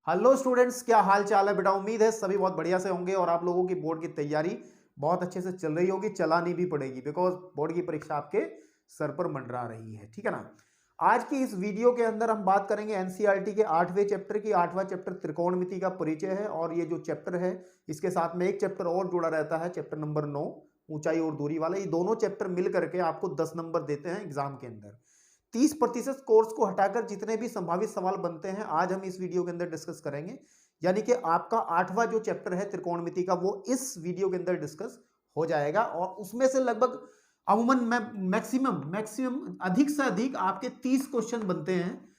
Hello students, क्या हाल चाल है बेटा। उम्मीद है सभी बहुत बढ़िया से होंगे और आप लोगों की बोर्ड की तैयारी बहुत अच्छे से चल रही होगी, चलानी भी पड़ेगी बिकॉज बोर्ड की परीक्षा आपके सर पर मंडरा रही है। ठीक है ना। आज की इस वीडियो के अंदर हम बात करेंगे एनसीईआरटी के 8वें चैप्टर की। 8वां चैप्टर त्रिकोणमिति का परिचय है और ये जो चैप्टर है इसके साथ में एक चैप्टर और जुड़ा रहता है, चैप्टर नंबर 9 ऊंचाई और दूरी वाला। ये दोनों चैप्टर मिल करके आपको 10 नंबर देते हैं एग्जाम के अंदर। 30% कोर्स को हटाकर जितने भी संभावित सवाल बनते हैं आज हम इस वीडियो के अंदर डिस्कस करेंगे। यानी कि आपका 8वां जो चैप्टर है त्रिकोणमिति का वो इस वीडियो के अंदर डिस्कस हो जाएगा और उसमें से लगभग अमूमन मैक्सिमम मैक्सिमम अधिक से अधिक आपके 30 क्वेश्चन बनते हैं।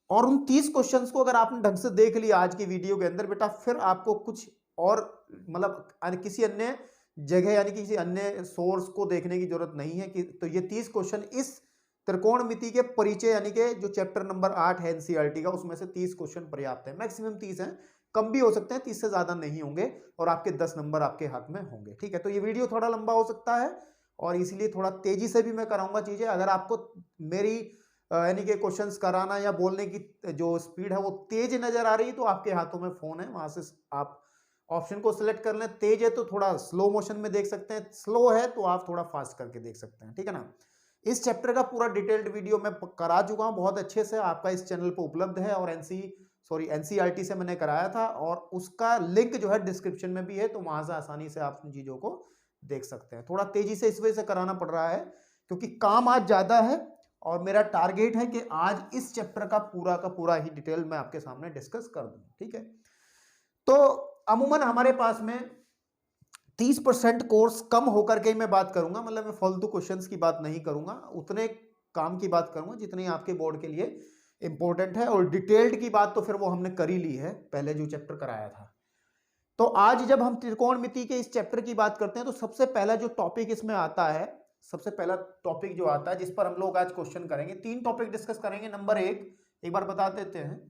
और उन 30 क्वेश्चंस को अगर आपने ढंग से देख लिया आज की वीडियो के अंदर बेटा, फिर आपको कुछ और मतलब किसी अन्य जगह यानी किसी अन्य सोर्स को देखने की जरूरत नहीं है कि तो ये 30 क्वेश्चन इस त्रिकोणमिति के परिचय यानी कि जो चैप्टर नंबर 8 है एनसीईआरटी का, उसमें से 30 क्वेश्चन पर्याप्त है। मैक्सिमम 30 हैं, कम भी हो सकते हैं, 30 से ज्यादा नहीं होंगे और आपके 10 नंबर आपके हाथ में होंगे। ठीक है, तो ये वीडियो थोड़ा लंबा हो सकता है और इसलिए थोड़ा तेजी से भी मैं कराऊंगा चीजें। अगर आपको मेरी यानी कि क्वेश्चंस कराना या बोलने की जो स्पीड है वो तेज नजर आ रही है तो आपके हाथों में फोन है, वहां से आप ऑप्शन को सिलेक्ट कर लें। तेज है तो थोड़ा स्लो मोशन में देख सकते हैं, स्लो है तो आप थोड़ा फास्ट करके देख सकते हैं। ठीक है ना। इस चैप्टर का पूरा डिटेल्ड वीडियो मैं करा चुका हूं बहुत अच्छे से, आपका इस चैनल पर उपलब्ध है और एनसीईआरटी से मैंने कराया था और उसका लिंक जो है डिस्क्रिप्शन में भी है, तो वहां से आसानी से आप उन चीजों को देख सकते हैं। थोड़ा तेजी से इस वजह से कराना पड़ रहा है क्योंकि काम आज ज्यादा है और मेरा टारगेट है कि आज इस चैप्टर का पूरा ही डिटेल मैं आपके सामने डिस्कस कर दूं। ठीक है, तो अमूमन हमारे पास में 30% कोर्स कम होकर के मैं बात करूंगा, मतलब मैं फालतू क्वेश्चंस की बात नहीं करूंगा, उतने काम की बात करूंगा जितनी आपके बोर्ड के लिए इंपॉर्टेंट है। और डिटेल्ड की बात तो फिर वो हमने कर ही ली है पहले जो चैप्टर कराया था। तो आज जब हम त्रिकोणमिति के इस चैप्टर की बात करते हैं तो सबसे पहला जो टॉपिक इसमें आता है, सबसे पहला टॉपिक जो आता है जिस पर हम लोग आज क्वेश्चन करेंगे, 3 टॉपिक डिस्कस करेंगे। नंबर एक बार बता देते हैं,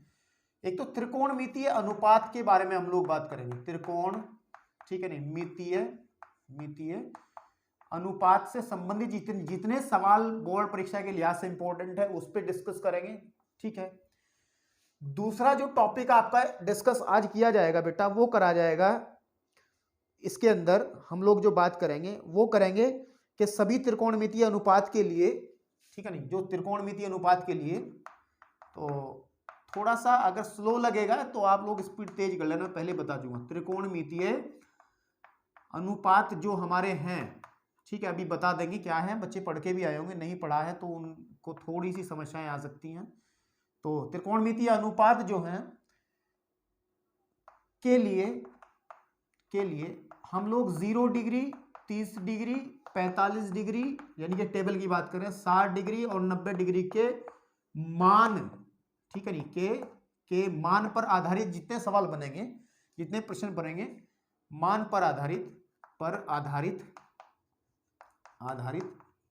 एक तो त्रिकोणमितीय अनुपात के बारे में हम लोग बात करेंगे। त्रिकोण, ठीक है नहीं, मितीय अनुपात से संबंधित जितने सवाल बोर्ड परीक्षा के लिहाज से इंपॉर्टेंट है उस पर डिस्कस करेंगे। ठीक है। दूसरा जो टॉपिक आपका डिस्कस आज किया जाएगा बेटा वो करा जाएगा, इसके अंदर हम लोग जो बात करेंगे वो करेंगे कि सभी त्रिकोणमितीय अनुपात के लिए, ठीक है नहीं, जो त्रिकोणमितीय अनुपात के लिए, तो थोड़ा सा अगर स्लो लगेगा तो आप लोग स्पीड तेज कर लेना, पहले बता दूंगा। त्रिकोणमितीय अनुपात जो हमारे हैं, ठीक है, अभी बता देंगे क्या है, बच्चे पढ़ के भी आए होंगे, नहीं पढ़ा है तो उनको थोड़ी सी समस्याएं आ सकती हैं। तो त्रिकोणमितीय अनुपात जो है के लिए हम लोग 0 डिग्री, 30 डिग्री, 45 डिग्री यानी कि टेबल की बात करें 60 डिग्री और 90 डिग्री के मान, ठीक है नहीं, के मान पर आधारित जितने सवाल बनेंगे, जितने प्रश्न बनेंगे, मान पर आधारित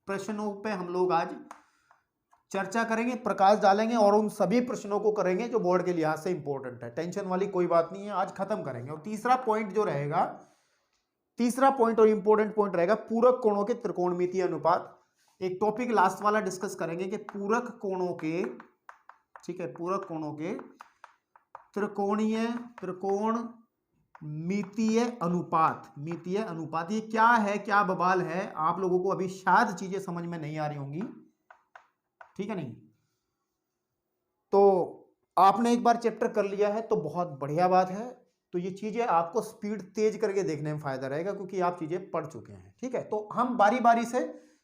प्रश्नों पे हम लोग आज चर्चा करेंगे, प्रकाश डालेंगे और उन सभी प्रश्नों को करेंगे जो बोर्ड के लिहाज से इंपॉर्टेंट है। टेंशन वाली कोई बात नहीं है, आज खत्म करेंगे। और तीसरा पॉइंट जो रहेगा, तीसरा पॉइंट और इंपॉर्टेंट पॉइंट रहेगा पूरक कोणों के त्रिकोणमितीय अनुपात। एक टॉपिक लास्ट वाला डिस्कस करेंगे कि पूरक कोणों के, ठीक है, पूरक कोणों के त्रिकोणमितीय अनुपात ये क्या है, क्या बवाल है, आप लोगों को अभी शायद चीजें समझ में नहीं आ रही होंगी। ठीक है नहीं, तो आपने एक बार चैप्टर कर लिया है तो बहुत बढ़िया बात है, तो ये चीजें आपको स्पीड तेज करके देखने में फायदा रहेगा क्योंकि आप चीजें पढ़ चुके हैं। ठीक है, तो हम बारी बारी से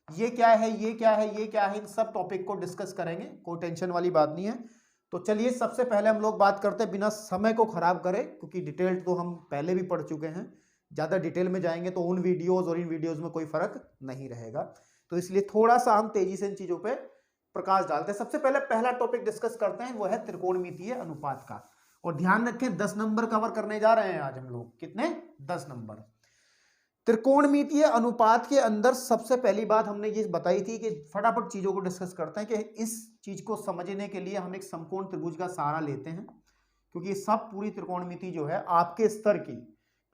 ये क्या है, ये क्या है, ये क्या है, इन सब टॉपिक को डिस्कस करेंगे, कोई टेंशन वाली बात नहीं है। तो चलिए सबसे पहले हम लोग बात करते हैं बिना समय को खराब करें, क्योंकि डिटेल तो हम पहले भी पढ़ चुके हैं, ज्यादा डिटेल में जाएंगे तो उन वीडियोज और इन वीडियोज में कोई फर्क नहीं रहेगा, तो इसलिए थोड़ा सा हम तेजी से इन चीजों पर प्रकाश डालते हैं। सबसे पहले पहला टॉपिक डिस्कस करते हैं, वो है त्रिकोणमितीय अनुपात का। और ध्यान रखें 10 नंबर कवर करने जा रहे हैं आज हम लोग, कितने, 10 नंबर। त्रिकोणमितीय अनुपात के अंदर सबसे पहली बात हमने ये बताई थी कि फटाफट चीजों को डिस्कस करते हैं कि इस चीज को समझने के लिए हम एक समकोण त्रिभुज का सहारा लेते हैं, क्योंकि सब पूरी त्रिकोणमिति जो है आपके स्तर की,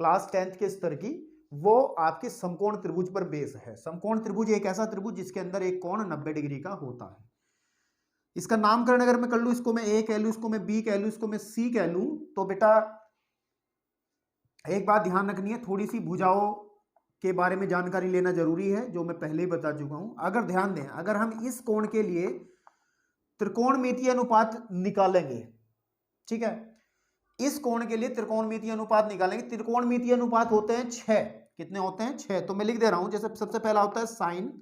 क्लास 10th के स्तर की, वो आपके समकोण त्रिभुज पर बेस है। समकोण त्रिभुज एक ऐसा त्रिभुज जिसके अंदर एक कोण 90 डिग्री का होता है। इसका नामकरण अगर मैं कर लूं, इसको मैं ए कह लूं, इसको मैं बी कह लूं, इसको मैं सी कह लूं, तो बेटा एक बात ध्यान रखनी है, थोड़ी सी भुजाओं के बारे में जानकारी लेना जरूरी है, जो मैं पहले ही बता चुका हूं। अगर ध्यान दें, अगर हम इस कोण के लिए त्रिकोणमितीय अनुपात निकालेंगे, ठीक है, इस कोण के लिए त्रिकोणमितीय अनुपात निकालेंगे। त्रिकोणमितीय अनुपात होते हैं 6। कितने होते हैं? 6। तो मैं लिख दे रहा हूं, जैसे सबसे पहला होता है साइन,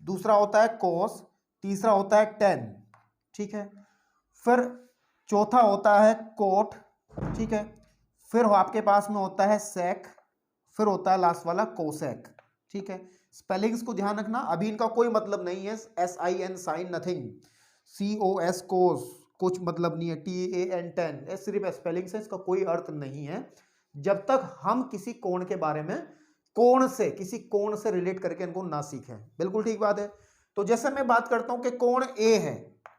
दूसरा होता है कोस, तीसरा होता है टेन, ठीक है, फिर चौथा होता है कोट, ठीक है, फिर आपके पास में होता है सेक, फिर होता है लास्ट वाला कोसेक, ठीक है। स्पेलिंग्स को ध्यान रखना, अभी इनका कोई मतलब नहीं है। SIN साइन नथिंग, COS कोस कुछ मतलब नहीं है, TAN टेन, ये सिर्फ स्पेलिंग्स है, इसका कोई अर्थ नहीं है जब तक हम किसी कोण के बारे में किसी कोण से रिलेट करके इनको ना सीखें। बिल्कुल ठीक बात है। तो जैसे मैं बात करता हूं कि कोण A है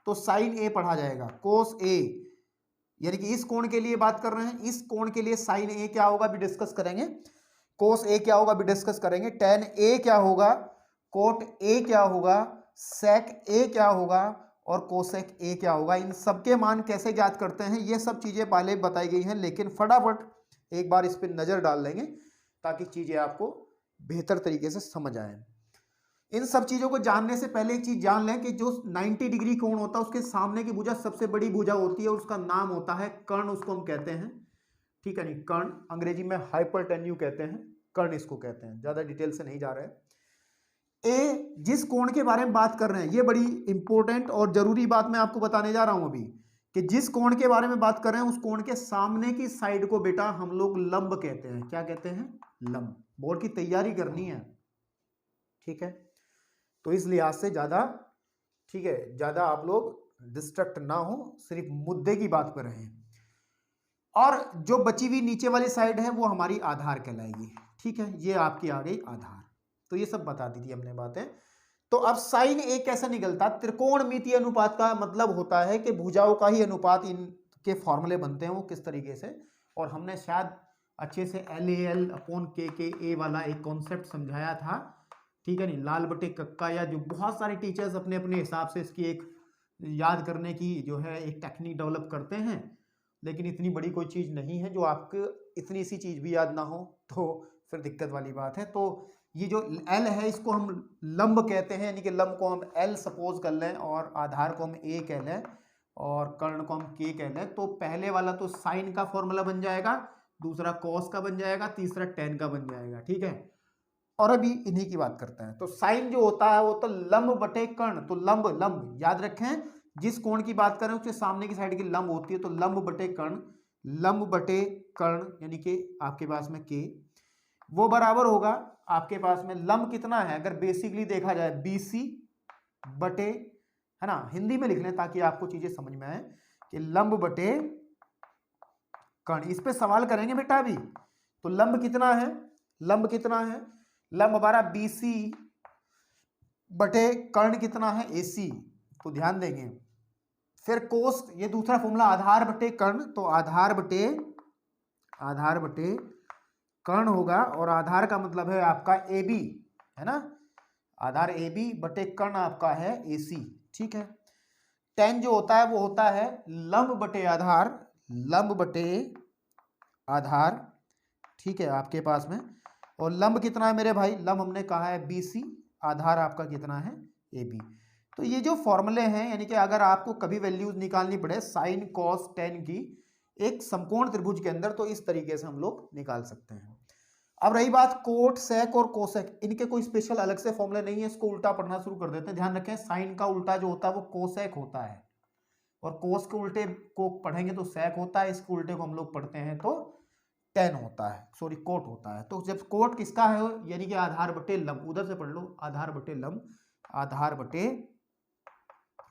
तो साइन A पढ़ा जाएगा, कोस A, यानी कि इस कोण के लिए बात कर रहे हैं, इस कोण के लिए साइन A क्या होगा भी डिस्कस करेंगे, कोस A क्या होगा भी डिस्कस करेंगे, टेन A क्या होगा, कोट A क्या होगा, सेक A क्या होगा और कोसेक A क्या होगा। इन सबके मान कैसे ज्ञात करते हैं ये सब चीजें पहले बताई गई हैं, लेकिन फटाफट एक बार इस पर नजर डाल लेंगे ताकि चीजें आपको बेहतर तरीके से समझ आए। इन सब चीजों को जानने से पहले एक चीज जान लें कि जो 90 डिग्री कोण होता है उसके सामने की भुजा सबसे बड़ी भुजा होती है और उसका नाम होता है कर्ण, उसको हम कहते हैं, ठीक है, नहीं कर्ण, अंग्रेजी में हाइपरटेन्यू कहते हैं, कर्ण इसको कहते हैं, ज्यादा डिटेल से नहीं जा रहे हैं। जिस कोण के बारे में बात कर रहे हैं, ये बड़ी इंपॉर्टेंट और जरूरी बात मैं आपको बताने जा रहा हूं अभी, कि जिस कोण के बारे में बात कर रहे हैं उस कोण के सामने की साइड को बेटा हम लोग लंब कहते हैं। क्या कहते हैं? लंब। बोर्ड की तैयारी करनी है, ठीक है, तो इस लिहाज से ज्यादा, ठीक है, ज्यादा आप लोग डिस्ट्रैक्ट ना हो, सिर्फ मुद्दे की बात पर रहें। और जो बची हुई नीचे वाली साइड है वो हमारी आधार कहलाएगी, ठीक है, ये आपकी आ गई आधार। तो ये सब बता दी थी हमने बातें। तो अब साइन ए कैसे निकलता? त्रिकोणमितीय अनुपात का मतलब होता है कि भुजाओं का ही अनुपात, इनके फॉर्मूले बनते हैं वो किस तरीके से, और हमने शायद अच्छे से LAL अपॉन KKA वाला एक कॉन्सेप्ट समझाया था, ठीक है, नहीं लाल बटे कक्का, या जो बहुत सारे टीचर्स अपने अपने हिसाब से इसकी एक याद करने की जो है एक टेक्निक डेवलप करते हैं, लेकिन इतनी बड़ी कोई चीज़ नहीं है जो आपको इतनी सी चीज़ भी याद ना हो तो फिर दिक्कत वाली बात है। तो ये जो L है इसको हम लंब कहते हैं, यानी कि लंब को हम L सपोज कर लें और आधार को हम A कह लें और कर्ण को हम K कह लें, तो पहले वाला तो साइन का फॉर्मूला बन जाएगा, दूसरा कॉस का बन जाएगा, तीसरा टेन का बन जाएगा, ठीक है। और अभी इन्हीं की बात करते हैं। तो साइन जो होता है वो तो लंब बटे कर्ण, तो लंब लंब याद रखें, जिस कोण की बात करें उसके सामने की साइड की लंब होती है, तो लंब बटे कर्ण, लंब बटे कर्ण यानी कि आपके पास में के, वो बराबर होगा आपके पास में लंब कितना है, अगर बेसिकली देखा जाए BC बटे, है ना, हिंदी में लिख लें ताकि आपको चीजें समझ में आए, कि लंब बटे कर्ण। इस पे सवाल करेंगे बेटा अभी। तो लंब कितना है, लंब कितना है, लंब हमारा BC बटे कर्ण कितना है, AC, तो ध्यान देंगे। फिर कोस, ये दूसरा फॉर्मूला आधार बटे कर्ण, तो आधार बटे कर्ण होगा, और आधार का मतलब है आपका AB, है ना, आधार AB बटे कर्ण आपका है AC, ठीक है। टेन जो होता है वो होता है लंब बटे आधार, लंब बटे आधार, ठीक है आपके पास में, और लंब कितना है मेरे भाई, लंब हमने कहा है BC, आधार आपका कितना है AB। तो ये जो फॉर्मूले हैं, यानी कि अगर आपको कभी वैल्यूज निकालनी पड़े साइन कॉस टेन की एक समकोण त्रिभुज के अंदर, तो इस तरीके से हम लोग निकाल सकते हैं। अब रही बात कोट सेक और कोसेक, इनके कोई स्पेशल अलग से फॉर्मूले नहीं है, इसको उल्टा पढ़ना शुरू कर देते हैं। ध्यान रखें, साइन का उल्टा जो होता है वो कोसेक होता है, और कोस के उल्टे को पढ़ेंगे तो सेक होता है, इसके उल्टे को हम लोग पढ़ते हैं तो टेन होता है, सॉरी कोट होता है। तो जब कोट किसका है, यानी कि आधार बटे लंब, उधर से पढ़ लो, आधार बटे लंब, आधार बटे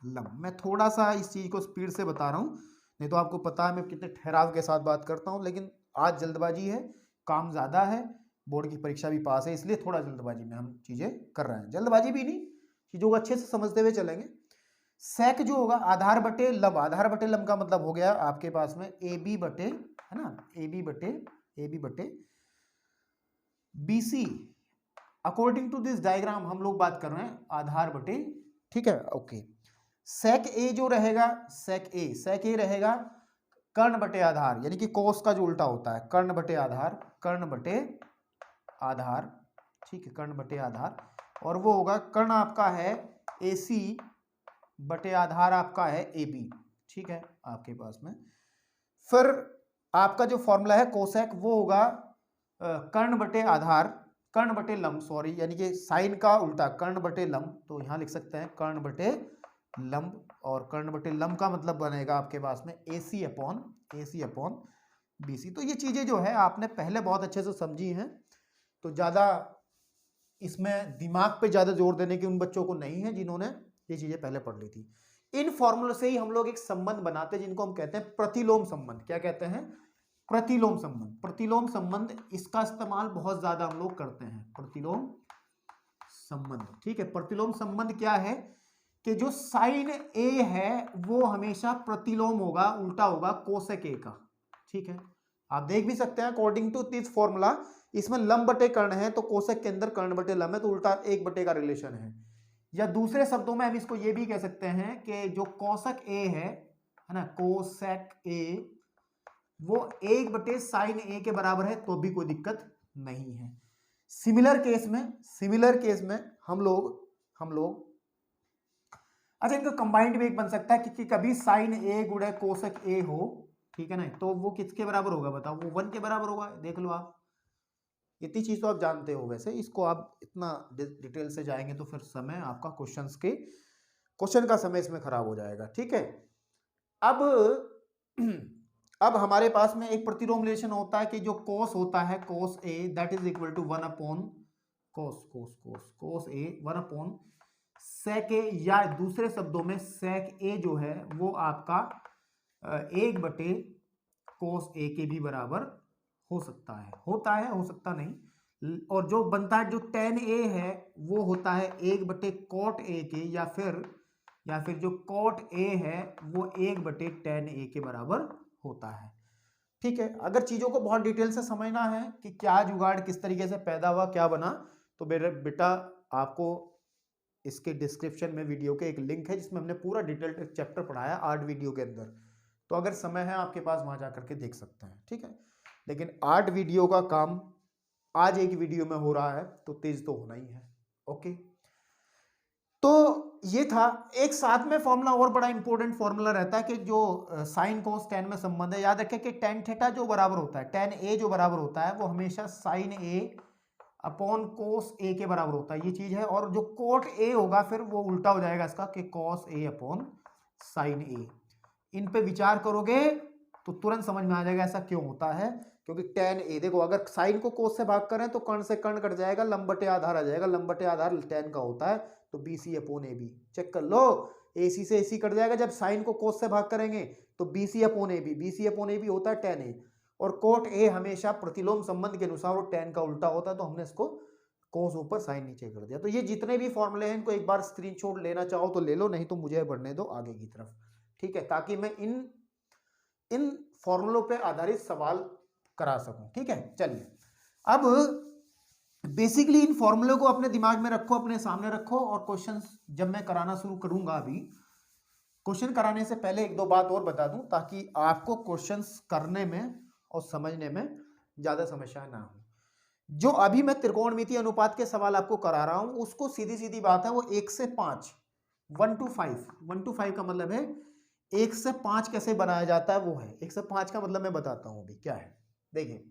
लंब। मैं थोड़ा सा इस चीज को स्पीड से बता रहा हूं, नहीं तो आपको पता है मैं कितने ठहराव के साथ बात करता हूं, लेकिन आज जल्दबाजी है, काम ज्यादा है, बोर्ड की परीक्षा भी पास है, इसलिए थोड़ा जल्दबाजी में हम चीजें कर रहे हैं। जल्दबाजी भी नहीं, चीजों को अच्छे से समझते हुए चलेंगे। सेक जो होगा आधार बटे लंब, आधार बटे लंब का मतलब हो गया आपके पास में AB बटे, है ना, AB बटे BC। According to this diagram हम लोग बात कर रहे हैं आधार बटे, ठीक है, ओके। सेक ए जो रहेगा, सेक ए रहेगा कर्ण बटे आधार, यानी कि कोस का जो उल्टा होता है, कर्ण बटे आधार, ठीक है, कर्ण बटे आधार, और वो होगा कर्ण आपका है AC बटे आधार आपका है AB, ठीक है आपके पास में। फिर आपका जो फॉर्मूला है कोसेक वो होगा कर्ण बटे आधार, कर्ण बटे लंब, सॉरी, यानी कि साइन का उल्टा कर्ण बटे लंब, तो यहां लिख सकते हैं कर्ण बटे लंब, और कर्ण बटे लंब का मतलब बनेगा आपके पास में AC अपॉन BC। तो ये चीजें जो है आपने पहले बहुत अच्छे से समझी हैं, तो ज्यादा इसमें दिमाग पे ज्यादा जोर देने की उन बच्चों को नहीं है जिन्होंने ये चीजें पहले पढ़ ली थी। इन फॉर्मूले से ही हम लोग एक संबंध बनाते हैं जिनको हम कहते हैं प्रतिलोम संबंध। क्या कहते हैं? प्रतिलोम संबंध। प्रतिलोम संबंध, इसका इस्तेमाल बहुत ज्यादा हम लोग करते हैं, प्रतिलोम संबंध, ठीक है। प्रतिलोम संबंध क्या है कि जो साइन ए है वो हमेशा प्रतिलोम होगा, उल्टा होगा कोसेक ए का, ठीक है। आप देख भी सकते हैं अकॉर्डिंग टू दिस फॉर्मूला, इसमें लंब बटे कर्ण है तो कोसेक के अंदर कर्ण बटे लंब है, तो उल्टा एक बटे का रिलेशन है। या दूसरे शब्दों में हम इसको ये भी कह सकते हैं कि जो कोसेक ए है ना, कोसेक ए वो एक बटे साइन ए के बराबर है, तो भी कोई दिक्कत नहीं है। सिमिलर केस में हम लोग अच्छा, इनका कंबाइंड भी एक बन सकता है कि कभी साइन ए गुणे कोसेक ए हो, ठीक है ना, तो वो किसके बराबर होगा बताओ? वो 1 के बराबर होगा। देख लो आप, इतनी चीज तो आप जानते हो। वैसे इसको आप इतना डिटेल से जाएंगे तो फिर समय आपका क्वेश्चन का समय इसमें खराब हो जाएगा, ठीक है। अब हमारे पास में एक प्रतिलोम रिलेशन होता है कि जो कोस होता है, cos A that is equal to 1 upon cos A 1 upon sec A, या दूसरे शब्दों में सेक ए जो है वो आपका 1 बटे कोस ए के भी बराबर हो सकता है, हो सकता नहीं। और जो बनता है जो टेन ए है वो होता है 1 बटे कोट ए के, या फिर जो कोट ए है वो 1 बटे टेन ए के बराबर होता है, ठीक है। अगर चीजों को बहुत डिटेल से समझना है कि क्या जुगाड़ किस तरीके से पैदा हुआ, क्या बना, तो बेटा आपको इसके डिस्क्रिप्शन में वीडियो के एक लिंक है जिसमें हमने पूरा डिटेल्ड चैप्टर पढ़ाया 8 वीडियो के अंदर, तो अगर समय है आपके पास वहां जाकर के देख सकते हैं, ठीक है। लेकिन 8 वीडियो का काम आज एक वीडियो में हो रहा है तो तेज तो होना ही है, ओके। तो ये था। एक साथ में फॉर्मूला और बड़ा इंपॉर्टेंट फॉर्मूला रहता है कि जो साइन कोस टेन में संबंध है, याद रखें कि टेन थीटा जो बराबर होता है, टेन ए जो बराबर होता है वो हमेशा साइन ए अपॉन कोस ए के बराबर होता है, ये चीज है। और जो कोट ए होगा फिर वो उल्टा हो जाएगा इसका कि कॉस ए अपॉन साइन ए। इन पे विचार करोगे तो तुरंत समझ में आ जाएगा ऐसा क्यों होता है, क्योंकि टेन ए, देखो अगर साइन को कोस से भाग करें तो कर्ण से कर्ण कट जाएगा, लंब बटे आधार आ जाएगा, लंब बटे आधार टेन का होता है, तो BC अपॉन AB चेक कर लो, AC से AC कट जाएगा। जब साइन को कोस से भाग करेंगे तो BC अपॉन AB होता है tan A, और कोट ए हमेशा प्रतिलोम संबंध के अनुसार वो tan का उल्टा होता है, तो हमने इसको कोस ऊपर साइन नीचे कर दिया। तो ये जितने भी फॉर्मूले हैं इनको एक बार स्क्रीनशॉट लेना चाहो तो ले लो, नहीं तो मुझे बढ़ने दो आगे की तरफ, ठीक है, ताकि मैं इन फॉर्मूलों पे आधारित सवाल करा सकूं, ठीक है। चलिए, अब बेसिकली इन फॉर्मूले को अपने दिमाग में रखो, अपने सामने रखो, और क्वेश्चंस जब मैं कराना शुरू करूंगा, अभी क्वेश्चन कराने से पहले एक दो बात और बता दूं ताकि आपको क्वेश्चंस करने में और समझने में ज्यादा समस्या ना हो। जो अभी मैं त्रिकोणमितीय अनुपात के सवाल आपको करा रहा हूं उसको सीधी सीधी बात है वो 1 से 5, 1 to 5 का मतलब है 1 से 5 कैसे बनाया जाता है, वो है 1 से 5 का मतलब मैं बताता हूं अभी क्या है। देखिए,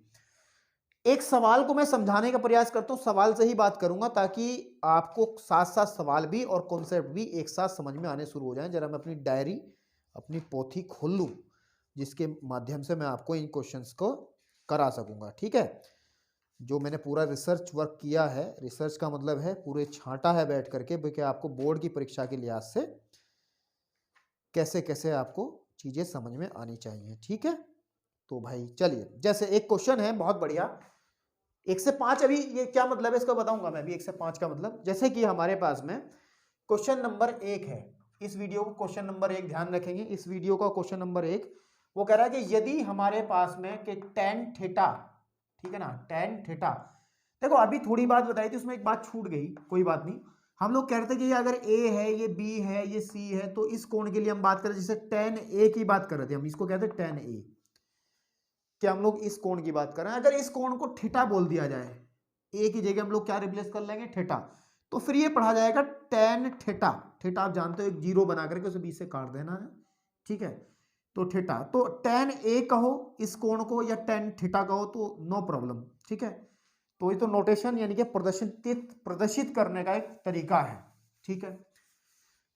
एक सवाल को मैं समझाने का प्रयास करता हूं, सवाल से ही बात करूंगा ताकि आपको साथ साथ सवाल भी और कॉन्सेप्ट भी एक साथ समझ में आने शुरू हो जाएं। जरा मैं अपनी डायरी, अपनी पोथी खोल लूं जिसके माध्यम से मैं आपको इन क्वेश्चंस को करा सकूंगा, ठीक है। जो मैंने पूरा रिसर्च वर्क किया है, रिसर्च का मतलब है पूरे छांटा है बैठ करके कि आपको बोर्ड की परीक्षा के लिहाज से कैसे कैसे आपको चीजें समझ में आनी चाहिए, ठीक है। तो भाई चलिए, जैसे एक क्वेश्चन है बहुत बढ़िया, 1 से 5, अभी ये क्या मतलब है इसको बताऊंगा मैं अभी। 1 से 5 का मतलब, जैसे कि हमारे पास में क्वेश्चन नंबर 1 है, इस वीडियो को क्वेश्चन नंबर 1 ध्यान रखेंगे, इस वीडियो का क्वेश्चन नंबर 1 वो कह रहा है कि यदि हमारे पास में कि tan थीटा, ठीक है ना, tan थीटा, देखो अभी थोड़ी बात बताई थी उसमें एक बात छूट गई, कोई बात नहीं, हम लोग कहते हैं कि अगर ए है, ये बी है, ये सी है, तो इस कोण के लिए हम बात करें, जैसे tan ए की बात कर रहे थे हम, इसको कहते हैं tan ए, क्या हम लोग इस कोण की बात कर रहे हैं। अगर इस कोण को थीटा बोल दिया जाए, ए की जगह हम लोग क्या रिप्लेस कर लेंगे, थीटा, तो फिर ये पढ़ा जाएगा tan थीटा। थीटा आप जानते हो एक जीरो बना करके उसे बीच से काट देना है, ठीक है। तो थीटा, तो tan ए कहो इस कोण को या tan थीटा कहो तो नो प्रॉब्लम, ठीक है। तो ये तो नोटेशन यानी कि प्रदर्शित करने का एक तरीका है, ठीक है।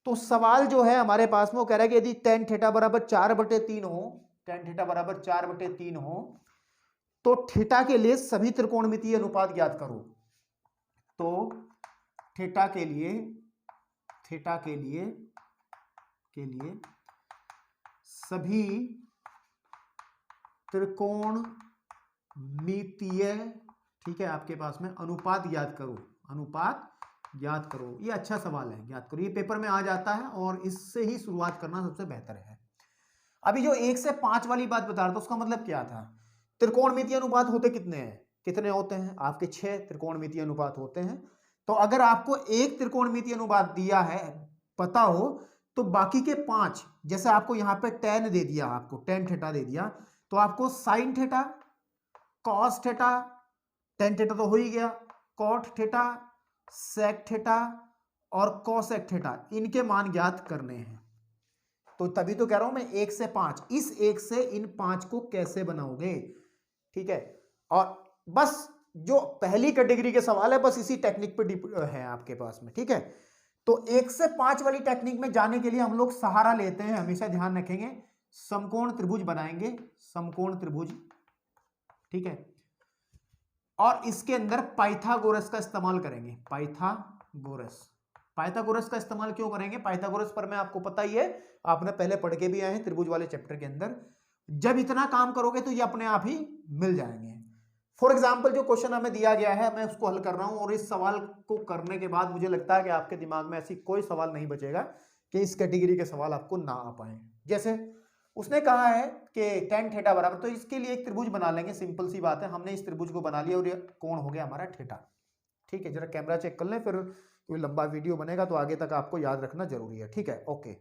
तो सवाल जो है हमारे पास में वो कह रहा है कि यदि tan थीटा बराबर 4/3 हो, tan थीटा बराबर 4/3 हो, तो थीटा के लिए सभी त्रिकोणमितीय अनुपात ज्ञात करो। तो थीटा के लिए सभी त्रिकोणमितीय, ठीक है, आपके पास में अनुपात ज्ञात करो, अनुपात ज्ञात करो। ये अच्छा सवाल है, ज्ञात करो, ये पेपर में आ जाता है और इससे ही शुरुआत करना सबसे बेहतर है। अभी जो 1 से 5 वाली बात बता रहा था उसका मतलब क्या था, त्रिकोणमितीय अनुपात होते कितने हैं, कितने होते हैं आपके 6 त्रिकोणमितीय अनुपात होते हैं। तो अगर आपको एक त्रिकोणमितीय अनुपात दिया है पता हो, तो बाकी के 5, जैसे आपको यहाँ पे tan दे दिया, आपको tan थीटा दे दिया, तो आपको sin theta, cos theta, tan theta तो हो ही गया, cot थीटा, sec थीटा और cosec थीटा, इनके मान ज्ञात करने हैं। तो तभी तो कह रहा हूं मैं 1 से 5, इस 1 से इन 5 को कैसे बनाओगे, ठीक है। और बस जो पहली कैटेगरी के सवाल है बस इसी टेक्निक पे है आपके पास में, ठीक है। तो 1 से 5 वाली टेक्निक में जाने के लिए हम लोग सहारा लेते हैं, हमेशा ध्यान रखेंगे, समकोण त्रिभुज बनाएंगे, समकोण त्रिभुज, ठीक है। और इसके अंदर पाइथागोरस का इस्तेमाल करेंगे, पाइथागोरस का इस्तेमाल क्यों करेंगे, पाइथागोरस पर मैं आपको पता ही है, आपने पहले पढ़ के भी आए हैं त्रिभुज वाले चैप्टर के अंदर। जब इतना काम करोगे तो ये अपने आप ही मिल जाएंगे। फॉर एग्जाम्पल जो क्वेश्चन हमें दिया गया है मैं उसको हल कर रहा हूं, और इस सवाल को करने के बाद मुझे लगता है कि आपके दिमाग में ऐसी कोई सवाल नहीं बचेगा कि इस कैटेगरी के सवाल आपको ना आ पाए। जैसे उसने कहा है कि tan थीटा बराबर, तो इसके लिए एक त्रिभुज बना लेंगे, सिंपल सी बात है, हमने इस त्रिभुज को बना लिया और ये कोण हो गया हमारा थीटा, ठीक है। जरा कैमरा चेक कर लें, फिर कोई लंबा वीडियो बनेगा तो आगे तक आपको याद रखना जरूरी है, ठीक है, ओके।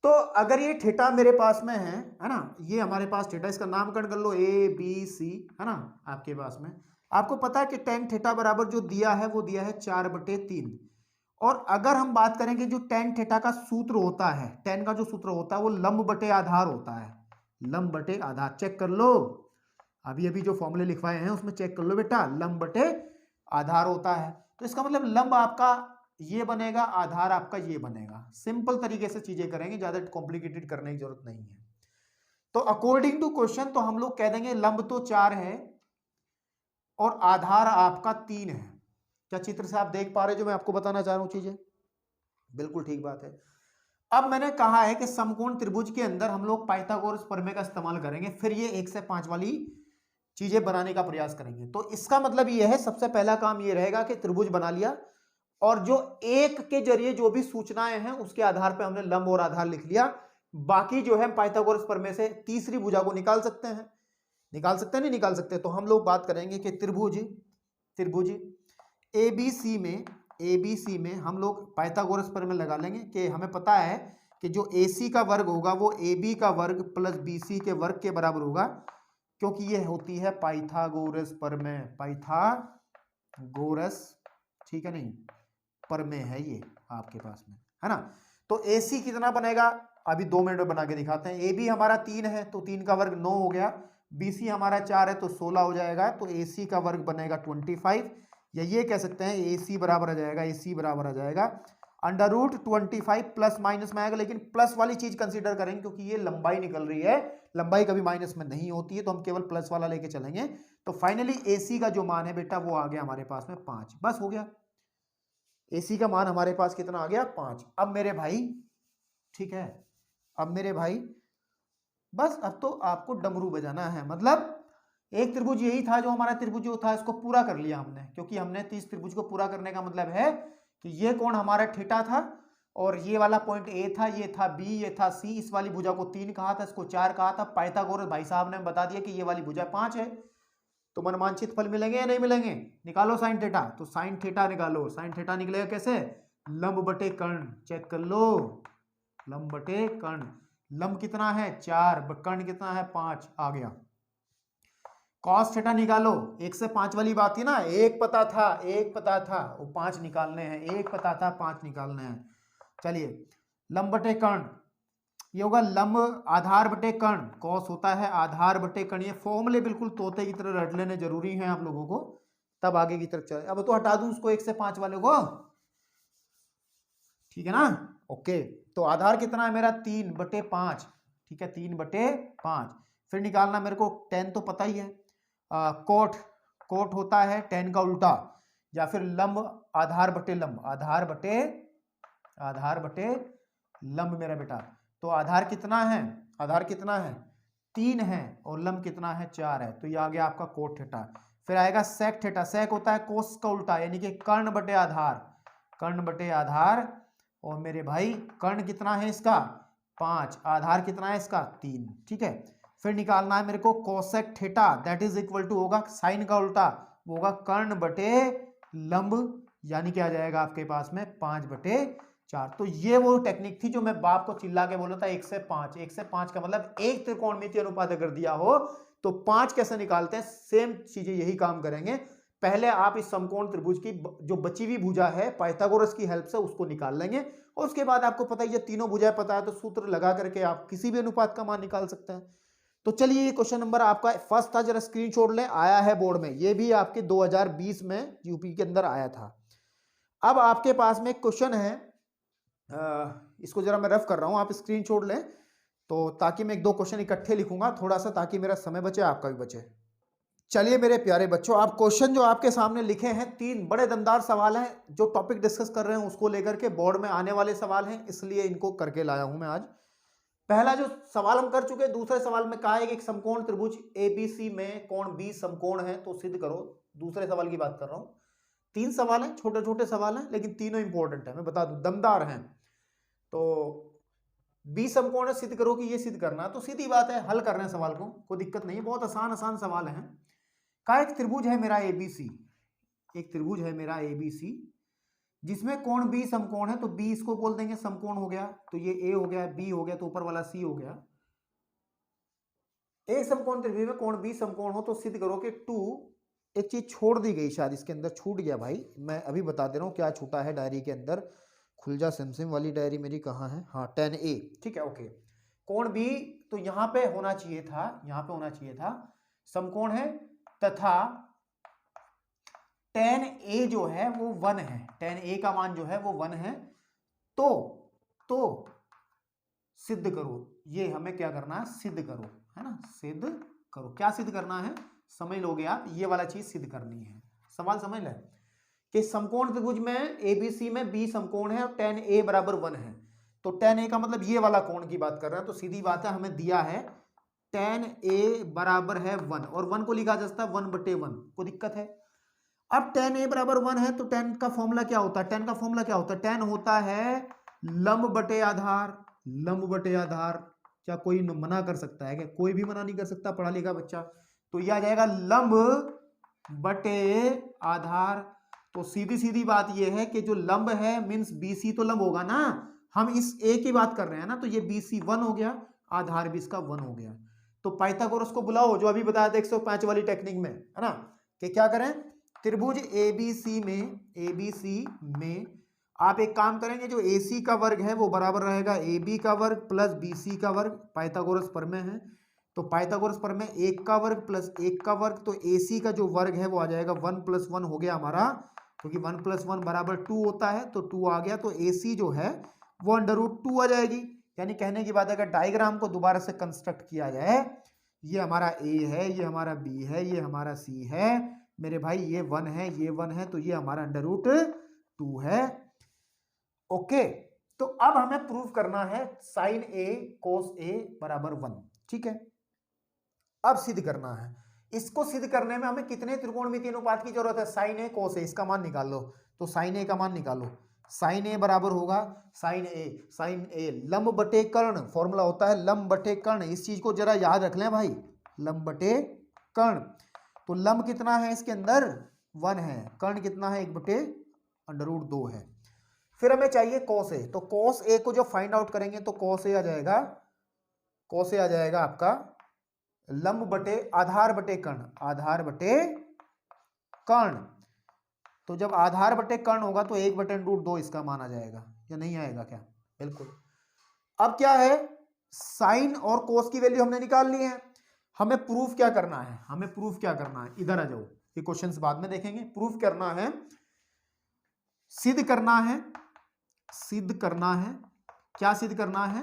तो अगर ये थीटा मेरे पास में है ना, ये हमारे पास थीटा, इसका नामकरण कर लो ABC, है ना आपके पास में। आपको पता है कि tan थीटा बराबर जो दिया है वो दिया है 4/3। और अगर हम बात करें कि जो tan थीटा का सूत्र होता है, tan का जो सूत्र होता है वो लंब बटे आधार होता है, लंब बटे आधार, चेक कर लो, अभी अभी जो फॉर्मूले लिखवाए हैं उसमें चेक कर लो बेटा, लंब बटे आधार होता है। तो इसका मतलब लंब आपका ये बनेगा, आधार आपका ये बनेगा। सिंपल तरीके से चीजें करेंगे, ज्यादा कॉम्प्लिकेटेड करने की जरूरत नहीं है। तो अकॉर्डिंग टू क्वेश्चन तो हम लोग कह देंगे लंब तो 4 है और आधार आपका 3 है। क्या चित्र से आप देख पा रहे जो मैं आपको बताना चाह रहा हूं चीजें, बिल्कुल ठीक बात है। अब मैंने कहा है कि समकोण त्रिभुज के अंदर हम लोग पाइथागोरस प्रमेय का इस्तेमाल करेंगे, फिर ये 1 से 5 वाली चीजें बनाने का प्रयास करेंगे। तो इसका मतलब ये है, सबसे पहला काम ये रहेगा कि त्रिभुज बना लिया, और जो एक के जरिए जो भी सूचनाएं हैं उसके आधार पर हमने लंब और आधार लिख लिया। बाकी जो है पाइथागोरस प्रमेय से तीसरी भुजा को निकाल सकते हैं, नहीं निकाल सकते। तो हम लोग बात करेंगे कि त्रिभुज ABC में हम लोग पाइथागोरस प्रमेय लगा लेंगे कि हमें पता है कि जो AC का वर्ग होगा वो AB का वर्ग प्लस BC के वर्ग के बराबर होगा, क्योंकि ये होती है पाइथागोरस प्रमेय, पाइथागोरस, ठीक है, नहीं प्रमेय है ये आपके पास में, है ना। तो AC कितना बनेगा, अभी 2 मिनट में बना के दिखाते हैं। AB हमारा 3 है तो 3 का वर्ग 9 हो गया, BC हमारा 4 है तो 16 हो जाएगा, तो AC का वर्ग बनेगा 25, या ये कह सकते हैं AC बराबर आ जाएगा √25 प्लस माइनस में आएगा, लेकिन प्लस वाली चीज कंसीडर करेंगे क्योंकि ये लंबाई निकल रही है, लंबाई कभी माइनस में नहीं होती है, तो हम केवल प्लस वाला लेके चलेंगे। तो फाइनली AC का जो मान है बेटा वो आ गया हमारे पास में 5, बस हो गया। AC का मान हमारे पास कितना आ गया, 5। अब मेरे भाई, ठीक है, अब मेरे भाई बस अब तो आपको डमरू बजाना है, मतलब एक त्रिभुज यही था जो हमारा त्रिभुज जो था इसको पूरा कर लिया हमने, क्योंकि हमने 30 त्रिभुज को पूरा करने का मतलब है कि ये कोण हमारा थीटा था और ये वाला पॉइंट A था, ये था B, ये था C, इस वाली भुजा को 3 कहा था, इसको 4 कहा था। पाइथागोरस भाई साहब ने बता दिया कि ये वाली भुजा 5 है, तो मनमांछित फल मिलेंगे या नहीं मिलेंगे? निकालो साइन थीटा। तो साइन थीटा निकालो, साइन थीटा निकलेगा कैसे? लंब बटे कर्ण, चेक कर लो, लंब बटे कर्ण। लंब कितना है 4, कर्ण कितना है 5, आ गया। कॉस थीटा निकालो, 1 से 5 वाली बात थी ना, एक पता था वो 5 निकालने हैं, एक पता था 5 निकालने हैं। चलिए लंब बटे कर्ण, ये होगा लंब आधार बटे कर्ण, कॉस होता है आधार बटे कर्ण। ये फॉर्मूले बिल्कुल तोते की तरह रट लेने जरूरी हैं आप लोगों को, तब आगे की तरफ चले। अब तो हटा दूं उसको 1 से 5 वाले को, ठीक है ना? ओके, तो आधार कितना है मेरा 3/5, ठीक है 3/5। फिर निकालना मेरे को tan तो पता ही है, कोट होता है tan का उल्टा, या फिर लंब आधार बटे लंब, आधार बटे लंब मेरा बेटा। तो आधार कितना है, आधार कितना है 3 है, और लंब कितना है 4 है, तो ये आ गया आपका कोट थीटा। फिर आएगा सेक थीटा, सेक होता है कोस का उल्टा, यानी कि कर्ण बटे आधार, कर्ण बटे आधार। और मेरे भाई कर्ण कितना है इसका 5, आधार कितना है इसका 3, ठीक है। फिर निकालना है मेरे को cosec theta, that is equal to होगा साइन का उल्टा, वो होगा कर्ण बटे लंब, यानी कि आ जाएगा आपके पास में 5/4। तो ये वो टेक्निक थी जो मैं बाप को चिल्ला के बोला था 1 से 5, 1 से 5 का मतलब एक त्रिकोणमितीय अनुपात अगर दिया हो तो 5 कैसे निकालते हैं, सेम चीजें यही काम करेंगे। पहले आप इस समकोण त्रिभुज की जो बची हुई भुजा है पाइथागोरस की हेल्प से उसको निकाल लेंगे, और उसके बाद आपको पता है ये तीनों भुजाएं पता है तो सूत्र लगा करके आप किसी भी अनुपात का मान निकाल सकते हैं। तो चलिए ये क्वेश्चन नंबर आपका फर्स्ट था, जरा स्क्रीनशॉट लें, आया है बोर्ड में, ये भी आपके 2020 में यूपी के अंदर आया था। अब आपके पास में क्वेश्चन है, इसको जरा मैं रफ कर रहा हूं, आप स्क्रीनशॉट लें तो ताकि मैं 1-2 क्वेश्चन इकट्ठे लिखूंगा थोड़ा सा, ताकि मेरा समय बचे आपका भी बचे। चलिए मेरे प्यारे बच्चों, आप क्वेश्चन जो आपके सामने लिखे हैं 3 बड़े दमदार सवाल हैं, जो टॉपिक डिस्कस कर रहे हैं उसको लेकर के बोर्ड में आने वाले सवाल हैं, इसलिए इनको करके लाया हूं मैं आज। पहला जो सवाल हम कर चुके हैं, दूसरे सवाल में कहा है कि एक समकोण त्रिभुज एबीसी में कोण बी समकोण है, तो सिद्ध करो। दूसरे सवाल की बात कर रहा हूं। 3 सवाल हैं, छोटे छोटे सवाल हैं, लेकिन तीनों इंपॉर्टेंट है, मैं बता दूं दमदार हैं। तो बी समकोण है, सिद्ध करो कि ये सिद्ध करना, तो सीधी बात है, हल कर रहे हैं सवाल को, कोई दिक्कत नहीं है, बहुत आसान सवाल है। का एक त्रिभुज है मेरा एबीसी, एक त्रिभुज है मेरा एबीसी जिसमें कोण बी समकोण है, तो बी इसको बोल देंगे समकोण हो गया, तो ये ए हो गया, बी हो गया, तो ऊपर वाला सी हो गया। एक समकोण त्रिभुज में कोण बी समकोण हो तो सिद्ध करो कि 2, एक चीज छोड़ दी गई, शायद इसके अंदर छूट गया भाई, मैं अभी बता दे रहा हूं क्या छूटा है डायरी के अंदर। खुल जा सिमसिम वाली डायरी मेरी कहाँ है, हाँ 10A, ठीक है ओके। कोण बी तो यहां पे होना चाहिए था, यहां पे होना चाहिए था, समकोण है तथा tan A जो है वो 1 है, tan A का मान जो है वो 1 है, तो सिद्ध करो, ये हमें क्या करना है, सिद्ध करो, है ना, सिद्ध करो। क्या सिद्ध करना है समझ लोगे आप, ये वाला चीज सिद्ध करनी है। सवाल समझ लें कि समकोण त्रिभुज में एबीसी में बी समकोण है और tan A बराबर 1 है, तो tan A का मतलब ये वाला कोण की बात कर रहे हैं, तो सीधी बात है हमें दिया है tan A बराबर है 1, और 1 को लिखा जा सकता है 1/1, कोई दिक्कत है? अब tan A बराबर 1 है तो tan का फॉर्मूला क्या होता है, tan का फॉर्मूला क्या होता है, tan होता है लंब बटे आधार, लंब बटे आधार। क्या कोई मना कर सकता है? क्या कोई भी मना नहीं कर सकता पढ़ा लिखा बच्चा। तो यह आ जाएगा लंब बटे आधार। तो सीधी सीधी बात यह है कि जो लंब है मींस BC तो लंब होगा ना, हम इस A की बात कर रहे हैं ना, तो ये BC 1 हो गया, आधार भी इसका 1 हो गया। तो पाइथागोरस को बुलाओ, जो अभी बताया था 105 वाली टेक्निक में, है ना, कि क्या करें, त्रिभुज ABC में आप एक काम करेंगे, जो AC का वर्ग है वो बराबर रहेगा AB का वर्ग प्लस BC का वर्ग, पाइथागोरस प्रमेय है। तो पाइथागोरस प्रमेय 1 का वर्ग प्लस 1 का वर्ग, तो AC का जो वर्ग है वो आ जाएगा 1 + 1 हो गया हमारा, क्योंकि 1 + 1 = 2 होता है, तो 2 आ गया, तो AC जो है वो √2 आ जाएगी। यानी कहने की बात है, अगर डायग्राम को दोबारा से कंस्ट्रक्ट किया जाए, ये हमारा A है, ये हमारा B है, ये हमारा C है मेरे भाई, ये 1 है, ये 1 है, तो ये हमारा √2 है। ओके, तो अब हमें प्रूव करना है sin A cos A बराबर 1, ठीक है। अब सिद्ध करना है, इसको सिद्ध करने में हमें कितने त्रिकोणमितीय अनुपात की जरूरत है, sin A cos A, इसका मान निकाल लो। तो sin A का मान निकालो, sin A बराबर होगा sin A लंब बटे कर्ण, फॉर्मूला होता है लंब बटे कर्ण, इस चीज को जरा याद रख लें भाई, लंब बटे कर्ण। तो लंब कितना है इसके अंदर 1 है, कर्ण कितना है 1/√2 है। फिर हमें चाहिए cos A, तो cos A को जो फाइंड आउट करेंगे तो cos A आ जाएगा आपका लंब बटे आधार बटे कर्ण, आधार बटे कर्ण। तो जब आधार बटे कर्ण होगा तो 1/√2 इसका मान आ जाएगा, या नहीं आएगा क्या? बिल्कुल। अब क्या है, साइन और कोस की वैल्यू हमने निकाल ली है, हमें प्रूफ क्या करना है, इधर आ जाओ, ये क्वेश्चंस बाद में देखेंगे। प्रूफ करना है, सिद्ध करना है, क्या सिद्ध करना है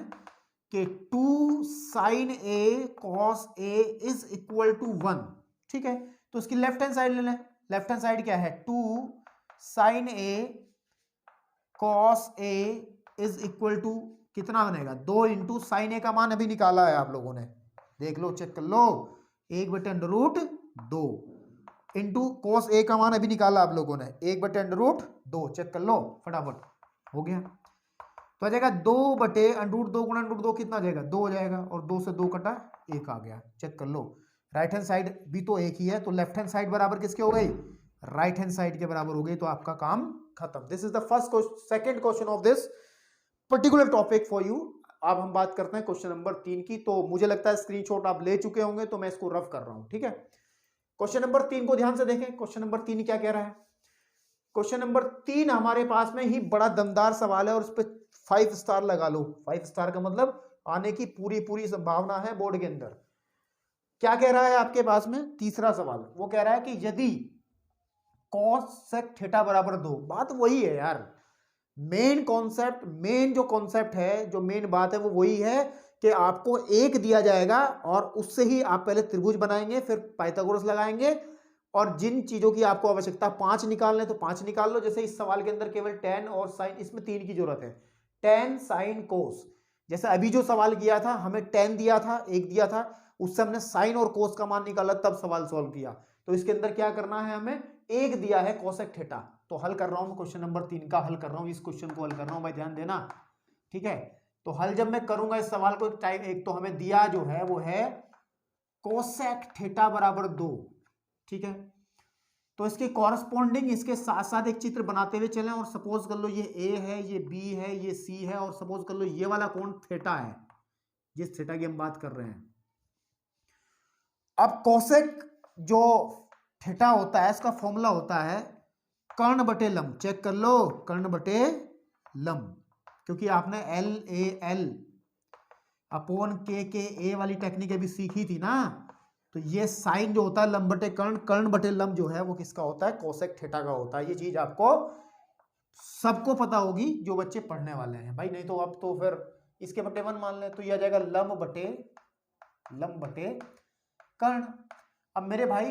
कि 2 sin A cos A is equal to 1। ठीक है, तो इसकी लेफ्ट हैंड साइड ले लें। लेफ्ट हैंड साइड क्या है, 2 sin A cos A is equal to कितना बनेगा 2 इंटू साइन ए का मान अभी निकाला है आप लोगों ने, देख लो, चेक कर लो, 1/√2 इंटू कोस ए का मान अभी निकाला आप लोगों ने 1/√2, चेक कर लो फटाफट, हो गया। तो आ जाएगा 2/√2 गुणा √2 कितना आ जाएगा 2 हो जाएगा, और 2 से 2 कटा 1 आ गया, चेक कर लो। राइट हैंड साइड भी तो एक ही है, तो लेफ्ट हैंड साइड बराबर किसके हो गई, राइट हैंड साइड के बराबर हो गई, तो आपका काम खत्म। This is the second question of this particular topic for you. अब हम बात करते हैं क्वेश्चन नंबर 3 की। तो मुझे लगता है स्क्रीनशॉट आप ले चुके होंगे, तो मैं इसको रफ कर रहा हूं, ठीक है। क्वेश्चन नंबर 3 को ध्यान से देखें। क्वेश्चन नंबर 3 क्या कह रहा है, क्वेश्चन नंबर 3 हमारे पास में ही बड़ा दमदार सवाल है, और उस पर 5 स्टार लगा लो। 5 स्टार का मतलब आने की पूरी संभावना है बोर्ड के अंदर। क्या कह रहा है आपके पास में, तीसरा सवाल, वो कह रहा है कि यदि cos sec थीटा बराबर 2, बात वही है यार, मेन कॉन्सेप्ट, मेन जो कॉन्सेप्ट है, जो मेन बात है वो वही है कि आपको एक दिया जाएगा और उससे ही आप पहले त्रिभुज बनाएंगे, फिर पाइथागोरस लगाएंगे, और जिन चीजों की आपको आवश्यकता 5 निकालने तो 5 निकाल लो। जैसे इस सवाल के अंदर केवल tan और sin, इसमें 3 की जरूरत है, tan sin cos। जैसे अभी जो सवाल किया था, हमें tan दिया था, 1 दिया था, उससे हमने sin और cos का मान निकाला, तब सवाल सॉल्व किया। तो इसके अंदर क्या करना है, हमें 1 दिया है cosec थीटा। तो हल कर रहा हूं, क्वेश्चन नंबर 3 का हल कर रहा हूं, इस क्वेश्चन को हल कर रहा हूं भाई, ध्यान देना, ठीक है। तो हल जब मैं करूंगा इस सवाल को, टाइम एक तो हमें दिया जो है वो है cosec थीटा बराबर 2, ठीक है। तो इसके कॉरस्पॉन्डिंग, इसके साथ साथ एक चित्र बनाते हुए चलें, और सपोज कर लो ये A है, ये B है, ये C है, और सपोज कर लो ये वाला कोण थीटा है, जिस थीटा की हम बात कर रहे हैं। अब cosec जो थीटा होता है, इसका फॉर्मूला होता है कर्ण बटे लंब, चेक कर लो, कर्ण बटे लंब, क्योंकि आपने LAL अपॉन के ए वाली टेक्निक अभी सीखी थी ना। तो ये साइन जो होता है लंब बटे कर्ण, कर्ण बटे लंब जो है वो किसका होता है, कोसेक थीटा का होता है। ये चीज आपको सबको पता होगी जो बच्चे पढ़ने वाले हैं भाई, नहीं तो अब तो फिर इसके बटे 1 मान लें, तो ये आ जाएगा लंब बटे कर्ण। अब मेरे भाई,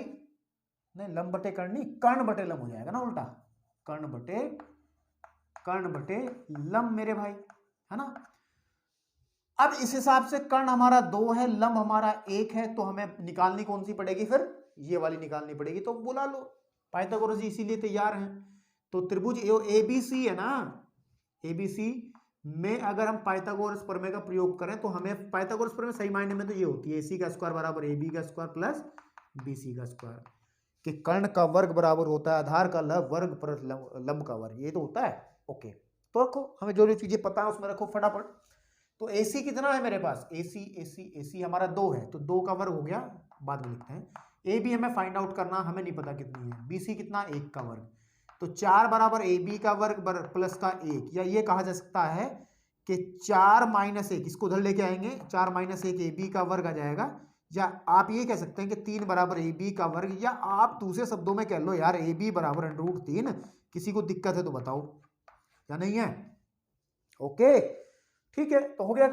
नहीं लंब बटे कर्ण नहीं, कर्ण बटे लंब हो जाएगा ना उल्टा, कर्ण बटे लंब मेरे भाई, है ना। अब इस हिसाब से कर्ण हमारा 2 है, लंब हमारा 1 है, तो हमें निकालनी कौन सी पड़ेगी, फिर ये वाली निकालनी पड़ेगी। तो बुला लो पाइथागोरस जी, इसीलिए तैयार हैं। तो त्रिभुज ABC है ना, ABC में अगर हम पाइथागोरस प्रमेय का प्रयोग करें तो हमें पाइथागोरस प्रमेय सही मायने में तो ये होती है, AC का स्क्वायर बराबर AB का स्क्वायर प्लस BC का स्क्वायर, कि कर्ण का वर्ग बराबर होता है आधार का वर्ग पर लंब का वर्ग, ये तो होता है। ओके, तो रखो, हमें जो जो चीजें पता है उसमें रखो फटाफट। तो AC कितना है मेरे पास, AC हमारा 2 है, तो 2 का वर्ग हो गया, बाद में लिखते हैं। AB हमें फाइंड आउट करना, हमें नहीं पता कितनी है। BC कितना, 1 का वर्ग, तो 4 बराबर AB का वर्ग प्लस का 1, या ये कहा जा सकता है कि 4 - 1, इसको उधर लेके आएंगे, 4 - 1 AB का वर्ग आ जाएगा, या आप ये कह सकते हैं कि 3 बराबर AB का वर्ग, या आप दूसरे शब्दों में कह लो यार AB बराबर √3। किसी को दिक्कत है तो बताओ, या नहीं है। ओके ठीक है, तो हो गया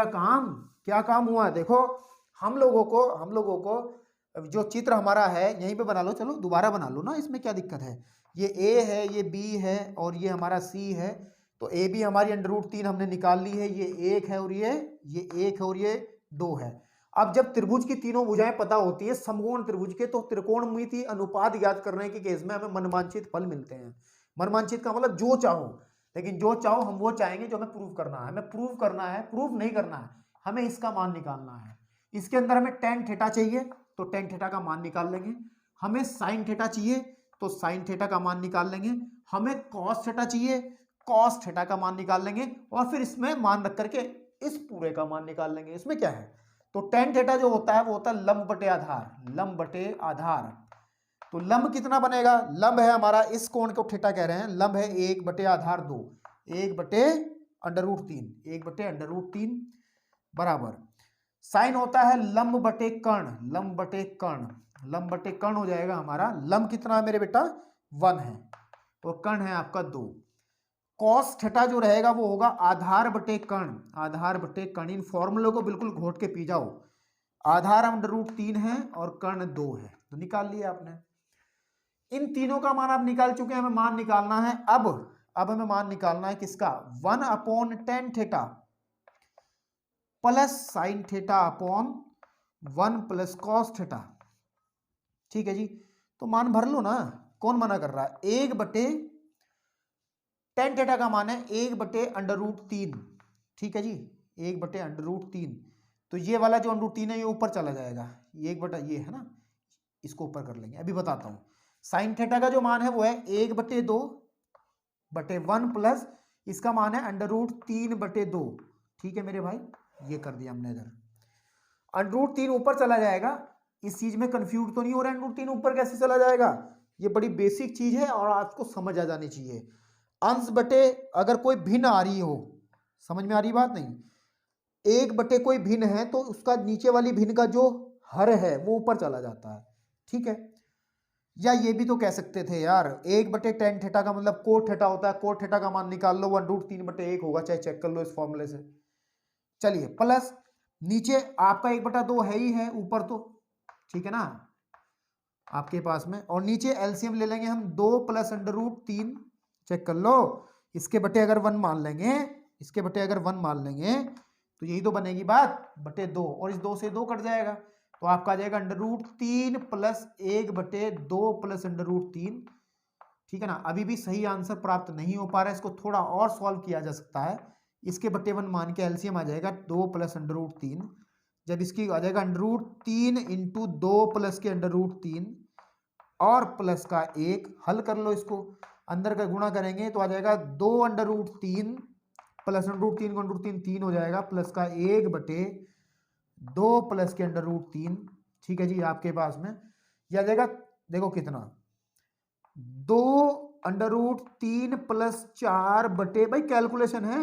काम, क्या काम हुआ देखो, हम लोगों को जो चित्र हमारा है यहीं पे बना लो, चलो दोबारा बना लो ना, इसमें क्या दिक्कत है। ये A है, ये B है, और ये हमारा C है। तो AB हमारी √3 हमने निकाल ली है, ये 1 है, और ये 1 है, और ये 2 है। अब जब त्रिभुज की तीनों भुजाएं पता होती है समकोण त्रिभुज के, तो त्रिकोणमिति अनुपात ज्ञात करने के केस में हमें मनमांछित फल मिलते हैं। मनमांछित का मतलब जो चाहो, लेकिन जो चाहो हम वो चाहेंगे जो हमें प्रूव करना है। हमें प्रूव नहीं करना है, हमें इसका मान निकालना है। इसके अंदर हमें tan थीटा चाहिए, तो टेन थीटा का मान निकाल लेंगे। हमें साइन थीटा चाहिए तो साइन थीटा का मान निकाल लेंगे। हमें कॉस थीटा चाहिए, कॉस थीटा का मान निकाल लेंगे। और फिर इसमें मान रख करके इस पूरे का मान निकाल लेंगे। इसमें क्या है, तो टेन थीटा जो होता है वो होता है लंब बटे आधार, लंब बटे आधार। तो लंब कितना बनेगा, लंब है हमारा, इस कोण को थीटा कह रहे हैं, लंब है 1 बटे आधार 2, 1 बटे अंडर रूट 3, 1 बटे अंडर रूट 3 बराबर साइन होता है लंब बटे कर्ण, लंब बटे कर्ण, लंब बटे कर्ण हो जाएगा हमारा। लंब कितना है मेरे बेटा 1 है और कर्ण है आपका 2। कॉस थीटा जो रहेगा वो होगा आधार बटे कर्ण, आधार बटे कर्ण। इन फॉर्मूलों को बिल्कुल घोट के पी जाओ। आधार अंडर रूट 3 है और कर्ण 2 है, तो निकाल लिया आपने। इन तीनों का मान आप निकाल चुके हैं, हमें मान निकालना है अब हमें मान निकालना है किसका, 1/tan theta plus sine theta upon 1 plus cos theta. ठीक है जी, तो मान भर लो ना, कौन मना कर रहा है। 1 बटे tan थीटा का मान है 1 बटे अंडर रूट 3। ठीक है जी, 1 बटे अंडर रूट 3। तो ये वाला जो अंडर रूट 3 है ये ऊपर चला जाएगा, ये 1 बटा ये है ना, इसको ऊपर कर लेंगे। अभी बताता हूं, साइन थीटा का जो मान है वो है 1 बटे 2 बटे 1 प्लस इसका मान है अंडर रूट 3 बटे 2। ठीक है मेरे भाई, ये कर दिया हमने इधर। अंडर रूट 3 ऊपर चला जाएगा, इस चीज में कंफ्यूज तो नहीं हो रहा है, अंडर रूट 3 ऊपर कैसे चला जाएगा, ये बड़ी बेसिक चीज है और आपको समझ आ जानी चाहिए। अंश बटे अगर कोई भिन्न आ रही हो, समझ में आ रही बात नहीं, 1 बटे कोई भिन्न है तो उसका नीचे वाली भिन्न का जो हर है वो ऊपर चला जाता है। ठीक है, या ये भी तो कह सकते थे यार, 1 बटे tan थीटा का मतलब कोट थीटा होता है, कोट थीटा का मान निकाल लो, 1√3 बटे 1 होगा, चाहे चेक कर लो इस फॉर्मूले से। चलिए प्लस नीचे आपका 1/2 है ही है ऊपर तो, ठीक है ना आपके पास में, और नीचे एलसीएम ले लेंगे हम 2 प्लस अंडर रूट 3, चेक कर लो, इसके बटे अगर 1 मान लेंगे, इसके बटे अगर 1 मान लेंगे तो यही तो बनेगी बात, बटे 2, और इस 2 से 2 कट जाएगा तो आपका आ जाएगा अंडर रूट 3 प्लस 1 बटे 2 प्लस अंडर रूट 3। ठीक है ना, अभी भी सही आंसर प्राप्त नहीं हो पा रहा है, इसको थोड़ा और सॉल्व किया जा सकता है। इसके बटे 1 मान के एलसीएम आ जाएगा 2 प्लस अंडर रूट 3, जब इसकी आ जाएगा अंडर रूट 3 इंटू 2 प्लस के अंडर रूट 3 और प्लस का 1, हल कर लो इसको, अंदर का गुणा करेंगे तो आ जाएगा 2 under root 3 plus under root 3 को अंडर रूट 3 3 हो जाएगा, प्लस का 1 बटे 2 प्लस के अंडर रूट 3। ठीक है जी, आपके पास में यह आ जाएगा, देखो कितना, 2 अंडर रूट 3 प्लस 4 बटे, भाई कैलकुलेशन है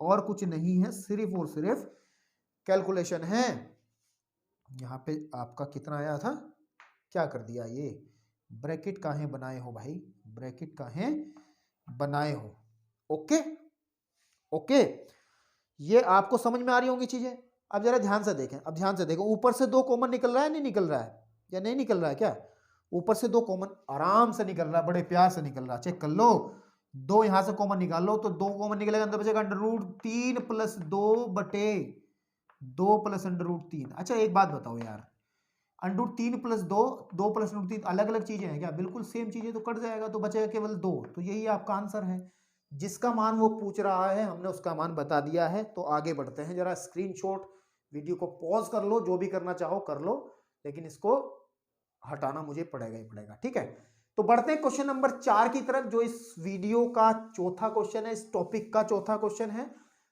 और कुछ नहीं है, सिर्फ और सिर्फ कैलकुलेशन है। यहां पे आपका कितना आया था, क्या कर दिया, ये ब्रैकेट काहे बनाए हो भाई, ब्रैकेट काहे बनाए हो। ओके ओके, ये आपको समझ में आ रही होंगी चीजें। अब जरा ध्यान से देखें, अब ध्यान से देखो, ऊपर से 2 कॉमन निकल रहा है नहीं निकल रहा है, या नहीं निकल रहा है क्या, ऊपर से 2 कॉमन आराम से निकल रहा है, बड़े प्यार से निकल रहा है, चेक कर लो। 2 यहां से कॉमन निकाल लो तो 2 कॉमन निकलेगा, अंदर बचेगा अंडर रूट 3 प्लस 2 बटे 2 प्लस अंडर रूट 3। अच्छा एक बात बताओ यार, under root 3 plus 2, 2 plus under root 3 अलग अलग चीजें हैं क्या, बिल्कुल सेम चीजें, तो कट जाएगा तो बचेगा केवल 2। तो यही आपका आंसर है, जिसका मान वो पूछ रहा है हमने उसका मान बता दिया है। तो आगे बढ़ते हैं, जरा स्क्रीनशॉट वीडियो को पॉज कर लो, जो भी करना चाहो कर लो, लेकिन इसको हटाना मुझे पड़ेगा ही पड़ेगा। ठीक है, तो बढ़ते हैं क्वेश्चन नंबर 4 की तरफ, जो इस वीडियो का चौथा क्वेश्चन है, इस टॉपिक का चौथा क्वेश्चन है।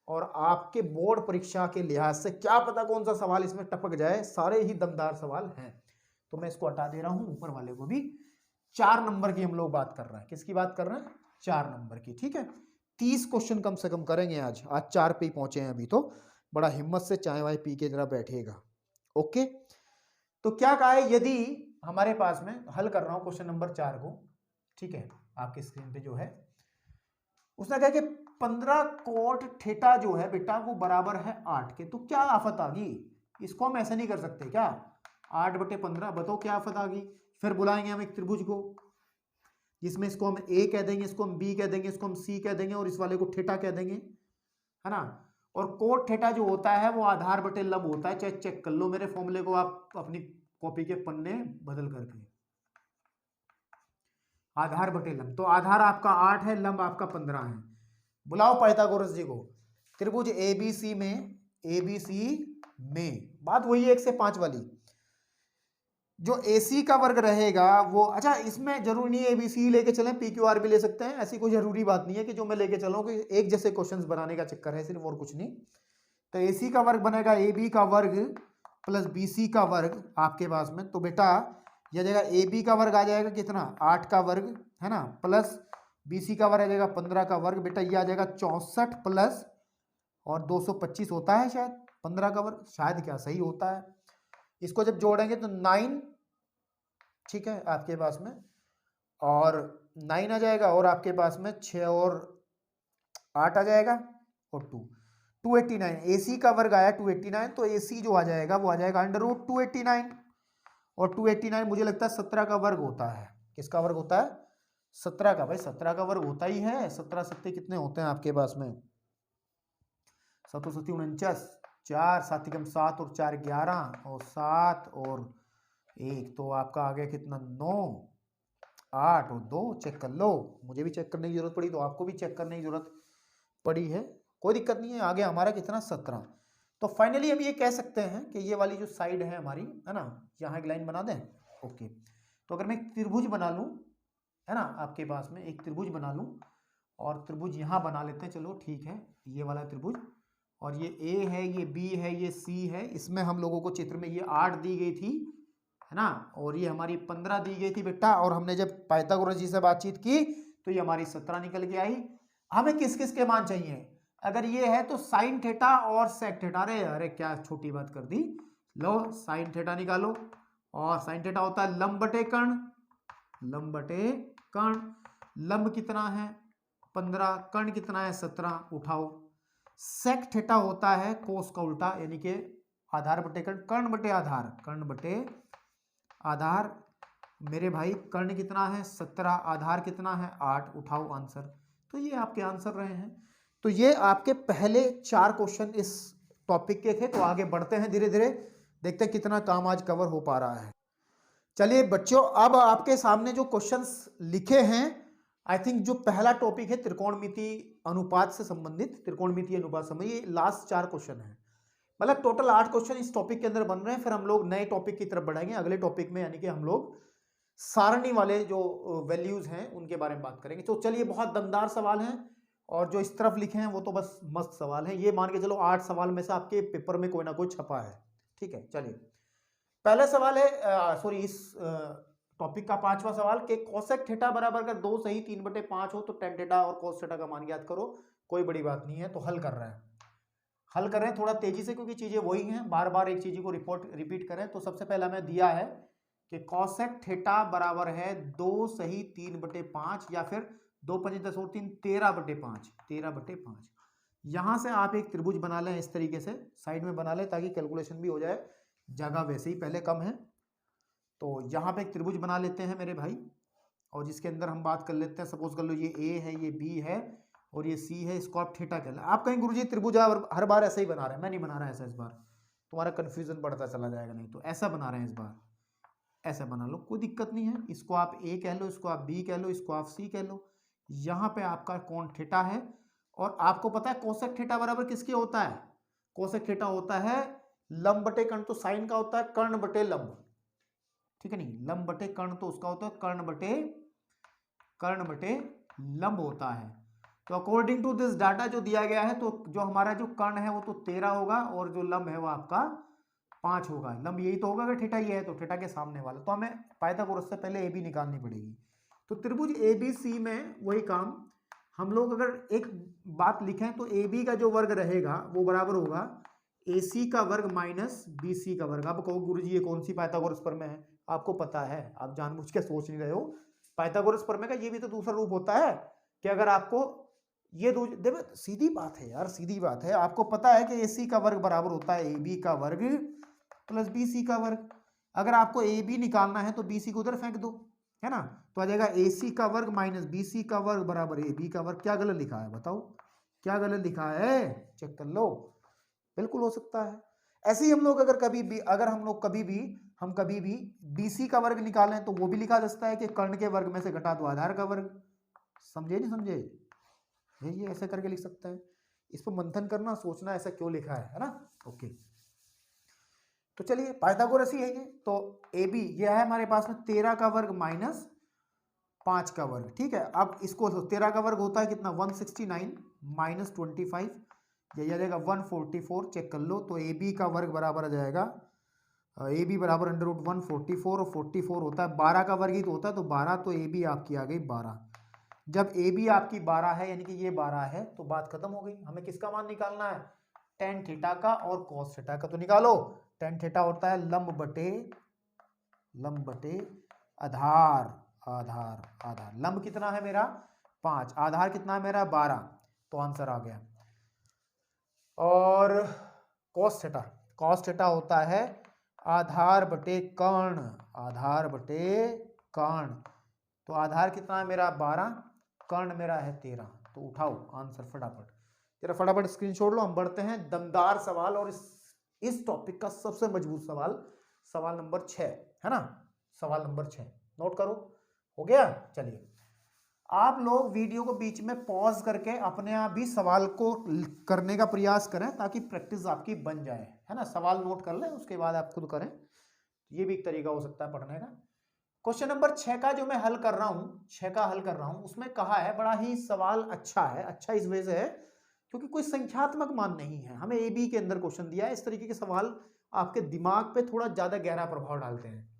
और आपके बोर्ड परीक्षा के लिहाज से क्या पता कौन सा सवाल इसमें टपक जाए, सारे ही दमदार सवाल हैं, तो मैं इसको हटा दे रहा हूं, ऊपर वाले को भी। 4 नंबर की हम लोग बात कर रहे हैं, किसकी बात कर रहे हैं, 4 नंबर की। ठीक है, 30 क्वेश्चन कम से कम करेंगे आज 4 पे ही पहुंचे हैं अभी, तो बड़ा हिम्मत से चाय वाय पी के जरा बैठिएगा। ओके, तो क्या कहा है, यदि हमारे पास में, हल कर रहा हूं क्वेश्चन नंबर 4 को, ठीक है, आपके स्क्रीन पे जो है, उसने कहा कि 15 कोट थीटा जो है बेटा वो बराबर है 8 के। तो क्या आफत आ गई, इसको हम ऐसा नहीं कर सकते क्या, 8/15, बताओ क्या आफत आ गई। फिर बुलाएंगे हम एक त्रिभुज को, जिसमें इसको हम ए कह देंगे, इसको हम बी कह देंगे, इसको हम सी कह देंगे, और इस वाले को थीटा कह देंगे, है ना। और कोट थीटा जो होता है वो आधार बटे लंब होता है, चाहे चेक कर लो मेरे फॉर्मूले को आप अपनी कॉपी के पन्ने बदल करके, आधार बटे लंब। तो आधार आपका 8 है, लंब आपका 15 है। बुलाओ पाइथागोरस जी को, त्रिभुज एबीसी में, एबीसी में, बात वही है 1 से 5 वाली, जो AC का वर्ग रहेगा वो, अच्छा इसमें जरूरी नहीं है ABC लेके चलें, PQR भी ले सकते हैं, ऐसी कोई जरूरी बात नहीं है कि जो मैं लेके चला हूं कि एक जैसे क्वेश्चंस बनाने का चक्कर है सिर्फ, और कुछ नहीं। तो AC का वर्ग बनेगा AB का वर्ग प्लस BC का वर्ग आपके पास में, तो बेटा यह जाएगा AB का वर्ग आ जाएगा कितना 8 का वर्ग है ना, प्लस BC का वर्ग आ जाएगा 15 का वर्ग, बेटा ये आ जाएगा 64 प्लस और 225 होता है शायद 15 का वर्ग, शायद क्या सही होता है। इसको जब जोड़ेंगे तो 9, ठीक है आपके पास में, और 9 आ जाएगा, और आपके पास में 6 और 8 आ जाएगा, और 289। AC का वर्ग आया 289, तो AC जो आ जाएगा वो आ जाएगा अंडर रूट 289, और 289 मुझे लगता है 17 का वर्ग होता है। किसका वर्ग होता है? 17 का। भाई 17 का वर्ग होता ही है। 17 सत्ते कितने होते हैं आपके पास में? 7 सत्ती 49, 4 7 कम 7 और 4 11, और 7 और 1 तो आपका आ गया कितना 9, 8 और 2, चेक कर लो। मुझे भी चेक करने की जरूरत पड़ी तो आपको भी चेक करने की जरूरत पड़ी है, कोई दिक्कत नहीं है। आ गया हमारा कितना 17। तो फाइनली हम ये कह सकते हैं कि ये वाली जो साइड है हमारी, है ना, यहाँ एक लाइन बना दें। ओके, तो अगर मैं एक त्रिभुज बना लूँ, है ना, आपके पास में एक त्रिभुज बना लूँ, और त्रिभुज यहाँ बना लेते हैं, चलो ठीक है, ये वाला त्रिभुज, और ये A है, ये B है, ये C है। इसमें हम लोगों को चित्र में ये 8 दी गई थी, है ना, और ये हमारी 15 दी गई थी बेटा, और हमने जब पाइथागोरस जी से बातचीत की तो ये हमारी 17 निकल के आई। हमें किस किस के मान चाहिए? अगर ये है तो साइन थीटा और सेक थीटा। अरे अरे क्या छोटी बात कर दी। लो साइन थीटा निकालो, और साइन थीटा होता है लंब बटे कर्ण, लंब बटे कर्ण। लंब कितना है 15, कर्ण कितना है 17, उठाओ। सेक थीटा होता है कोस का उल्टा, यानी कि आधार बटे कर्ण, कर्ण बटे आधार, कर्ण बटे आधार। मेरे भाई कर्ण कितना है 17, आधार कितना है 8, उठाओ आंसर। तो ये आपके आंसर रहे हैं। तो ये आपके पहले 4 क्वेश्चन इस टॉपिक के थे। तो आगे बढ़ते हैं धीरे धीरे, देखते हैं कितना काम आज कवर हो पा रहा है। चलिए बच्चों, अब आपके सामने जो क्वेश्चंस लिखे हैं, आई थिंक जो पहला टॉपिक है त्रिकोणमिति अनुपात से संबंधित, त्रिकोणमिति अनुपात संबंधित, ये लास्ट 4 क्वेश्चन है। मतलब टोटल 8 क्वेश्चन इस टॉपिक के अंदर बन रहे हैं। फिर हम लोग नए टॉपिक की तरफ बढ़ेंगे अगले टॉपिक में, यानी कि हम लोग सारणी वाले जो वैल्यूज हैं उनके बारे में बात करेंगे। तो चलिए, बहुत दमदार सवाल हैं, और जो इस तरफ लिखे हैं वो तो बस मस्त सवाल है। ये मान के चलो 8 सवाल में से आपके पेपर में कोई ना कोई छपा है। ठीक है, चलिए पहला सवाल है, सॉरी इस टॉपिक का 5वां सवाल कि कोसेक थीटा बराबर अगर 2 सही 3/5 हो तो टेन थीटा और कोस थीटा का मान ज्ञात करो। कोई बड़ी बात नहीं है। तो हल कर रहे हैं, हल कर रहे हैं थोड़ा तेजी से, क्योंकि चीजें वही हैं, बार बार एक चीज को रिपीट करें। तो सबसे पहला हमें दिया है कि कोसेक थीटा बराबर है 2 सही 3/5, या फिर 2 5 10 और 3 13/5, 13/5। यहां से आप एक त्रिभुज बना लें इस तरीके से, साइड में बना लें ताकि कैलकुलेशन भी हो जाए, जगह वैसे ही पहले कम है। तो यहाँ पे एक त्रिभुज बना लेते हैं मेरे भाई, और जिसके अंदर हम बात कर लेते हैं, सपोज कर लो ये A है, ये B है, और ये C है। इसको आप थीटा कह लें। आप कहें गुरुजी त्रिभुज हर बार ऐसा ही बना रहे हैं। मैं नहीं बना रहा ऐसा इस बार, तुम्हारा कंफ्यूजन बढ़ता चला जाएगा। नहीं तो ऐसा बना रहे हैं इस बार, ऐसा बना लो, कोई दिक्कत नहीं है। इसको आप A कह लो, इसको आप B कह लो, इसको आप C कह लो। यहाँ पे आपका कोण थीटा है, और आपको पता है कोसेक थीटा बराबर किसके होता है? कोसेक थीटा होता है लंब बटे कर्ण। तो साइन का होता है कर्ण बटे लंब, ठीक है, नहीं लंब बटे कर्ण तो उसका होता है कर्ण बटे लंब होता है। तो अकॉर्डिंग टू दिस डाटा जो दिया गया है, तो जो हमारा जो कर्ण है वो तो 13 होगा, और जो लंब है वो आपका 5 होगा। लंब यही तो होगा, अगर थीटा ये है तो थीटा के सामने वाला। तो हमें पाइथागोरस से पहले AB निकालनी पड़ेगी। तो त्रिभुज ABC में वही काम हम लोग, अगर एक बात लिखें तो AB का जो वर्ग रहेगा वो बराबर होगा AC का वर्ग माइनस BC का वर्ग। अब कहो गुरुजी ये कौन सी पाइथागोरस प्रमेय है? आपको पता है, आप जानबूझ के सोच नहीं रहे हो। पाइथागोरस प्रमेय का ये भी तो दूसरा रूप होता है कि अगर आपको ये देखो, सीधी बात है यार, सीधी बात है। आपको पता है कि AC का वर्ग बराबर होता है AB का वर्ग प्लस BC का वर्ग। अगर आपको AB निकालना है तो BC को उधर फेंक दो, है ना। तो आ जाएगा AC का वर्ग माइनस BC का वर्ग बराबर AB का वर्ग। क्या गलत लिखा है बताओ, क्या गलत लिखा है? चेक कर लो, बिल्कुल हो सकता है। ऐसे ही हम लोग अगर कभी भी, अगर हम लोग कभी भी BC का वर्ग निकालें तो वो भी लिखा जा सकता है कि कर्ण के वर्ग में से घटा दो आधार का वर्ग। समझे नहीं समझे? ये ऐसे करके लिख सकता है। इस पर मंथन करना, सोचना ऐसा क्यों लिखा है ना। ओके, तो चलिए पाइथागोरस ही है ये। तो ए बी ये है हमारे पास में 13 का वर्ग माइनस 5 का वर्ग, ठीक है। अब इसको 13 का वर्ग होता है कितना 169 माइनस 25, ये आ जाएगा 144, चेक कर लो। तो ए बी का वर्ग बराबर आ जाएगा ए बी बराबर अंडर रूट 144 और 44 होता है 12 का वर्ग ही तो होता है, तो 12, तो ए बी आपकी आ गई 12। जब ए बी आपकी 12 है यानी कि ये 12 है तो बात खत्म हो गई। हमें किसका मान निकालना है, टेन थीटा का और कॉस थीटा का। तो निकालो, टेन थीटा होता है लंब बटे आधार, आधार लंब कितना है मेरा 5, आधार कितना है मेरा 12, तो आंसर आ गया। और कॉस थीटा होता है आधार बटे कर्ण, तो आधार कितना है मेरा 12, कर्ण मेरा है 13। तो उठाओ आंसर फटाफट, जरा फटाफट स्क्रीनशॉट लो। हम बढ़ते हैं दमदार सवाल, और इस टॉपिक का सबसे मजबूत सवाल, सवाल नंबर 6 है ना, सवाल नंबर 6 नोट करो। हो गया, चलिए आप लोग वीडियो को बीच में पॉज करके अपने आप भी सवाल को करने का प्रयास करें ताकि प्रैक्टिस आपकी बन जाए, है ना। सवाल नोट कर लें उसके बाद आप खुद करें, ये भी एक तरीका हो सकता है पढ़ने का। क्वेश्चन नंबर 6 का जो मैं हल कर रहा हूं, 6 का हल कर रहा हूं, उसमें कहा है, बड़ा ही सवाल अच्छा है। अच्छा इस वजह से है क्योंकि कोई संख्यात्मक मान नहीं है, हमें ए बी के अंदर क्वेश्चन दिया है। इस तरीके के सवाल आपके दिमाग पे थोड़ा ज्यादा गहरा प्रभाव डालते हैं।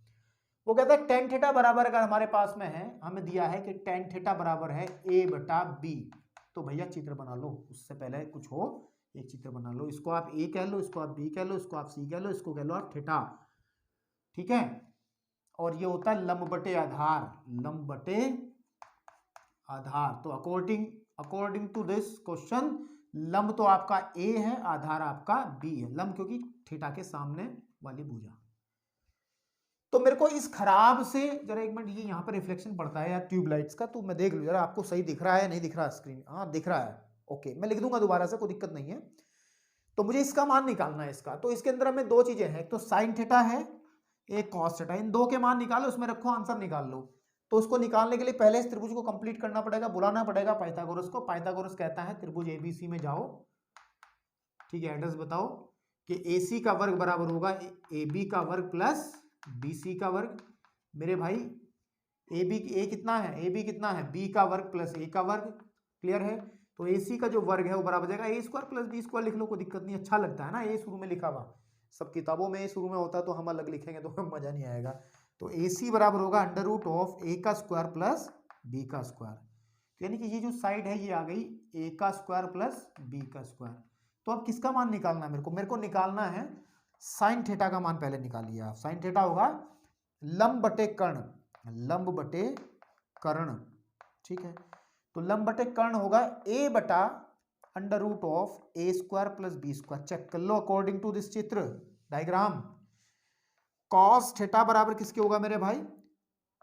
वो कहता है टेन थीटा बराबर अगर हमारे पास में है, हमें दिया है कि टेन थीटा बराबर है ए बटा बी, तो भैया चित्र बना लो, उससे पहले कुछ हो एक चित्र बना लो। इसको आप ए कह लो, इसको आप बी कह लो, इसको आप सी कह लो, इसको कह लो आप थीटा, ठीक है। और ये होता है लंब बटे आधार। तो अकॉर्डिंग टू दिस क्वेश्चन लंब तो आपका ए है, आधार आपका बी है। लंब क्योंकि थीटा के सामने वाली भुजा। तो मेरे को इस खराब से जरा एक मिनट, ये यहाँ पर रिफ्लेक्शन पड़ता है यार ट्यूबलाइट्स का, तो मैं देख लूँ जरा आपको सही दिख रहा है नहीं दिख रहा स्क्रीन, हाँ दिख रहा है, ओके। मैं लिख दूंगा दोबारा से, कोई दिक्कत नहीं है। तो मुझे इसका मान निकालना है इसका। तो इसके अंदर हमें दो चीजें हैं, एक तो साइन थीटा है, एक कॉस थीटा। इन दो के मान निकालो, उसमें रखो, आंसर निकाल लो। तो उसको निकालने के लिए पहले इस त्रिभुज को कंप्लीट करना पड़ेगा, बुलाना पड़ेगा पाइथागोरस को। पाइथागोरस कहता है त्रिभुज एबीसी में जाओ, ठीक है, एड्रेस बताओ कि AC का वर्ग बराबर होगा AB का वर्ग प्लस BC का वर्ग। मेरे भाई ए कितना है, AB कितना है, B का वर्ग प्लस A का वर्ग, क्लियर है। तो AC का जो वर्ग है वो बराबर जाएगा A square plus B square, लिख लो, कोई दिक्कत नहीं, अच्छा लगता है ना ए शुरू में लिखा हुआ। सब किताबों में शुरू में होता है तो हम अलग लिखेंगे तो मजा नहीं आएगा। तो AC बराबर होगा अंडर रूट ऑफ A का स्क्वायर प्लस B का स्क्वायर। यानी कि ये जो साइड है ये आ गई A का स्क्वायर प्लस B का स्क्वायर। तो अब किसका मान निकालना है मेरे को निकालना है साइन थीटा का मान। पहले निकालिए आप, साइन थीटा होगा लंब बटे कर्ण, ठीक है। तो लंब बटे कर्ण होगा A बटा under root of A square plus B square. Check कर लो अकॉर्डिंग टू दिस चित्र डायग्राम। कॉस थीटा बराबर किसके होगा मेरे भाई,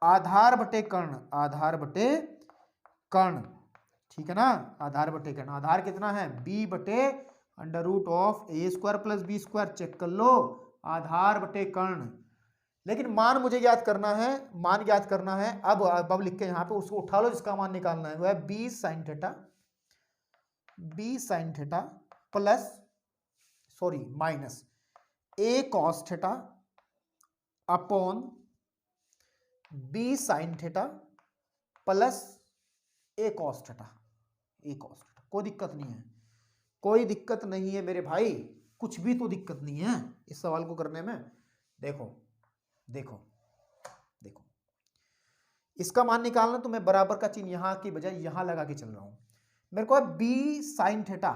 आधार बटे कर्ण, ठीक है ना, आधार बटे कर्ण। आधार कितना है B बटे under root of A square plus B square. Check कर लो, आधार बटे कर्ण। लेकिन मान मुझे याद करना है, अब लिख के यहाँ पे उसको उठा लो, जिसका मान निकालना है वो है B sine theta plus minus A cos theta upon B sine theta plus A cos theta. कोई दिक्कत नहीं है मेरे भाई, कुछ भी तो दिक्कत नहीं है इस सवाल को करने में। देखो इसका मान निकालना, तो मैं बराबर का चिन्ह यहां की बजाय यहां लगा के चल रहा हूं। मेरे को है B साइन थीटा,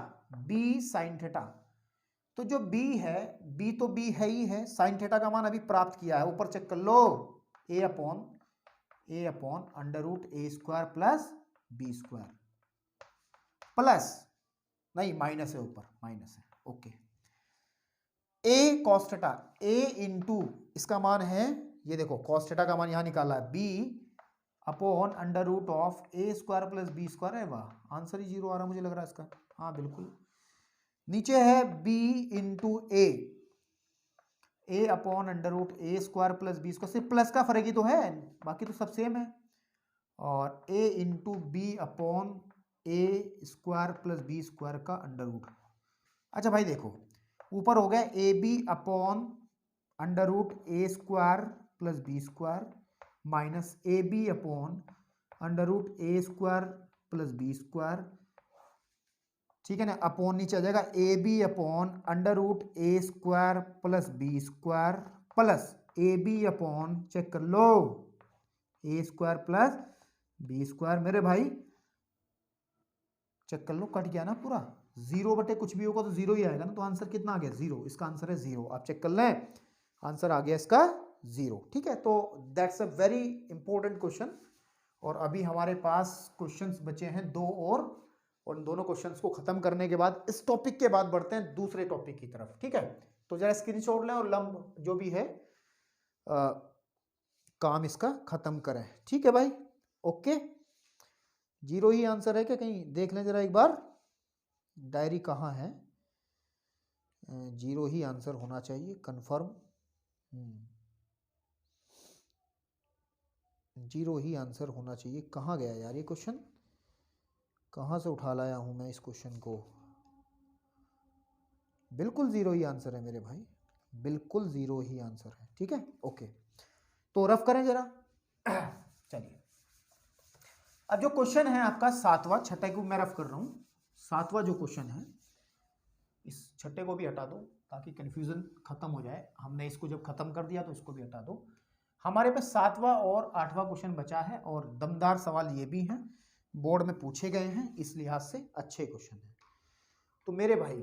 तो जो B है, B तो B है ही है, साइन थीटा का मान अभी प्राप्त किया है, ऊपर चेक कर लो, A upon under root A square plus B square plus, नहीं माइनस है, ऊपर माइनस है, okay. A cos theta, A into इसका मान है, ये देखो कॉस थीटा का मान यहां निकाला है B upon under root of A square plus B square है। वाह, आंसर ही 0 आ रहा मुझे लग रहा है इसका, हाँ बिल्कुल। नीचे है B into A upon under root A square plus B square, सिर्फ प्लस का फर्क ही तो है, बाकी तो सब सेम है। और A into B upon A square plus B square का अंडर रूट। अच्छा भाई देखो, ऊपर हो गया AB upon under root A square plus B square minus A B upon under root A square plus B square, ठीक है ना, अपॉन नीचे आ जाएगा A B upon under root A square plus B square plus A B upon, check कर लो, A square plus B square. मेरे भाई चेक कर लो, कट गया ना पूरा, 0 बटे कुछ भी होगा तो 0 ही आएगा ना, तो आंसर कितना आ गया 0, इसका आंसर है 0। आप चेक कर लें, आंसर आ गया इसका 0, ठीक है। तो that's a very important question. और अभी हमारे पास क्वेश्चंस बचे हैं 2 और उन दोनों क्वेश्चंस को खत्म करने के बाद इस टॉपिक के बाद बढ़ते हैं दूसरे टॉपिक की तरफ, ठीक है। तो जरा स्क्रीनशॉट लें और लंब जो भी है काम इसका खत्म करें, ठीक है भाई, ओके। 0 ही आंसर है क्या, कहीं देख लें जरा एक बार, डायरी कहाँ है, 0 ही आंसर होना चाहिए, कंफर्म, 0 ही आंसर होना चाहिए। कहाँ गया यार ये क्वेश्चन, कहाँ से उठा लाया हूँ मैं इस क्वेश्चन को, बिल्कुल 0 ही आंसर है मेरे भाई, बिल्कुल 0 ही आंसर है, ठीक है, ओके। तो रफ करें जरा चलिए, अब जो क्वेश्चन है आपका 7वां, छठे को मैं रफ कर रहा हूँ, 7वां जो क्वेश्चन है, इस छठे को भी हटा दो ताकि कंफ्यूजन खत्म हो जाए, हमने इसको जब खत्म कर दिया तो इसको भी हटा दो। हमारे पास 7वां और 8वां क्वेश्चन बचा है और दमदार सवाल ये भी हैं, बोर्ड में पूछे गए हैं, इस लिहाज से अच्छे क्वेश्चन हैं। तो मेरे भाई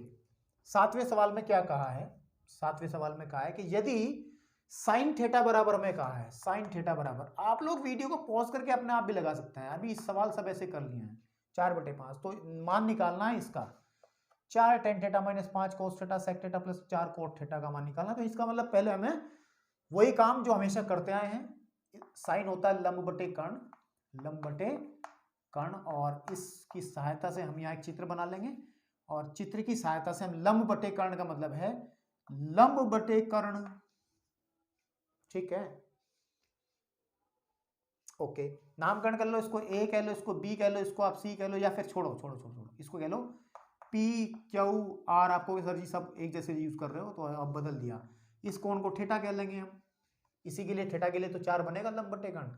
7वें सवाल में क्या कहा है, 7वें सवाल में कहा है कि यदि साइन थीटा बराबर में कहा है, साइन थीटा बराबर, आप लोग वीडियो को पॉज करके अपने आप भी लगा सकते हैं, अभी इस सवाल सब ऐसे कर लिए हैं, 4/5, तो मान निकालना है इसका, 4 tan theta minus 5 cos theta sec theta plus 4 cot theta का मान निकालना। तो इसका मतलब पहले हमें वही काम जो हमेशा करते आए हैं, साइन होता है लंब बटे कर्ण, लंब बटे कर्ण, और इसकी सहायता से हम यहाँ एक चित्र बना लेंगे, और चित्र की सहायता से हम लंब बटे कर्ण का मतलब है लंब बटे कर्ण, ठीक है, ओके। नामकरण कर लो, इसको ए कह लो, इसको बी कह लो, इसको आप सी कह लो, या फिर छोड़ो छोड़ो छोड़ो छोड़ो, इसको कह लो पी क्यू आर, आपको सर जी सब एक जैसे यूज कर रहे हो तो अब बदल दिया, इस कोण को थीटा कह लेंगे हम, इसी के लिए थीटा के लिए तो 4 बनेगा लंब बटे कर्ण,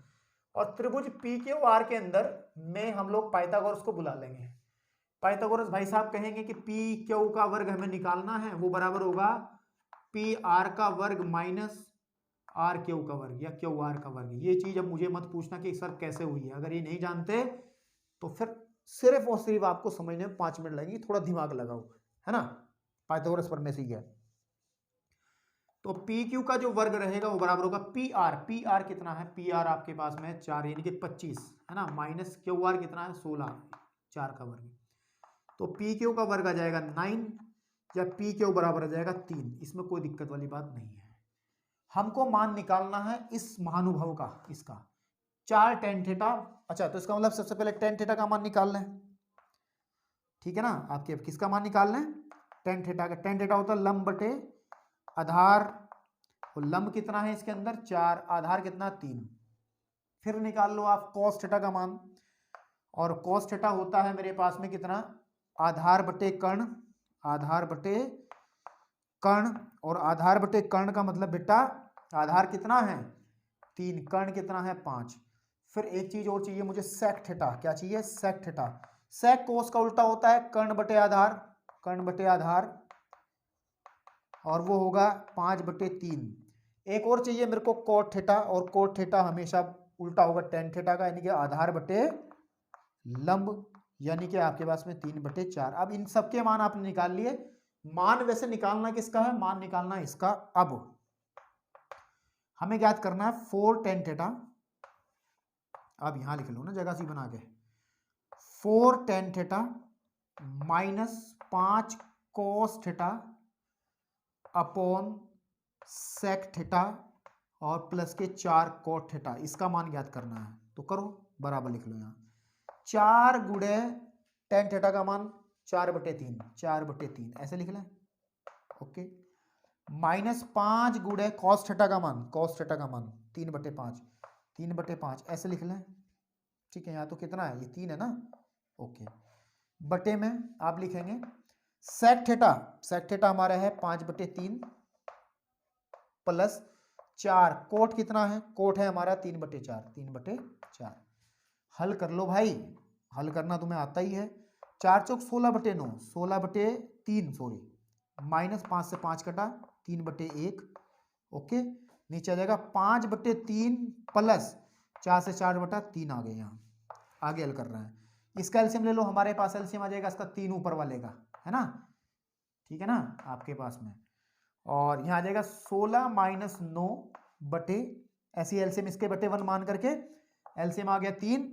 और त्रिभुज पी क्यू आर के अंदर में हम लोग पाइथागोरस को बुला लेंगे। पाइथागोरस भाई साहब कहेंगे कि पी क्यू का वर्ग हमें निकालना है, वो बराबर होगा पी आर का वर्ग माइनस आर क्यू का वर्ग या क्यू आर का वर्ग। ये चीज अब मुझे मत पूछना कि सर कैसे हुई है, अगर ये नहीं जानते तो फिर सिर्फ और सिर्फ आपको समझने में 5 मिनट लगेंगे, थोड़ा दिमाग लगाओ, है ना, पाइथागोरस पर में से ही है। तो पी क्यू का जो वर्ग रहेगा वो बराबर होगा पी आर, पी आर कितना है, पी आर आपके पास में 4 यानी कि 25, है ना, माइनस क्यू आर कितना है 16, 4 का वर्ग, तो पी क्यू का वर्ग आ जाएगा 9, या पी क्यू बराबर आ जाएगा 3, इसमें कोई दिक्कत वाली बात नहीं है। हमको मान निकालना है इस महानुभव का, इसका 4 टेन थीटा, अच्छा तो इसका मतलब सबसे पहले टेन थीटा का मान निकाल लें, ठीक है ना, आपके किसका मान निकाल लें, टेन थीटा का, टेन थीटा होता है लंब बटे आधार, और लंब कितना है इसके अंदर 4, आधार कितना 3, फिर निकाल लो आप कॉस थीटा का मान, और कॉस थीटा होता है मेरे पास में कितना, आधार बटे कर्ण, आधार बटे कर्ण, और आधार बटे कर्ण का मतलब बेटा आधार कितना है 3, कर्ण कितना है 5। फिर एक चीज और चाहिए मुझे, सेक थीटा, क्या चाहिए सेक थीटा, सेक कोस का उल्टा होता है कर्ण बटे आधार, कर्ण बटे आधार, और वो होगा 5/3। एक और चाहिए मेरे को कोट थीटा, और कोट थीटा हमेशा उल्टा होगा टेन थीटा का, यानी कि आधार बटे लंब, यानी कि आपके पास में 3/4। अब इन सबके मान आपने निकाल लिए, मान वैसे निकालना किसका है, मान निकालना है इसका। अब हमें ज्ञात करना है 4 टेन थीटा, अब यहां लिख लो ना जगह सी बना के, 4 tan theta minus 5 cos theta upon sec theta और प्लस के 4 कोट थीटा, इसका मान ज्ञात करना है। तो करो, बराबर लिख लो यहाँ, 4 गुणे टेन थीटा का मान 4/3, 4/3 ऐसे लिख लें, ओके, माइनस 5 गुणे कॉस थीटा का मान, कॉस थीटा का मान 3/5, 3/5 ऐसे लिख लें, ठीक है। यहाँ तो कितना है, ये 3 है ना, ओके, बटे में आप लिखेंगे सेक थीटा, सेक थीटा हमारा है 5/3 प्लस 4, कोट कितना है, कोट है हमारा 3/4, 3/4। हल कर लो भाई, हल करना तुम्हें आता ही है। 4 चौक 16/9, 16/3 सॉरी, माइनस 5 से 5 कटा, 3/1। ओके, नीचे आ जाएगा 5/3 प्लस 4 से 4/3 आ गए। यहाँ आगे हल कर रहे हैं, इसका एलसीएम ले लो, हमारे पास एलसीएम आ जाएगा इसका 3 ऊपर वाले का, है ना, ठीक है ना आपके पास में। और यहाँ आ जाएगा 16 माइनस 9 बटे, ऐसी एलसीएम इसके बटे 1 मान करके एलसीएम आ गया 3,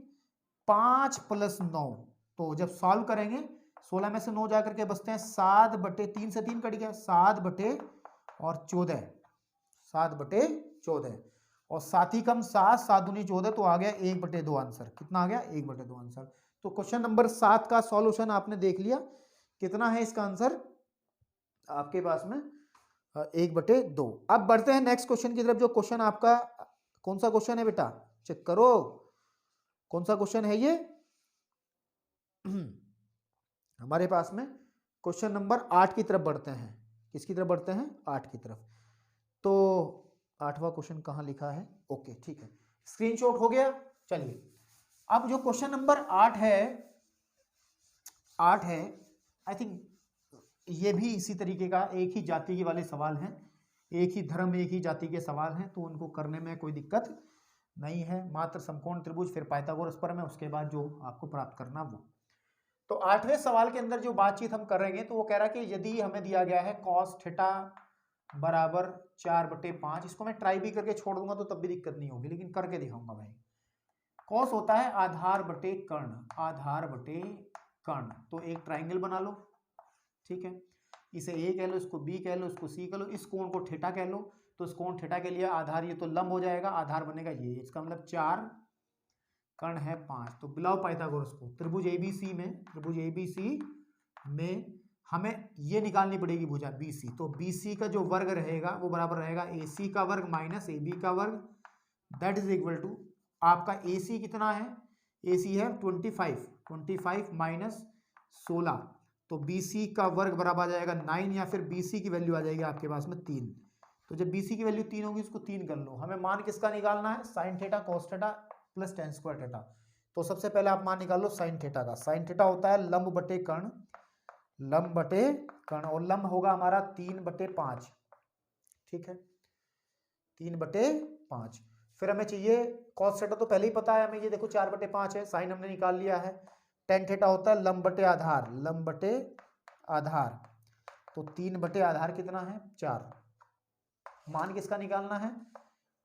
5 प्लस 9। तो जब सॉल्व करेंगे 16 में से 9 जा करके बचते हैं 7/3 से 3 कट गया, 7/14, 7/14 और 7 ही कम 7, 7 दूनी 14, तो आ गया 1/2 आंसर। कितना आ गया, 1/2 आंसर। तो क्वेश्चन नंबर 7 का सॉल्यूशन आपने देख लिया, कितना है इसका आंसर आपके पास में 1/2। अब बढ़ते हैं नेक्स्ट क्वेश्चन की तरफ, जो क्वेश्चन आपका कौन सा क्वेश्चन है बेटा, चेक करो कौन सा क्वेश्चन है ये। हमारे पास में क्वेश्चन नंबर 8 की तरफ बढ़ते हैं। किसकी तरफ बढ़ते हैं, 8 की तरफ। तो 8वां क्वेश्चन कहाँ लिखा है, ओके ठीक है, स्क्रीनशॉट हो गया। चलिए अब जो क्वेश्चन नंबर 8 है आई थिंक ये भी इसी तरीके का, एक ही जाति के वाले सवाल हैं, एक ही धर्म एक ही जाति के सवाल हैं, तो उनको करने में कोई दिक्कत नहीं है। मात्र समकोण त्रिभुज, फिर पाइथागोरस प्रमेय, उसके बाद जो आपको प्राप्त करना वो। तो 8वें सवाल के अंदर जो बातचीत हम कर रहे हैं, तो वो कह रहा है कि यदि हमें दिया गया है cos थीटा बराबर 4/5, इसको मैं ट्राई भी करके छोड़ दूंगा तो तब भी दिक्कत नहीं होगी, लेकिन करके दिखाऊंगा भाई। cos होता है आधार बटे कर्ण, आधार बटे कर्ण। तो एक ट्राइंगल बना लो, ठीक है, इसे ए कह लो, इसको बी कह लो, इसको सी कह लो, इस कोण को थीटा कह लो। तो इस कोण थीटा के लिए आधार ये तो लंब हो जाएगा, आधार बनेगा ये, इसका मतलब 4, कर्ण है 5। तो बुलाओ पाइथागोरस को। त्रिभुज एबीसी में, त्रिभुज एबीसी में हमें ये निकालनी पड़ेगी भुजा बीसी। तो बीसी का जो वर्ग रहेगा वो बराबर रहेगा एसी का वर्ग माइनस एबी का वर्ग, दैट इज इक्वल टू आपका एसी कितना है, एसी है 25 माइनस 16, तो बीसी का वर्ग बराबर आ जाएगा 9, या फिर बीसी की वैल्यू आ जाएगी आपके पास में 3। तो जब बीसी की वैल्यू 3 होगी, उसको 3 कर लो। हमें मान किसका निकालना है, sine theta cos theta plus tan square theta. तो सबसे पहले आप मान निकाल लो साइन थीटा का। साइन थीटा होता है लंब बटे कर्ण, लंब बटे कर्ण, और लंब होगा हमारा 3/5, ठीक है, 3/5। फिर हमें चाहिए कॉस थीटा, तो पहले ही पता है हमें, ये देखो 4/5 है, साइन हमने निकाल लिया है। tan थीटा होता है लंब बटे आधार, लंब बटे आधार, तो 3/आधार कितना है, 4। मान किसका निकालना है,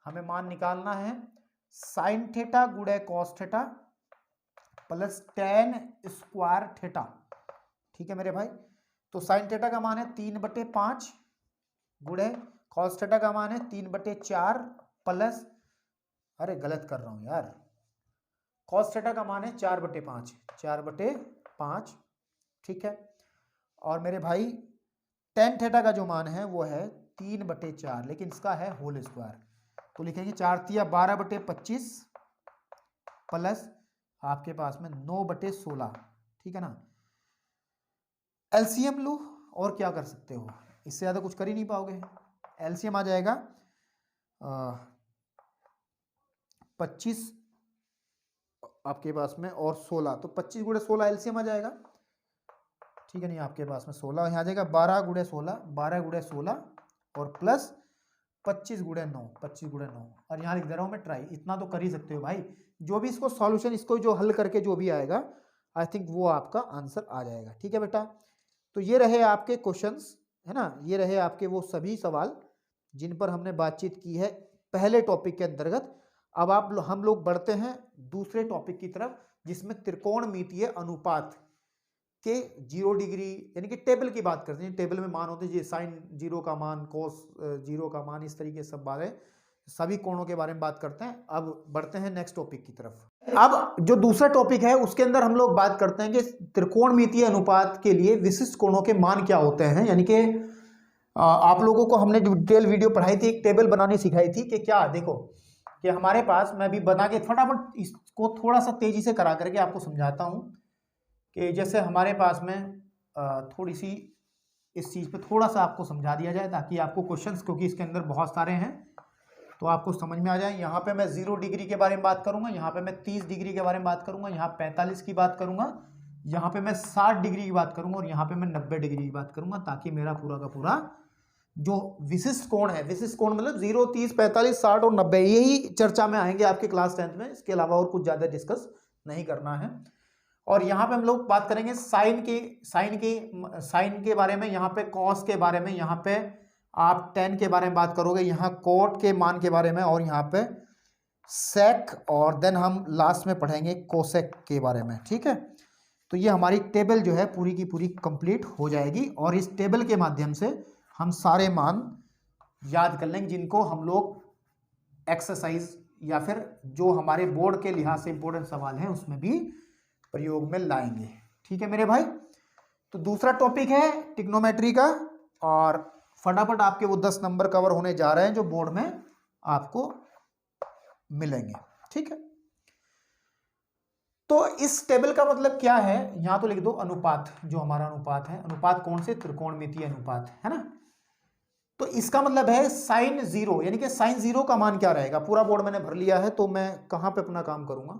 हमें मान निकालना है साइन थीटा गुणे cos theta plus tan square theta, ठीक है मेरे भाई। तो साइन थीटा का मान है 3/5 गुणे कॉस थीटा का मान है 3/4 प्लस, अरे गलत कर रहा हूं यार, कॉस थीटा का मान है 4/5, 4/5, ठीक है। और मेरे भाई tan थीटा का जो मान है वो है 3/4, लेकिन इसका है होल स्क्वायर, तो लिखेंगे 4 तिया 12/25 प्लस आपके पास में 9/16, ठीक है ना। एलसीएम लो, और क्या कर सकते हो, इससे ज्यादा कुछ कर ही नहीं पाओगे। एलसीएम आ जाएगा 25 आपके पास में और 16, तो 25 गुणे 16 एलसीएम आ जाएगा, ठीक है। नहीं आपके पास में 16, यहाँ आ जाएगा 12 गुणे 16, 12 गुणे 16 और प्लस 25 गुणे 9, 25 गुणे 9, और यहाँ लिख दे रहा हूँ मैं ट्राई। इतना तो कर ही सकते हो भाई, जो भी इसको सॉल्यूशन, इसको जो हल करके जो भी आएगा, आई थिंक वो आपका आंसर आ जाएगा, ठीक है बेटा। तो ये रहे आपके क्वेश्चंस, है ना, ये रहे आपके वो सभी सवाल जिन पर हमने बातचीत की है पहले टॉपिक के अंतर्गत। अब हम लोग बढ़ते हैं दूसरे टॉपिक की तरफ, जिसमें त्रिकोणमितीय अनुपात के 0 डिग्री यानी कि टेबल की बात करते हैं। टेबल में मान होते हैं साइन 0 का मान, कोस 0 का मान, इस तरीके सब बातें, सभी कोणों के बारे में बात करते हैं। अब बढ़ते हैं नेक्स्ट टॉपिक की तरफ। अब जो दूसरा टॉपिक है उसके अंदर हम लोग बात करते हैं कि त्रिकोणमितीय अनुपात के लिए विशिष्ट कोणों के मान क्या होते हैं। यानी कि आप लोगों को हमने डिटेल वीडियो पढ़ाई थी, एक टेबल बनानी सिखाई थी कि क्या देखो कि हमारे पास, मैं भी बना के फटाफट इसको थोड़ा सा तेजी से करा करके आपको समझाता हूं कि जैसे हमारे पास में थोड़ी सी इस चीज़ पे थोड़ा सा आपको समझा दिया जाए ताकि आपको क्वेश्चंस, क्योंकि इसके अंदर बहुत सारे हैं, तो आपको समझ में आ जाए। यहाँ पे मैं 0 डिग्री के बारे में बात करूंगा, यहाँ पे मैं 30 डिग्री के बारे में बात करूंगा, यहाँ 45 की बात करूंगा, यहाँ पे मैं 60 डिग्री की बात करूंगा और यहाँ पे मैं 90 डिग्री की बात करूंगा, ताकि मेरा पूरा का पूरा जो विशिष्ट कोण है, विशिष्ट कोण मतलब 0, 30, 45, 60 और 90, यही चर्चा में आएंगे आपके क्लास 10th में। इसके अलावा और कुछ ज्यादा डिस्कस नहीं करना है। और यहाँ पे हम लोग बात करेंगे साइन के बारे में, यहाँ पे कॉस के बारे में, यहाँ पे आप टेन के बारे में बात करोगे, यहाँ कोट के मान के बारे में, और यहाँ पे सेक, और देन हम लास्ट में पढ़ेंगे कोसेक के बारे में। ठीक है, तो ये हमारी टेबल जो है पूरी की पूरी कंप्लीट हो जाएगी और इस टेबल के माध्यम से हम सारे मान याद कर लेंगे जिनको हम लोग एक्सरसाइज या फिर जो हमारे बोर्ड के लिहाज से इंपॉर्टेंट सवाल हैं उसमें भी प्रयोग में लाएंगे। ठीक है मेरे भाई, तो दूसरा टॉपिक है ट्रिग्नोमेट्री का, और फटाफट आपके वो 10 नंबर कवर होने जा रहे हैं जो बोर्ड में आपको मिलेंगे। ठीक है, तो इस टेबल का मतलब क्या है, यहां तो लिख दो अनुपात, जो हमारा अनुपात है, अनुपात कौन से, त्रिकोणमितीय अनुपात है ना। तो इसका मतलब है साइन 0, यानी कि साइन 0 का मान क्या रहेगा। पूरा बोर्ड मैंने भर लिया है, तो मैं कहां पे अपना काम करूंगा,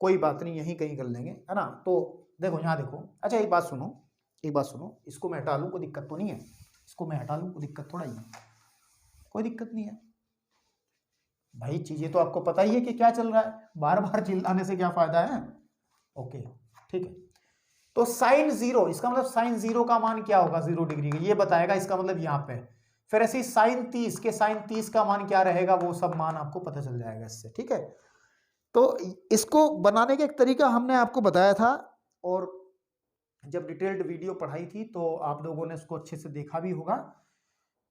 कोई बात नहीं, यहीं कहीं कर लेंगे, है ना। तो देखो यहाँ देखो, अच्छा एक बात सुनो, इसको मैं हटा लूँ, कोई दिक्कत तो नहीं है, इसको मैं हटा लूँ, कोई दिक्कत थोड़ा ही है, कोई दिक्कत नहीं है भाई, चीजें तो आपको पता ही है कि क्या चल रहा है, बार बार चिल्लाने से क्या फायदा है। ओके ठीक है, तो साइन 0, इसका मतलब साइन 0 का मान क्या होगा 0 डिग्री का, ये बताएगा, इसका मतलब यहाँ पे। फिर ऐसे ही साइन 30 के, साइन 30 का मान क्या रहेगा, वो सब मान आपको पता चल जाएगा इससे। ठीक है, तो इसको बनाने का एक तरीका हमने आपको बताया था, और जब डिटेल्ड वीडियो पढ़ाई थी तो आप लोगों ने इसको अच्छे से देखा भी होगा,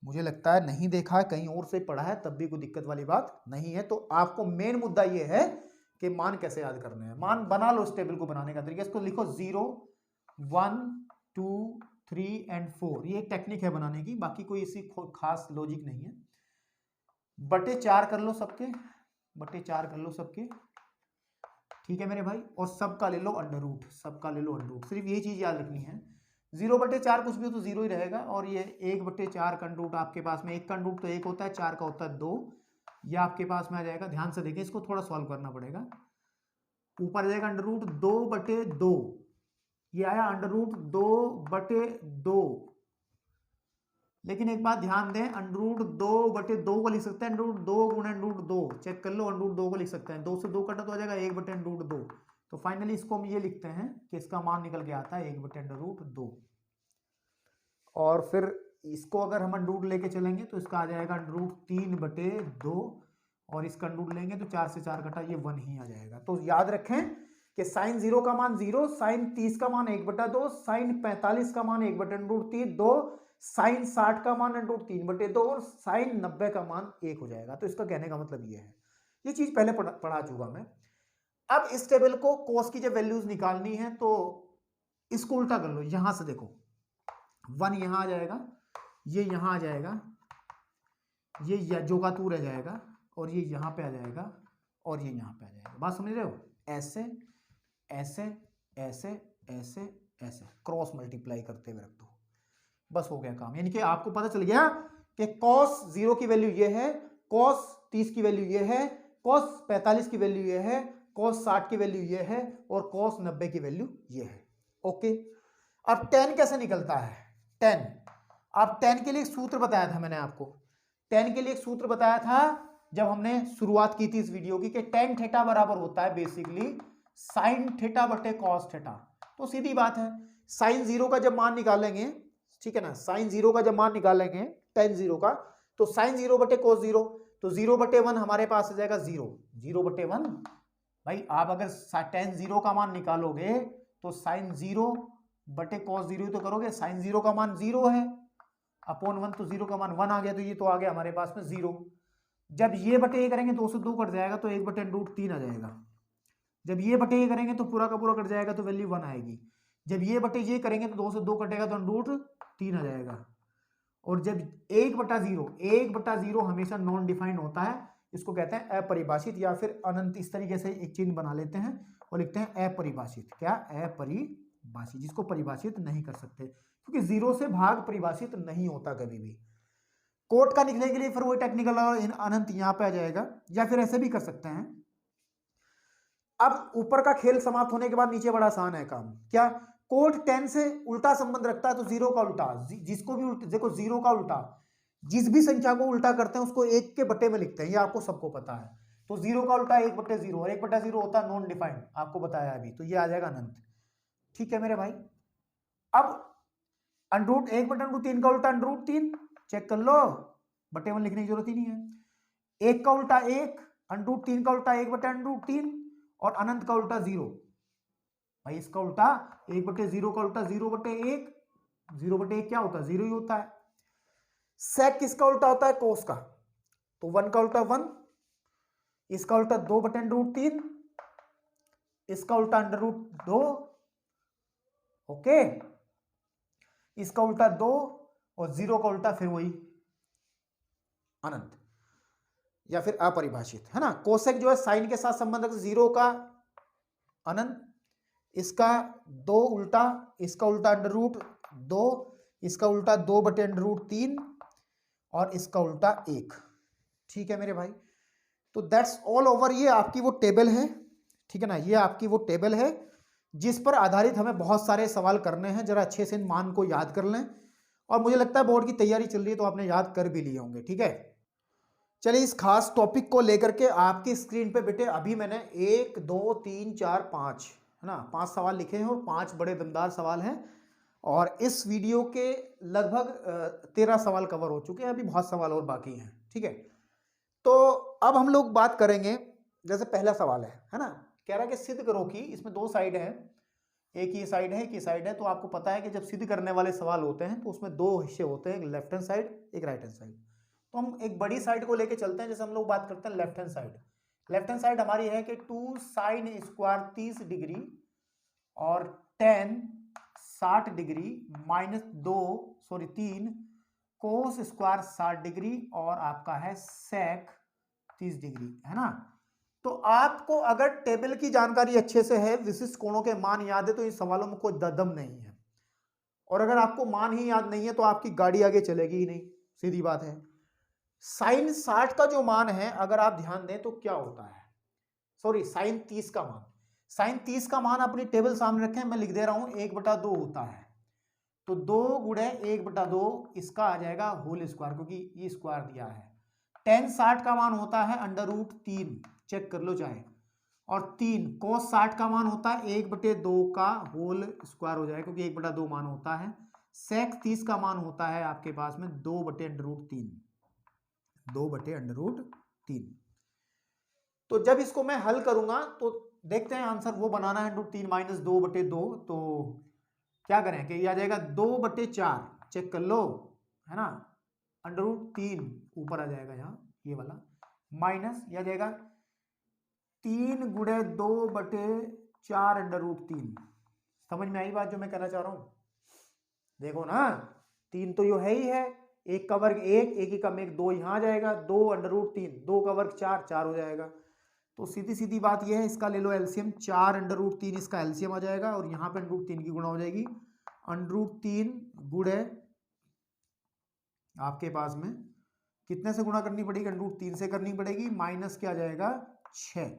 मुझे लगता है नहीं देखा है, कहीं और से पढ़ा है, तब भी कोई दिक्कत वाली बात नहीं है। तो आपको मेन मुद्दा ये है कि मान कैसे याद करने हैं। मान बना लो, इस टेबल को बनाने का तरीका, इसको लिखो 0, 1, 2, 3 एंड 4, ये एक टेक्निक है बनाने की, बाकी कोई इसी खास लॉजिक नहीं है। बटे 4 कर लो सबके, बटे 4 कर लो सबके, ठीक है मेरे भाई, और सबका ले लो अंडर रूट, सबका ले लो अंडर रूट, सिर्फ यही चीज याद रखनी है। 0/4 कुछ भी हो तो 0 ही रहेगा, और ये 1/4 का अंडर रूट आपके पास में, 1 का अंडर रूट तो 1 होता है, 4 का होता है 2, ये आपके पास में आ जाएगा। ध्यान से देखिए, इसको थोड़ा सॉल्व करना पड़ेगा। ऊपर आ जाएगा अंडर रूट 2/2, ये आया अंडर रूट 2/2, लेकिन एक बात ध्यान दें, अंडर रूट 2/2 को लिख सकते हैं, अंडर रूट 2 गुणा अंडर रूट 2, चेक कर लो, अंडर रूट 2 को लिख सकते हैं, 2 से 2 कटा तो आ जाएगा 1/√2। तो फाइनली इसको हम ये लिखते हैं कि इसका मान निकल के आता है 1/√2, और फिर इसको अगर हम अंडर रूट लेके चलेंगे तो इसका आ जाएगा अंडर रूट 3/2, और इसका अंडर रूट लेंगे तो 4 से 4 कटा, ये 1 ही आ जाएगा। तो याद रखें कि साइन 0 का मान 0, साइन 30 का मान 1/2, साइन 45 का मान 1/√3, 2, साइन 60 का मान अंडर रूट 3/2, और साइन 90 का मान 1 हो जाएगा। तो इसका कहने का मतलब ये है, ये चीज पहले पढ़ा चुका मैं। अब इस टेबल को कोस की जब वैल्यूज निकालनी है तो इसको उल्टा कर लो, यहां से देखो 1 यहां आ जाएगा, ये यहां आ जाएगा, ये जो का तू रह जाएगा, और ये यहां पे आ जाएगा, और ये यहां पे आ जाएगा। बात समझ रहे हो, ऐसे ऐसे ऐसे ऐसे ऐसे क्रॉस मल्टीप्लाई करते हुए रख दो, बस हो गया काम। यानी कि आपको पता चल गया कि cos 0 की वैल्यू ये है, cos 30 की वैल्यू ये है, cos 45 की वैल्यू ये है, cos 60 की वैल्यू ये है, और cos 90 की वैल्यू ये है। ओके, अब tan कैसे निकलता है, tan, अब tan के लिए एक सूत्र बताया था मैंने आपको, tan के लिए एक सूत्र बताया था जब हमने शुरुआत की थी इस वीडियो की, कि tan थीटा बराबर होता है बेसिकली sin थीटा बटे cos थीटा। तो सीधी बात है, sin 0 का जब मान निकालेंगे, ठीक है ना, साइन 0 का जब मान निकालेंगे tan 0 का, तो साइन 0/cos 0, तो 0/1 हमारे पास आ जाएगा 0/1। भाई आप अगर tan 0 का मान निकालोगे तो साइन 0/cos 0 तो करोगे, साइन 0 का मान 0 है, अपॉन 1, तो 0 का मान 1 आ गया, तो ये तो आ गया हमारे पास में 0। जब ये बटे ये करेंगे 2 से 2 कट जाएगा, तो 1/√3 आ जाएगा। जब ये बटे ये करेंगे तो पूरा का पूरा कट जाएगा, तो वैल्यू 1 आएगी। जब ये बटे ये करेंगे तो 2 से 2 कटेगा, तो √3 आ जाएगा। और जब 1/0 हमेशा नॉन डिफाइंड होता है, इसको कहते हैं अपरिभाषित या फिर अनंत। इस तरीके से एक चिन्ह बना लेते हैं और लिखते हैं अपरिभाषित। क्या, अपरिभाषित, जिसको परिभाषित नहीं कर सकते, क्योंकि जीरो से भाग परिभाषित नहीं होता कभी भी। कोट का लिखने के लिए फिर वही टेक्निकल और अनंत यहां पे आ जाएगा, या फिर ऐसे भी कर सकते हैं। अब ऊपर का खेल समाप्त होने के बाद नीचे बड़ा आसान है काम। क्या? कोट 10 से उल्टा संबंध रखता है, तो जीरो का उल्टा, जिसको भी देखो जीरो का उल्टा जिस भी संख्या को उल्टा करते हैं उसको एक के बटे में लिखते हैं, ये आपको सबको पता है। तो जीरो का उल्टा 1/0, और 1/0 होता है नॉन डिफाइंड, आपको बताया अभी, तो ये आ जाएगा अनंत। ठीक है मेरे भाई। अब अंडरूट 1/√3 का उल्टा √3, चेक कर लो, बटे में लिखने की जरूरत ही नहीं है। 1 का उल्टा 1, √3 का उल्टा 1/√3, और अनंत का उल्टा 0। भाई इसका उल्टा 1/0 का उल्टा 0/1, 0/1 क्या होता है? 0 ही होता है। सेक किसका उल्टा होता है? कोस का, तो 1 का उल्टा 1, इसका उल्टा 2/√3, इसका उल्टा √2, ओके, इसका उल्टा 2, और 0 का उल्टा फिर वही अनंत या फिर अपरिभाषित, है ना। कोसेक जो है साइन के साथ संबंध रखता है, 0 का अनंत, इसका 2 उल्टा, इसका उल्टा √2, इसका उल्टा 2/√3, और इसका उल्टा 1। ठीक है मेरे भाई, तो दैट्स ऑल ओवर। ये आपकी वो टेबल है, ठीक है ना, ये आपकी वो टेबल है जिस पर आधारित हमें बहुत सारे सवाल करने हैं। जरा अच्छे से इन मान को याद कर लें, और मुझे लगता है बोर्ड की तैयारी चल रही है तो आपने याद कर भी लिए होंगे। ठीक है, चलिए इस खास टॉपिक को लेकर के आपकी स्क्रीन पे बेटे अभी मैंने 1 2 3 4 5, है ना, 5 सवाल लिखे हैं, और 5 बड़े दमदार सवाल हैं। और इस वीडियो के लगभग 13 सवाल कवर हो चुके हैं, अभी बहुत सवाल और बाकी हैं। ठीक है, तो अब हम लोग बात करेंगे, जैसे पहला सवाल है ना, कह रहा है कि सिद्ध करो कि इसमें 2 साइड है, एक ये साइड है, एक ये साइड है। तो आपको पता है कि जब सिद्ध करने वाले सवाल होते हैं तो उसमें 2 हिस्से होते हैं, एक लेफ्ट हैंड साइड, एक राइट हैंड साइड। तो हम एक बड़ी साइड को लेके चलते हैं, जैसे हम लोग बात करते हैं left hand side. Left hand side हमारी है कि 2 sin स्क्वायर 30 डिग्री और 10 60 degree minus 3 cos square 60 degree और आपका है सेक 30 डिग्री, है ना। तो आपको अगर टेबल की जानकारी अच्छे से है, विशिष्ट कोणों के मान याद है, तो इन सवालों में कोई दम नहीं है। और अगर आपको मान ही याद नहीं है तो आपकी गाड़ी आगे चलेगी ही नहीं, सीधी बात है। साइन 60 का जो मान है, अगर आप ध्यान दें तो क्या होता है, सॉरी साइन 30 का मान, साइन 30 का मान अपनी टेबल सामने रखें, मैं लिख दे रहा हूं 1/2 होता है। तो 2 गुणे 1/2 इसका आ जाएगा होल स्क्वायर, क्योंकि ये स्क्वायर दिया है। tan 60 का मान होता है √3, चेक कर लो चाहे, और 3 cos 60 का मान होता है 1/2 का होल स्क्वायर हो जाएगा, क्योंकि 1/2 मान होता है। sec 30 का मान होता है आपके पास में 2/√3, 2/√3। तो जब इसको मैं हल करूंगा तो देखते हैं आंसर वो बनाना है √3 - 2/2, तो क्या करें कि ये आ जाएगा 2/4, चेक कर लो, है ना, √3 ऊपर आ जाएगा यहाँ ये वाला, माइनस ये आ जाएगा 3 गुणे 2/4 √3। समझ में आई बात जो मैं कहना चाह रहा हूं? देखो ना, 3 तो यो है ही है, 1 का वर्ग 1, 1 ही कम 1 2 यहाँ आ जाएगा, 2 √3, 2 का वर्ग 4, 4 हो जाएगा। तो सीधी सीधी बात यह है, इसका ले लो एलसीएम, 4 √3 इसका एलसीएम आ जाएगा, और यहाँ पे √3 की गुणा हो जाएगी, √3 गुणे आपके पास में कितने से गुणा करनी पड़ेगी, √3 से करनी पड़ेगी, माइनस क्या आ जाएगा 6।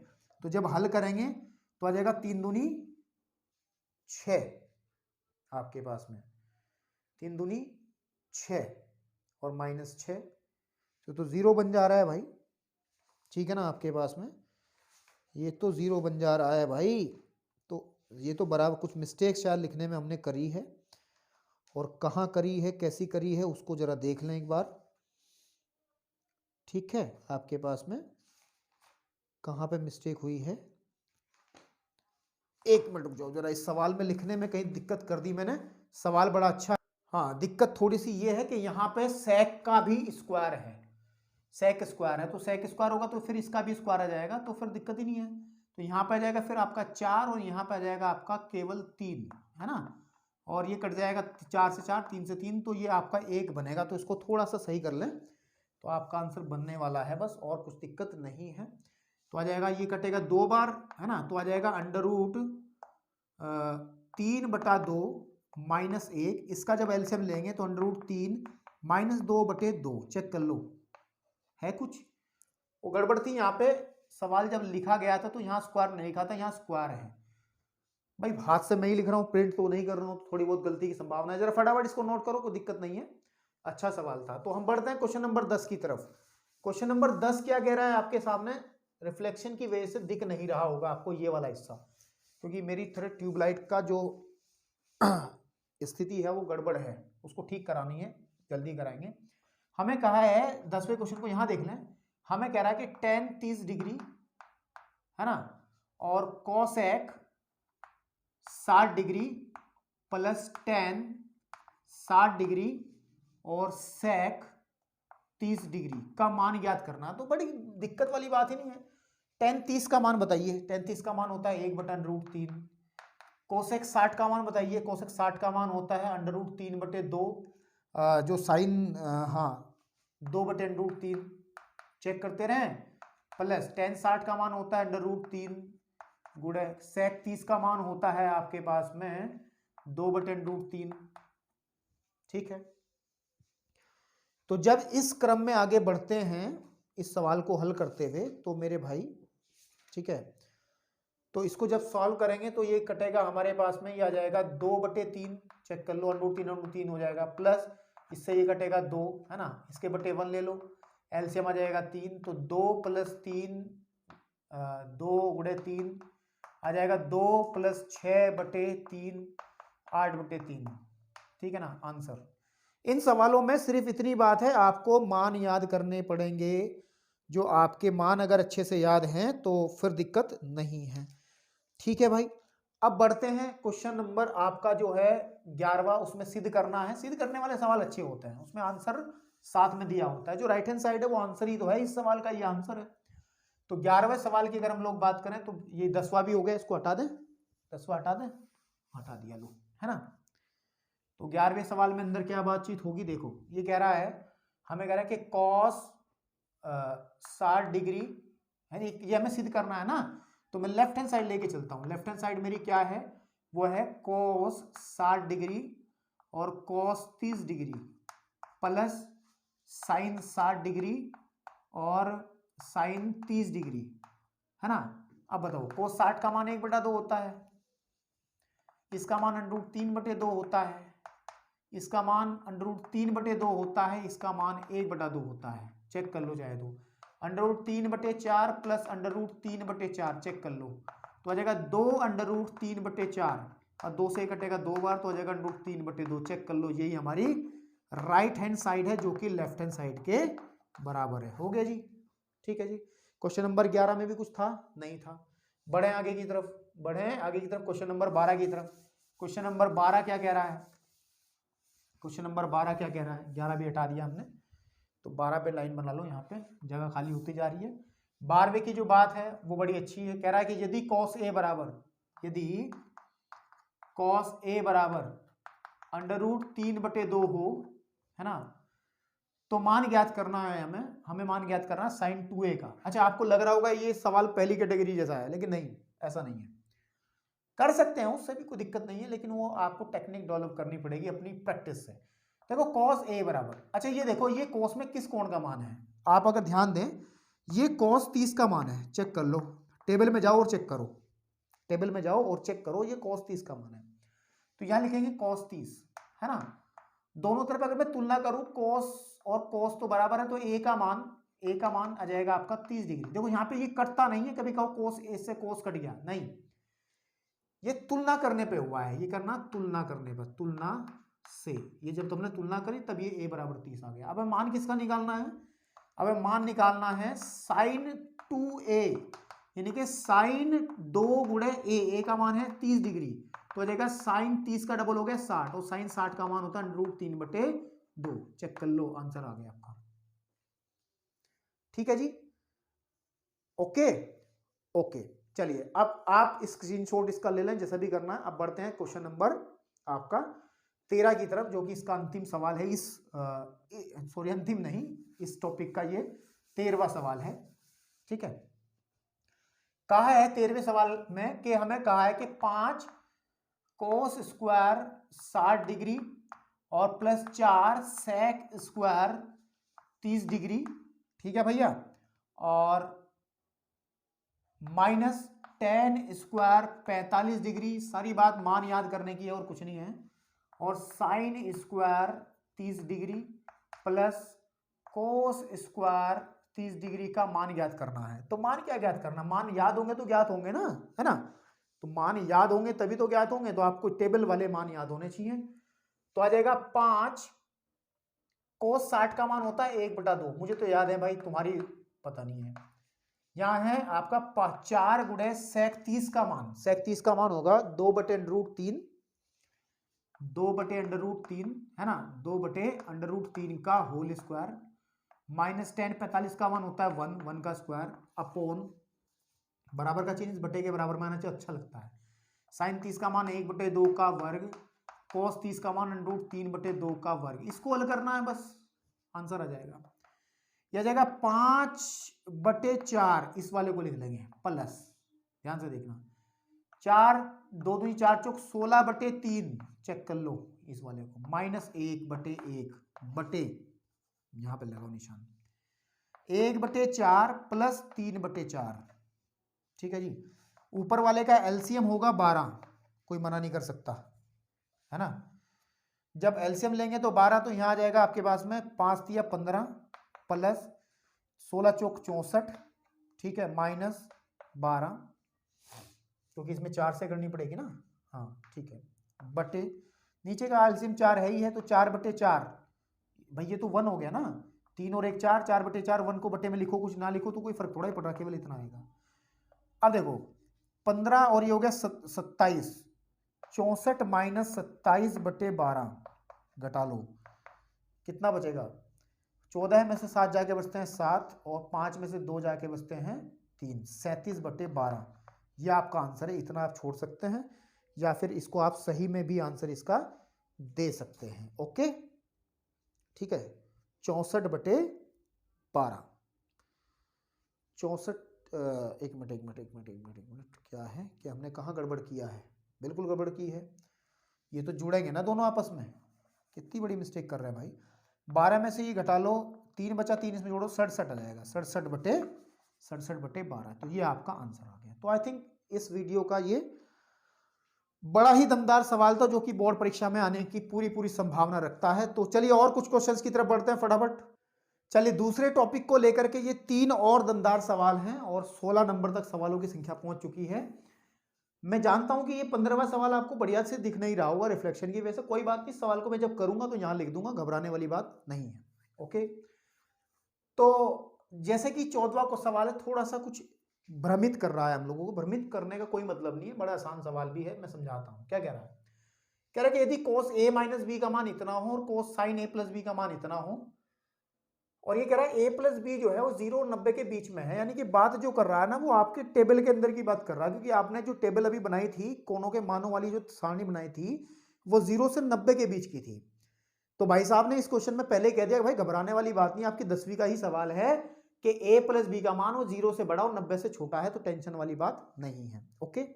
तो जब हल करेंगे तो आ जाएगा 3 दूनी 6 आपके पास में, 3 दूनी 6 और माइनस 6, तो 0 बन जा रहा है भाई। ठीक है ना, आपके पास में ये तो 0 बन जा रहा है भाई। तो ये तो बराबर कुछ मिस्टेक शायद लिखने में हमने करी है, और कहाँ करी है, कैसी करी है, उसको जरा देख लें एक बार। ठीक है, आपके पास में कहाँ पे मिस्टेक हुई है, एक मिनट रुक जाओ जरा, इस सवाल में लिखने में कहीं दिक्कत कर दी मैंने। सवाल बड़ा अच्छा, हाँ दिक्कत थोड़ी सी ये है कि यहाँ पे सेक का भी स्क्वायर है, सेक स्क्वायर है, तो सेक स्क्वायर होगा तो फिर इसका भी स्क्वायर आ जाएगा, तो फिर दिक्कत ही नहीं है। तो यहाँ पे आ जाएगा फिर आपका 4, और यहाँ पे आ जाएगा आपका केवल 3, है ना, और ये कट जाएगा 4 से 4, 3 से 3, तो ये आपका 1 बनेगा। तो इसको थोड़ा सा सही कर लें तो आपका आंसर बनने वाला है बस, और कुछ दिक्कत नहीं है। तो आ जाएगा, ये कटेगा 2 बार, है ना, तो आ जाएगा √3/2 -1, इसका जब एलसीएम लेंगे तो √3 -2/2, चेक कर लो है कुछ वो गड़बड़ थी यहाँ पे। सवाल जब लिखा गया था तो यहाँ स्क्वायर नहीं लिखा था, यहाँ स्क्वायर है। भाई हाथ से मैं ही लिख रहा हूँ, प्रिंट तो नहीं कर रहा हूँ, थोड़ी बहुत गलती की संभावना है, जरा फटाफट इसको नोट करो, कोई दिक्कत नहीं है। अच्छा सवाल था। तो हम बढ़ते हैं क्वेश्चन नंबर 10 की तरफ। क्वेश्चन नंबर 10 क्या कह रहा है आपके सामने, रिफ्लेक्शन की वजह से दिख नहीं रहा होगा आपको ये वाला हिस्सा, क्योंकि मेरी थोड़ी ट्यूबलाइट का जो स्थिति है वो गड़बड़ है, उसको ठीक करानी है, जल्दी कराएंगे। हमें कहा है 10वें क्वेश्चन को यहां देख लें, हमें कह रहा है कि tan 30 डिग्री है ना, और cosec 60 degree plus tan 60 degree और sec 30 डिग्री का मान ज्ञात करना। तो बड़ी दिक्कत वाली बात ही नहीं है। tan 30 का मान बताइए, tan 30 का मान होता है 1/√3। कोसेक 60 का मान बताइए, कोसेक 60 का मान होता है √3/2, जो साइन हाँ 2/√3, चेक करते रहें। प्लस tan 60 का मान होता है √3 गुणे sec 30 का मान होता है आपके पास में 2/√3। ठीक है, तो जब इस क्रम में आगे बढ़ते हैं इस सवाल को हल करते हुए तो मेरे भाई, ठीक है, तो इसको जब सॉल्व करेंगे तो ये कटेगा हमारे पास में, ये आ जाएगा 2/3, चेक कर लो, √3 हो जाएगा, प्लस इससे ये कटेगा 2 है ना, इसके बटे 1 ले लो, एलसीएम आ जाएगा 3, तो 2 + 3 2 × 3 आ जाएगा 2 + 6/3 8/3। ठीक है ना आंसर। इन सवालों में सिर्फ इतनी बात है, आपको मान याद करने पड़ेंगे, जो आपके मान अगर अच्छे से याद हैं तो फिर दिक्कत नहीं है। ठीक है भाई, अब बढ़ते हैं क्वेश्चन नंबर आपका जो है 11वां, उसमें सिद्ध करना है। सिद्ध करने वाले सवाल अच्छे होते हैं, उसमें आंसर साथ में दिया होता है, जो राइट हैंड साइड है वो आंसर ही तो है, इस सवाल का ये आंसर है। तो 11वें सवाल की अगर हम लोग बात करें तो ये 10वां भी हो गया, इसको हटा दें, 10वां हटा दें, हटा दिया लो, है ना। तो 11वें सवाल में अंदर क्या बातचीत होगी, देखो ये कह रहा है, हमें कह रहा है कि cos 60 डिग्री है, ये हमें सिद्ध करना है ना, तो मैं लेफ्ट हैंड साइड लेके चलता हूं। लेफ्ट हैंड साइड मेरी क्या है, वो है cos 60 डिग्री और cos 30 degree plus sin 60 degree और sin 30 डिग्री, है ना। अब बताओ, cos 60 का मान 1/2 होता है, इसका मान √3/2 होता है, इसका मान √3/2 होता है, इसका मान 1/2 होता है, चेक कर लो चाहे तो। √3/4 प्लस √3/4 चेक कर लो, तो आ जाएगा 2 √3/4 और 2 से कटेगा 2 बार, तो आ जाएगा √3/2, चेक कर लो। यही हमारी राइट हैंड साइड है जो कि लेफ्ट हैंड साइड के बराबर है। हो गया जी, ठीक है जी। क्वेश्चन नंबर 11 में भी कुछ था, नहीं था। बढ़े आगे की तरफ, बढ़े आगे की तरफ, क्वेश्चन नंबर 12 की तरफ। क्वेश्चन नंबर 12 क्या कह रहा है, क्वेश्चन नंबर 12 क्या कह रहा है, 11 भी हटा दिया हमने, तो 12 पे लाइन बना लो, यहाँ पे जगह खाली होती जा रही है। 12वें की जो बात है वो बड़ी अच्छी है, कह रहा है कि यदि cos A बराबर, यदि cos A बराबर √3/2 हो, है ना, तो मान ज्ञात करना है हमें मान ज्ञात करना है sin 2A का। अच्छा, आपको लग रहा होगा ये सवाल पहली कैटेगरी जैसा है, लेकिन नहीं, ऐसा नहीं है, कर सकते हैं उससे भी कोई दिक्कत नहीं है, लेकिन वो आपको टेक्निक डेवलप करनी पड़ेगी अपनी प्रैक्टिस से। देखो cos A बराबर, अच्छा ये देखो, ये cos में किस कोण का मान है, आप अगर ध्यान दें, ये cos 30 का मान है, चेक कर लो, टेबल में जाओ और चेक करो, टेबल में जाओ और चेक करो, ये cos 30 का मान है, तो यहां लिखेंगे cos 30, है ना। दोनों तरफ अगर मैं तुलना करूं, cos और cos तो बराबर है, तो A का मान आ जाएगा आपका 30 डिग्री। देखो यहाँ पे ये कटता नहीं है, कभी कहो cos A से cos कट गया, नहीं, ये तुलना करने पे हुआ है, ये करना तुलना करने पर, तुलना से, ये जब तुमने तुलना करी तब ये A बराबर 30 आ गया। अब मान किसका निकालना है, अब मान निकालना है sin 2A, यानी कि sin 2 × A का मान है 30 डिग्री, तो आ जाएगा sin 30 का डबल हो गया 60, और sin 60 का मान होता है √3/2, चेक कर लो, आंसर आ गया आपका। ठीक है जी, ओके ओके, चलिए अब आप स्क्रीनशॉट इसका ले लें, जैसा भी करना है। अब बढ़ते हैं क्वेश्चन नंबर आपका 13 की तरफ, जो कि इसका अंतिम सवाल है, इस सॉरी अंतिम नहीं, इस टॉपिक का ये 13वां सवाल है। ठीक है, कहा है 13वें सवाल में कि हमें कहा है कि 5 कोस स्क्वायर 60 डिग्री और प्लस 4 सेक स्क्वायर 30 डिग्री, ठीक है भैया, और माइनस 10 स्क्वायर 45 डिग्री। सारी बात मान याद करने की है और कुछ नहीं है। और sine square 30 degree plus cos square 30 degree का मान ज्ञात करना है। तो मान क्या ज्ञात करना, मान याद होंगे तो ज्ञात होंगे ना, है ना। तो मान याद होंगे तभी तो ज्ञात होंगे, तो आपको टेबल वाले मान याद होने चाहिए। तो आ जाएगा 5 कोस 60 का मान होता है 1/2, मुझे तो याद है भाई, तुम्हारी पता नहीं है। यहां है आपका 4 गुणे सेक 30 का मान, सेक 30 का मान होगा 2/√3, 2/√3 है ना, 2/√3 का होल स्क्वायर, माइनस 10 45 का मान होता है 1 का स्क्वायर अपॉन, बराबर का चीज बटे के बराबर में आना चाहिए, अच्छा लगता है। साइन 30 का मान 1/2 का वर्ग, कोस 30 का मान √3/2 का वर्ग। इसको हल करना है बस, आंसर आ जाएगा। यह जाएगा 5/4, इस वाले को लिख लेंगे प्लस, ध्यान से देखना, 4 2 दूनी 4 चौक 16/3, चेक कर लो इस वाले को, माइनस 1/1 बटे, यहां पे लगाओ निशान, 1/4 प्लस 3/4, ठीक है जी। ऊपर वाले का एलसीएम होगा 12, कोई मना नहीं कर सकता, है ना। जब एलसीएम लेंगे तो 12, तो यहां आ जाएगा आपके पास में 5 तिया 15 प्लस 16 चौक 64, ठीक है, माइनस 12, क्योंकि इसमें 4 से करनी पड़ेगी ना, हाँ ठीक है, बटे नीचे का एलसीएम 4 है ही है, तो 4/4 भाई, ये तो 1 हो गया ना, 3 और 1 4, 4/4, 1 को बटे में लिखो कुछ ना लिखो तो कोई फर्क थोड़ा ही पड़ रहा, केवल इतना आएगा। अब देखो 15 और ये हो गया 27, 64 माइनस 27/12 घटा लो, कितना बचेगा, 14 में से 7 जाके बचते हैं 7, और 5 में से 2 जाके बचते हैं 3, 37/12। यह आपका आंसर है, इतना आप छोड़ सकते हैं, या फिर इसको आप सही में भी आंसर इसका दे सकते हैं। ओके ठीक है, 64/12, 64, एक मिनट, क्या है कि हमने कहाँ गड़बड़ किया है, बिल्कुल गड़बड़ की है, ये तो जुड़ेंगे ना दोनों आपस में, कितनी बड़ी मिस्टेक कर रहे हैं भाई। 12 में से ये घटा लो, 3 बचा, 3 इसमें जोड़ो, 67 आ जाएगा, 67/12, तो ये आपका आंसर आ गया। तो आई थिंक इस वीडियो का ये बड़ा ही दमदार सवाल था, जो कि बोर्ड परीक्षा में आने की पूरी संभावना रखता है। तो चलिए और कुछ क्वेश्चंस की तरफ बढ़ते हैं फटाफट। चलिए दूसरे टॉपिक को लेकर के ये 3 और दमदार सवाल हैं, और 16 नंबर तक सवालों की संख्या पहुंच चुकी है। मैं जानता हूं कि ये 15वां सवाल आपको बढ़िया से दिख नहीं रहा होगा रिफ्लेक्शन की वजह से, कोई बात नहीं, सवाल को मैं जब करूंगा तो यहां लिख दूंगा, घबराने वाली बात नहीं है। ओके, तो जैसे कि 14वां को सवाल है, थोड़ा सा कुछ भ्रमित कर रहा है हम लोगों को, भ्रमित करने का कोई मतलब नहीं है, बड़ा आसान सवाल भी है, मैं समझाता हूं। क्या कह रहा है, कह रहा है कि यदि cos a माइनस बी का मान इतना हो और cos sin a plus B का मान इतना हो, और ये कह रहा है a प्लस बी जो है वो 0 और 90 के बीच में है, यानी कि बात जो कर रहा है ना वो आपके टेबल के अंदर की बात कर रहा है, क्योंकि आपने जो टेबल अभी बनाई थी, कोनों के मानों वाली जो सारणी बनाई थी, वो 0 से 90 के बीच की थी। तो भाई साहब ने इस क्वेश्चन में पहले कह दिया भाई घबराने वाली बात नहीं, आपकी 10वीं का ही सवाल है कि a प्लस बी का मान वो 0 से बड़ा और 90 से छोटा है, तो टेंशन वाली बात नहीं है। ओके,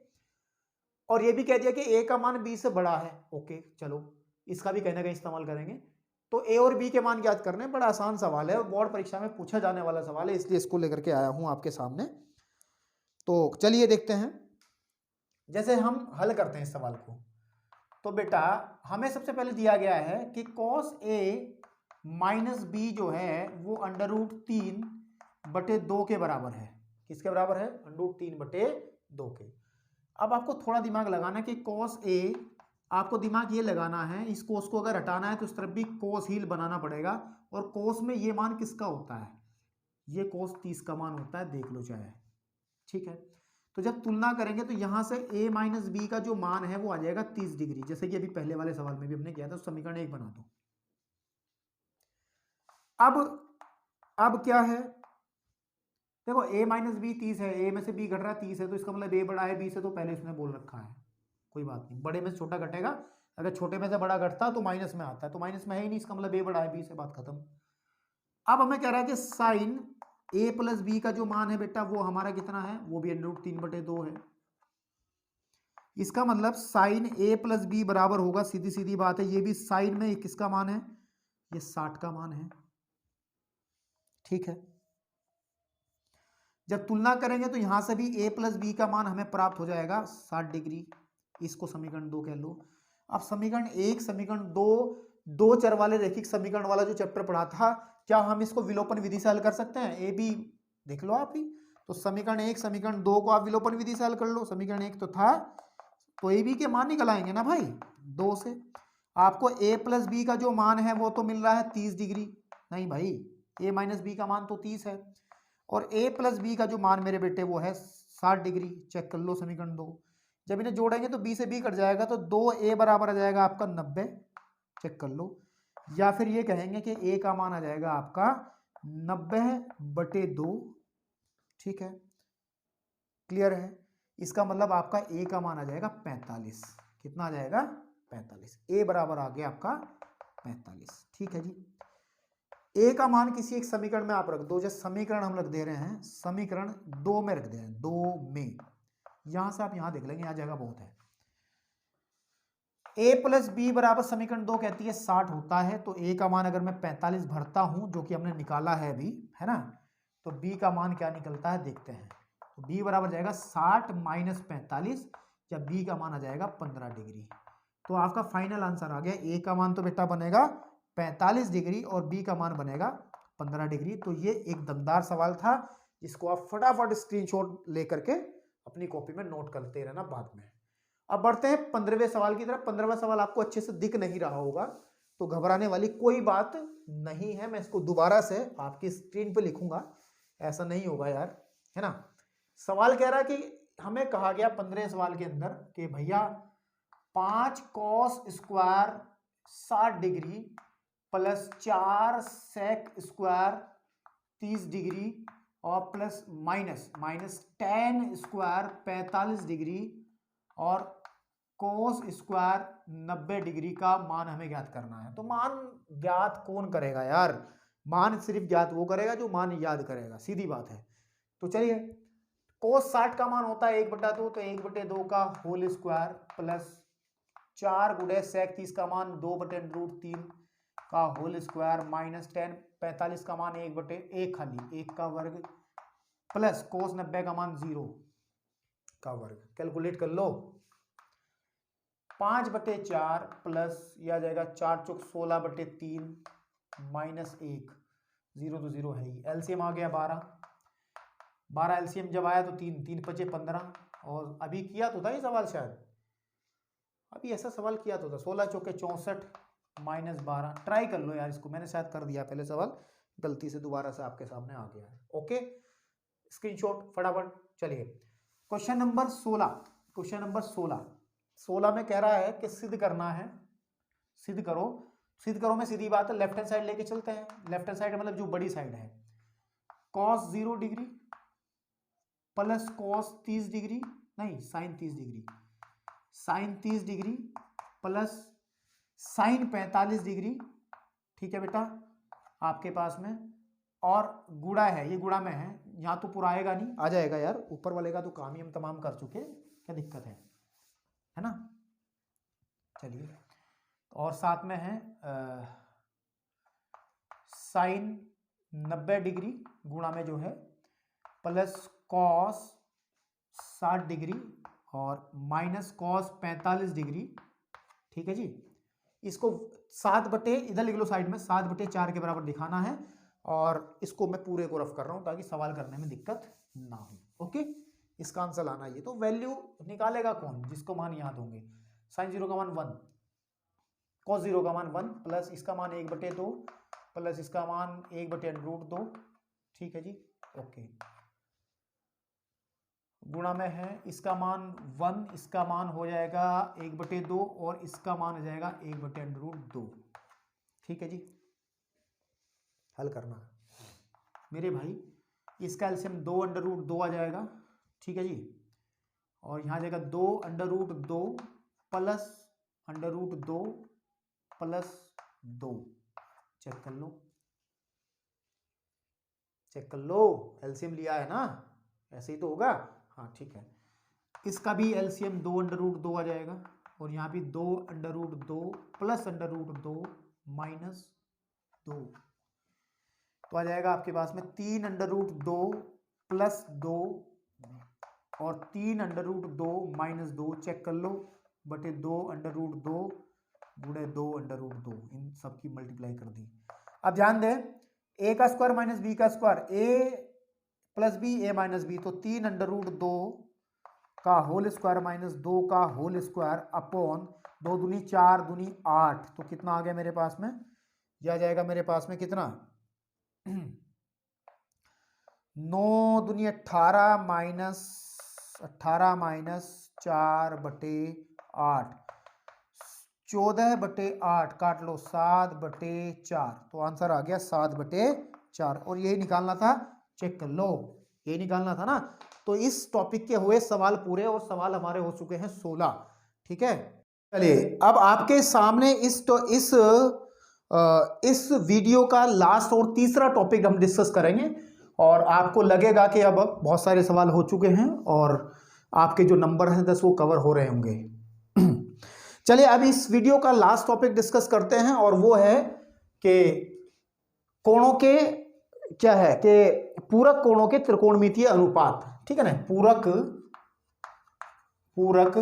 और ये भी कह दिया कि a का मान b से बड़ा है। ओके चलो, इसका भी कहीं ना कहीं इस्तेमाल करेंगे। तो a और b के मान ज्ञात करने, बड़ा आसान सवाल है, बोर्ड परीक्षा में पूछा जाने वाला सवाल है, इसलिए इसको लेकर के आया हूं आपके सामने। तो चलिए देखते हैं, जैसे हम हल करते हैं इस सवाल को। तो बेटा हमें सबसे पहले दिया गया है कि cos a माइनस बी जो है वो √3/2 के बराबर है। किसके बराबर है, √3/2 के। अब आपको थोड़ा दिमाग लगाना कि cos a, आपको दिमाग ये लगाना है, इस cos को अगर हटाना है तो इस तरफ भी cos ही बनाना पड़ेगा, और cos में ये मान किसका होता है, ये cos 30 का मान होता है, देख लो चाहे, ठीक है। तो जब तुलना करेंगे तो यहां से a माइनस बी का जो मान है वो आ जाएगा 30 डिग्री, जैसे कि अभी पहले वाले सवाल में भी हमने किया था। तो समीकरण 1 बना दो। अब क्या है, देखो a माइनस बी 30 है, a में से b घट रहा है 30 है, तो इसका मतलब a बड़ा है b से, तो पहले इसने बोल रखा है, कोई बात नहीं, बड़े में से छोटा घटेगा, अगर छोटे में से बड़ा घटता तो माइनस में आता है, तो माइनस में है ही नहीं, इसका मतलब a बड़ा है b से, बात खत्म। अब हमें कह रहा है कि साइन a प्लस बी का जो मान है बेटा वो हमारा कितना है, वो भी √3/2 है। इसका मतलब साइन ए प्लस बी बराबर होगा, सीधी सीधी बात है, ये भी साइन में किसका मान है, ये 60 का मान है। ठीक है, जब तुलना करेंगे तो यहां से भी ए प्लस बी का मान हमें प्राप्त हो जाएगा 60 डिग्री। इसको समीकरण 2 कह लो। अब समीकरण 1, समीकरण 2, दो चर वाले रैखिक समीकरण वाला जो चैप्टर पढ़ा था, क्या हम इसको विलोपन विधि से हल कर सकते हैं? ए बी देख लो आप ही। तो समीकरण 1, समीकरण 2 को आप विलोपन विधि से हल कर लो। समीकरण 1 तो था, तो ए बी के मान निकल आएंगे ना भाई 2 से। आपको ए प्लस बी का जो मान है वो तो मिल रहा है 30 डिग्री, नहीं भाई, ए माइनस बी का मान तो 30 है, और ए प्लस बी का जो मान मेरे बेटे वो है 60 डिग्री। चेक कर लो समीकरण 2। जब इन्हें जोड़ेंगे तो बी से बी कट जाएगा, तो 2a बराबर आ जाएगा आपका 90। चेक कर लो। या फिर ये कहेंगे कि a का मान आ जाएगा आपका 90/2। ठीक है, क्लियर है? इसका मतलब आपका a का मान आ जाएगा 45। कितना आ जाएगा? 45। a बराबर आ गया आपका 45। ठीक है जी। ए का मान किसी एक समीकरण में आप रख दो। जैसे समीकरण हम रख दे रहे हैं, समीकरण 2 में रख दे रहे हैं, 2 में। यहां से आप यहां देख लेंगे, यहां जगह बहुत है। ए प्लस बी बराबर समीकरण 2 कहती है 60 होता है, तो ए का मान अगर मैं 45 भरता हूं, जो कि हमने निकाला है अभी, है ना, तो बी का मान क्या निकलता है देखते हैं। तो बी बराबर जाएगा 60 माइनस 45, या बी का मान आ जाएगा 15 डिग्री। तो आपका फाइनल आंसर आ गया। ए का मान तो बेटा बनेगा 45 डिग्री और बी का मान बनेगा 15 डिग्री। तो ये एक दमदार सवाल था, जिसको आप फटाफट स्क्रीनशॉट लेकर के अपनी कॉपी में नोट करते रहना बाद में। अब बढ़ते हैं 15वें सवाल की तरफ। 15वां सवाल आपको अच्छे से दिख नहीं रहा होगा, तो घबराने वाली कोई बात नहीं है। मैं इसको दोबारा से आपकी स्क्रीन पे लिखूंगा, ऐसा नहीं होगा यार, है ना। सवाल कह रहा है कि हमें कहा गया 15वें सवाल के अंदर कि भैया 5 cos square 60 degree plus 4 sec square 30 degree और plus minus tan square 45 degree और कोस स्क्वायर 90 डिग्री का मान हमें ज्ञात करना है। तो मान ज्ञात कौन करेगा यार? मान सिर्फ ज्ञात वो करेगा जो मान याद करेगा, सीधी बात है। तो चलिए, कोस 60 का मान होता है 1/2, तो 1/2 का होल स्क्वायर प्लस 4 गुणे सेक 30 का मान 2/√3 का होल स्क्वायर माइनस 10 45 का मान 1/1 खाली 1 का वर्ग प्लस कोस 90 का मान 0 का वर्ग। कैलकुलेट कर लो। 5/4 प्लस यह आ जाएगा 4 चौक 16/3 माइनस 1, 0 तो 0 है ही। एलसीएम आ गया 12 एलसीएम जब आया तो 3 5 15। और अभी किया तो था ये सवाल, शायद अभी ऐसा सवाल किया तो था। 16 चौके 64 माइनस 12। ट्राई कर लो यार इसको, मैंने शायद कर दिया पहले सवाल, गलती से दोबारा से आपके सामने आ गया है। ओके, स्क्रीनशॉट फटाफट। चलिए क्वेश्चन नंबर 16। क्वेश्चन नंबर 16 में कह रहा है कि सिद्ध करना है। सिद्ध करो। सिद्ध करो में सीधी बात है, लेफ्ट हैंड साइड लेके चलते हैं। लेफ्ट हैंड साइड मतलब जो बड़ी साइड है, cos 0 degree plus cos 30 degree, नहीं sine 30 degree, sine 30 degree plus sine 45 degree. ठीक है बेटा, आपके पास में, और गुणा है, ये गुणा में है, यहाँ तो पूरा आएगा नहीं, आ जाएगा यार, ऊपर वाले का तो काम ही हम तमाम कर चुके, क्या दिक्कत है ना। चलिए, और साथ में है साइन 90 डिग्री गुणा में जो है प्लस कॉस 60 डिग्री और माइनस कॉस 45 डिग्री। ठीक है जी, इसको 7 इधर लिख लो साइड में, 7/4 के बराबर दिखाना है। और इसको मैं पूरे को रफ कर रहा हूं ताकि सवाल करने में दिक्कत ना हो। ओके, इसका आंसर लाना ये। तो वैल्यू निकालेगा कौन? जिसको मान याद होंगे। साइन 0 का मान 1, कॉस 0 का मान 1 प्लस इसका मान 1/2 प्लस इसका मान 1/√2। ठीक है जी, ओके। गुणा में है, इसका मान 1, इसका मान हो जाएगा 1/2 और इसका मान हो जाएगा 1/√2। ठीक है जी, हल करना मेरे भाई। इसका एलसीएम 2/√2 आ जाएगा। ठीक है जी, और यहाँ जाएगा 2/√2 प्लस √2 प्लस 2। चेक कर लो, चेक कर लो, एलसीएम लिया है ना, ऐसे ही तो होगा। हाँ ठीक है, इसका भी एलसीएम 2 √2 आ जाएगा और यहाँ भी 2 √2 प्लस √2 माइनस 2, तो आ जाएगा आपके पास में 3 √2 प्लस 2 और 3 √2 माइनस 2, चेक कर लो, बटे 2 √2 गुणे 2 √2, इन सब की मल्टीप्लाई कर दी। अब ध्यान दें, ए का स्क्वायर माइनस बी का स्क्वायर, ए प्लस बी ए माइनस बी, तो 3 √2 का होल स्क्वायर माइनस 2 का होल स्क्वायर अपॉन 2 दूनी 4 दूनी 8, तो कितना आ गया मेरे पास में, यह आ जाएगा मेरे पास में कितना 9 दूनी 18 माइनस 4 बटे 8, 14 बटे 8 काट लो 7 बटे 4, तो आंसर आ गया 7 बटे 4, और यही निकालना था, चेक कर लो, यही निकालना था ना। तो इस टॉपिक के हुए सवाल पूरे, और सवाल हमारे हो चुके हैं 16, ठीक है। चलिए अब आपके सामने इस वीडियो का लास्ट और तीसरा टॉपिक हम डिस्कस करेंगे, और आपको लगेगा कि अब बहुत सारे सवाल हो चुके हैं और आपके जो नंबर हैं 10 वो कवर हो रहे होंगे। चलिए अब इस वीडियो का लास्ट टॉपिक डिस्कस करते हैं, और वो है कि कोणों के क्या है कि पूरक कोणों के त्रिकोणमितीय अनुपात, ठीक है ना। पूरक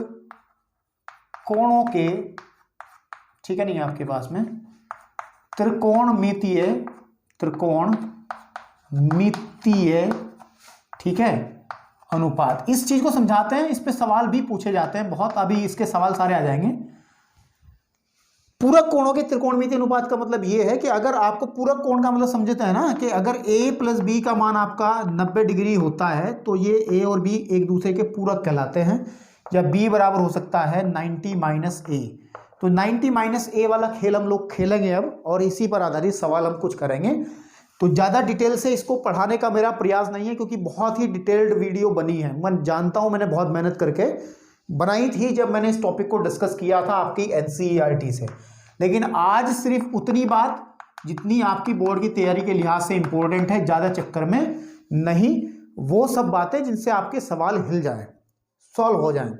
कोणों के, ठीक है नहीं, आपके पास में त्रिकोणमितीय, ठीक है, अनुपात, इस चीज को समझाते हैं। इस पे सवाल भी पूछे जाते हैं बहुत, अभी इसके सवाल सारे आ जाएंगे। पूरक कोणों के त्रिकोणमितीय अनुपात का मतलब यह है कि अगर आपको पूरक कोण का मतलब समझते हैं ना, कि अगर a प्लस बी का मान आपका 90 डिग्री होता है तो ये a और b एक दूसरे के पूरक कहलाते हैं, या b बराबर हो सकता है 90 माइनस a। तो 90 माइनस a वाला खेल हम लोग खेलेंगे अब, और इसी पर आधारित सवाल हम कुछ करेंगे। तो ज़्यादा डिटेल से इसको पढ़ाने का मेरा प्रयास नहीं है, क्योंकि बहुत ही डिटेल्ड वीडियो बनी है, मैं जानता हूं, मैंने बहुत मेहनत करके बनाई थी जब मैंने इस टॉपिक को डिस्कस किया था आपकी एनसीईआरटी से। लेकिन आज सिर्फ उतनी बात जितनी आपकी बोर्ड की तैयारी के लिहाज से इंपॉर्टेंट है, ज़्यादा चक्कर में नहीं, वो सब बातें जिनसे आपके सवाल हिल जाएं, सॉल्व हो जाएं।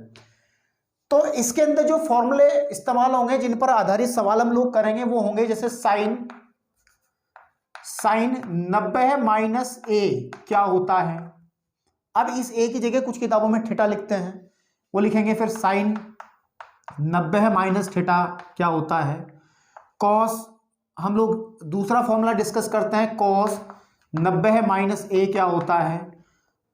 तो इसके अंदर जो फॉर्मूले इस्तेमाल होंगे, जिन पर आधारित सवाल हम लोग करेंगे, वो होंगे जैसे साइन 90 माइनस ए क्या होता है। अब इस ए की जगह कुछ किताबों में थीटा लिखते हैं, वो लिखेंगे फिर साइन 90 माइनस थीटा क्या होता है। कॉस, हम लोग दूसरा फॉर्मूला डिस्कस करते हैं, कॉस 90 माइनस ए क्या होता है।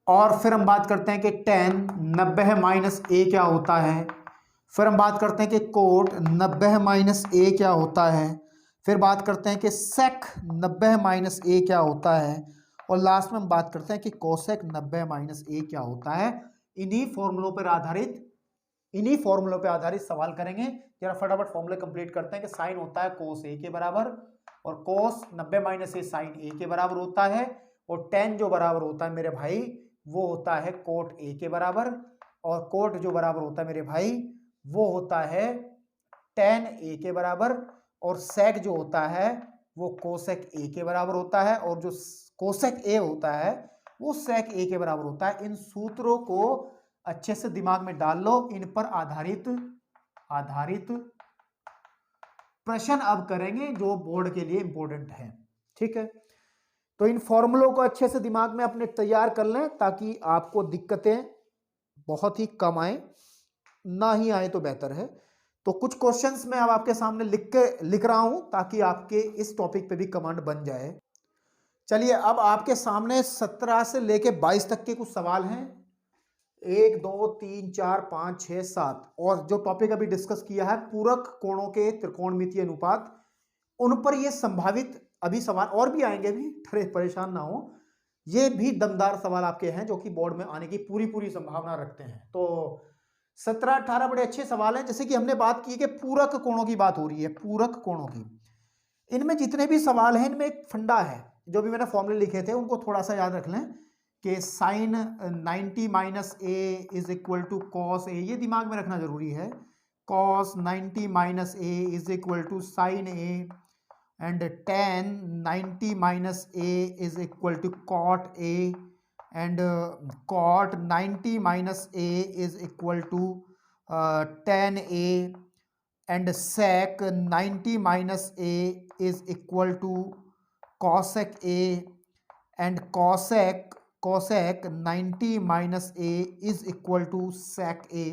और फिर हम बात करते हैं कि टेन 90 माइनस ए क्या होता है। फिर हम बात करते हैं कि कोट 90 माइनस ए क्या होता है। फिर बात करते हैं कि सेक 90 माइनस ए क्या होता है। और लास्ट में हम बात करते हैं कि कोसेक 90 माइनस ए क्या होता है। इन्हीं फॉर्मूलों पर आधारित सवाल करेंगे। जरा फटाफट फॉर्मूले कंप्लीट करते हैं कि साइन होता है कोस ए के बराबर, और कोस 90 माइनस ए साइन ए के बराबर होता है, और टेन जो बराबर होता है मेरे भाई वो होता है कोट ए के बराबर, और कोट जो बराबर होता है मेरे भाई वो होता है टेन ए के बराबर, और सेक जो होता है वो कोसेक ए के बराबर होता है, और जो कोसेक ए होता है वो सेक ए के बराबर होता है। इन सूत्रों को अच्छे से दिमाग में डाल लो, इन पर आधारित प्रश्न अब करेंगे जो बोर्ड के लिए इंपॉर्टेंट है, ठीक है। तो इन फॉर्मूलों को अच्छे से दिमाग में अपने तैयार कर लें, ताकि आपको दिक्कतें बहुत ही कम आए, ना ही आए तो बेहतर है। तो कुछ क्वेश्चंस मैं अब आपके सामने लिख रहा हूं, ताकि आपके इस टॉपिक पे भी कमांड बन जाए। चलिए अब आपके सामने 17 से लेके 22 तक के कुछ सवाल हैं, 1 2 3 4 5 6 7, और जो टॉपिक अभी डिस्कस किया है पूरक कोणों के त्रिकोणमितीय अनुपात, उन पर ये संभावित अभी सवाल और भी आएंगे, भी थोड़े परेशान ना हो, ये भी दमदार सवाल आपके हैं जो कि बोर्ड में आने की पूरी संभावना रखते हैं। तो 17-18 बड़े अच्छे सवाल हैं। जैसे कि हमने बात की कि पूरक कोणों की बात हो रही है, पूरक कोणों की, इनमें जितने भी सवाल हैं इनमें एक फंडा है, जो भी मैंने फॉर्मूले लिखे थे उनको थोड़ा सा याद रख लें कि sine 90 minus A is equal to cos A, ये दिमाग में रखना जरूरी है। Cos 90 minus A is equal to sine A, and tan 90 minus A is equal to cot A, and cot 90 minus A is equal to tan A and sec 90 minus A is equal to cosec A and cosec 90 minus A is equal to sec A.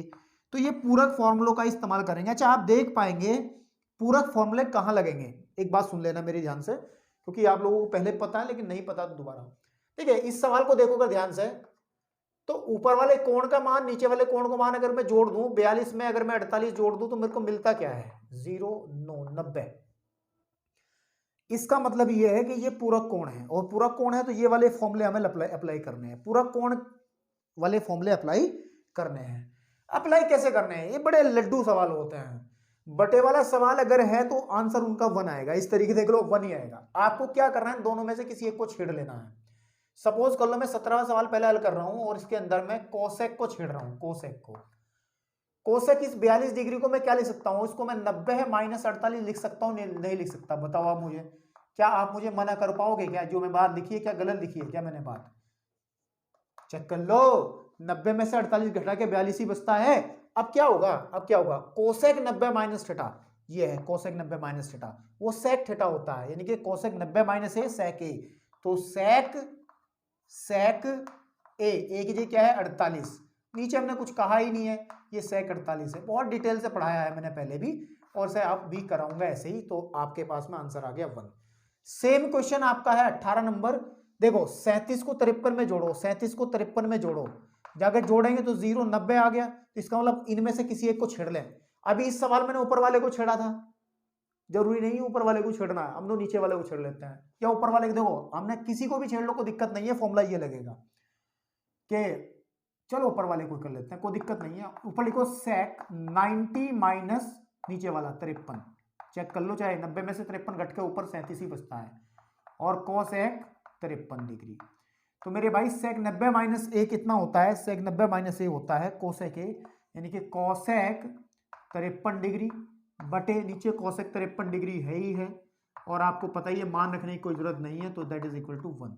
तो ये पूरक फॉर्मूलों का इस्तेमाल करेंगे। अच्छा, आप देख पाएंगे पूरक फॉर्मूले कहाँ लगेंगे, एक बात सुन लेना मेरी ध्यान से, क्योंकि आप लोगों को पहले पता है लेकिन नहीं पता तो दोबारा। ठीक है, इस सवाल को देखोगे ध्यान से, तो ऊपर वाले कोण का मान नीचे वाले कोण का मान अगर मैं जोड़ दूं 42 में अगर मैं 48 जोड़ दूं तो मेरे को मिलता क्या है 0 9 90। इसका मतलब ये है कि ये पूरक कोण है, और पूरक कोण है तो ये वाले फॉर्मूले हमें अप्लाई करने हैं, पूरक कोण वाले फॉर्मूले अप्लाई करने हैं। अप्लाई कैसे करने हैं, ये बड़े लड्डू सवाल होते हैं। बटे वाला सवाल अगर है तो आंसर उनका 1 आएगा, इस तरीके देख लो 1 ही आएगा। आपको क्या करना है, दोनों में से किसी एक को छेड़ लेना है। सपोज कर लो मैं 17वां सवाल पहले हल कर रहा हूं और इसके अंदर मैं कोसेक को छेड़ रहा हूं, कोसेक इस 42 डिग्री को मैं क्या लिख सकता हूं, इसको मैं 90 है माइनस 48 लिख सकता हूं, नहीं लिख सकता? बताओ आप मुझे, क्या आप मुझे मना कर पाओगे क्या? जो मैं बात लिखी है क्या गलत लिखी है क्या मैंने बात? चेक कर लो, 90 में से 48 घटा के 42 ही बचता है। अब क्या होगा, कोसेक 90 माइनस थीटा, ये है कोसेक 90 माइनस थीटा, वो सेक थीटा होता है, यानी कि कोसेक 90 माइनस है सेक ए, तो सेक ए की जगह क्या है 48, नीचे हमने कुछ कहा ही नहीं है, ये सेक 48 है। बहुत डिटेल से पढ़ाया है मैंने पहले भी, और से आप भी कराऊंगा ऐसे ही, तो आपके पास में आंसर आ गया 1। सेम क्वेश्चन आपका है 18 नंबर। देखो 37 को 53 में जोड़ो, 37 को 53 में जोड़ो, जाकर जोड़ेंगे तो 0 90 आ गया, तो इसका मतलब इनमें से किसी एक को छेड़ लें। अभी इस सवाल मैंने ऊपर वाले को छेड़ा था, जरूरी नहीं है ऊपर वाले को छेड़ना है, हम लोग नीचे वाले को छेड़ लेते हैं, या ऊपर वाले को, देखो हमने किसी को भी छेड़ लो कोई दिक्कत नहीं है, फॉर्मूला ये लगेगा कि चलो ऊपर वाले को कर लेते हैं, कोई दिक्कत नहीं है। ऊपर लिखो सेक 90 माइनस नीचे वाला 53, चेक कर लो, चाहे 90 में से 53 घट के ऊपर 37 ही बचता है, और कोसेक 53 डिग्री। तो मेरे भाई सेक 90 माइनस ए कितना होता है, सेक 90 माइनस ए होता है कोसेक ए, यानी कि कोसेक 53 डिग्री बटे नीचे कोसेक 53 डिग्री है ही है, और आपको पता ही है मान रखने की कोई जरूरत नहीं है, तो दैट इज इक्वल टू 1।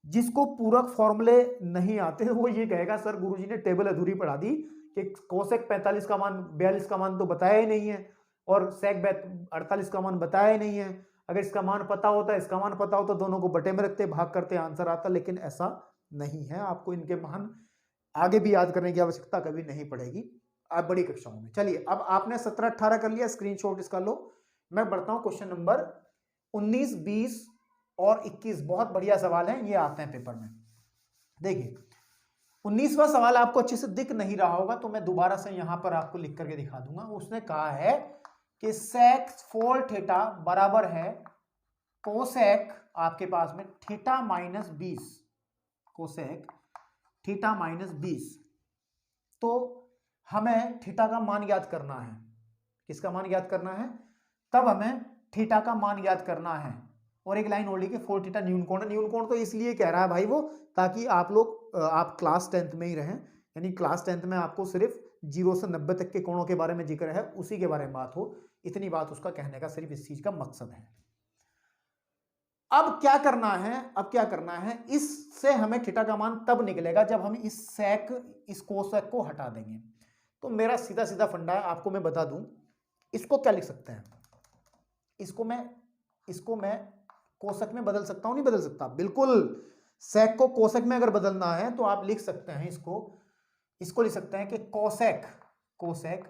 जिसको पूरक फॉर्मूले नहीं आते वो ये कहेगा सर गुरुजी ने टेबल अधूरी पढ़ा दी कि कोसेक 45 का मान 42 का मान तो बताया ही नहीं है, और सेक 48 का मान बताया ही नहीं है। अगर इसका मान पता होता, इसका मान पता होता, दोनों को बटे में रखते, भाग करते, आंसर आता, लेकिन ऐसा नहीं है। आपको इनके मान आगे भी याद करने की आवश्यकता कभी नहीं पड़ेगी आप बड़ी कक्षाओं में। चलिए अब आपने 17 18 कर लिया, स्क्रीनशॉट इसका लो। मैं बढ़ता हूं क्वेश्चन नंबर 19 20 और 21, बहुत बढ़िया सवाल है, ये आते हैं पेपर में। देखिए 19वां सवाल आपको अच्छे से दिख नहीं रहा होगा, तो मैं दोबारा से यहां पर आपको लिख करके दिखा दूंगा। उसने कहा है कि सेक 4 थीटा बराबर है कोसेक आपके पास में theta minus 20, cosec theta minus 20। तो हमें थीटा का मान ज्ञात करना है, किसका मान ज्ञात करना है, तब हमें थीटा का मान ज्ञात करना है। और एक लाइन और लिखी 4 थीटा न्यून कोण, न्यून कोण तो इसलिए कह रहा है भाई वो, ताकि आप लोग आप क्लास 10th में ही रहें, यानी क्लास 10th में आपको सिर्फ 0 से 90 तक के कोणों के बारे में जिक्र है, उसी के बारे में बात हो, इतनी बात उसका कहने का सिर्फ इस चीज का मकसद है। अब क्या करना है, इससे हमें थीटा का मान तब निकलेगा जब हम इस कोसेक को हटा देंगे। तो मेरा सीधा सीधा फंडा है, आपको मैं बता दूं, इसको क्या लिख सकते हैं, इसको मैं कोसेक में बदल सकता हूं, नहीं बदल सकता? बिल्कुल, सेक को कोसेक में अगर बदलना है तो आप लिख सकते हैं इसको लिख सकते हैं कि कोसेक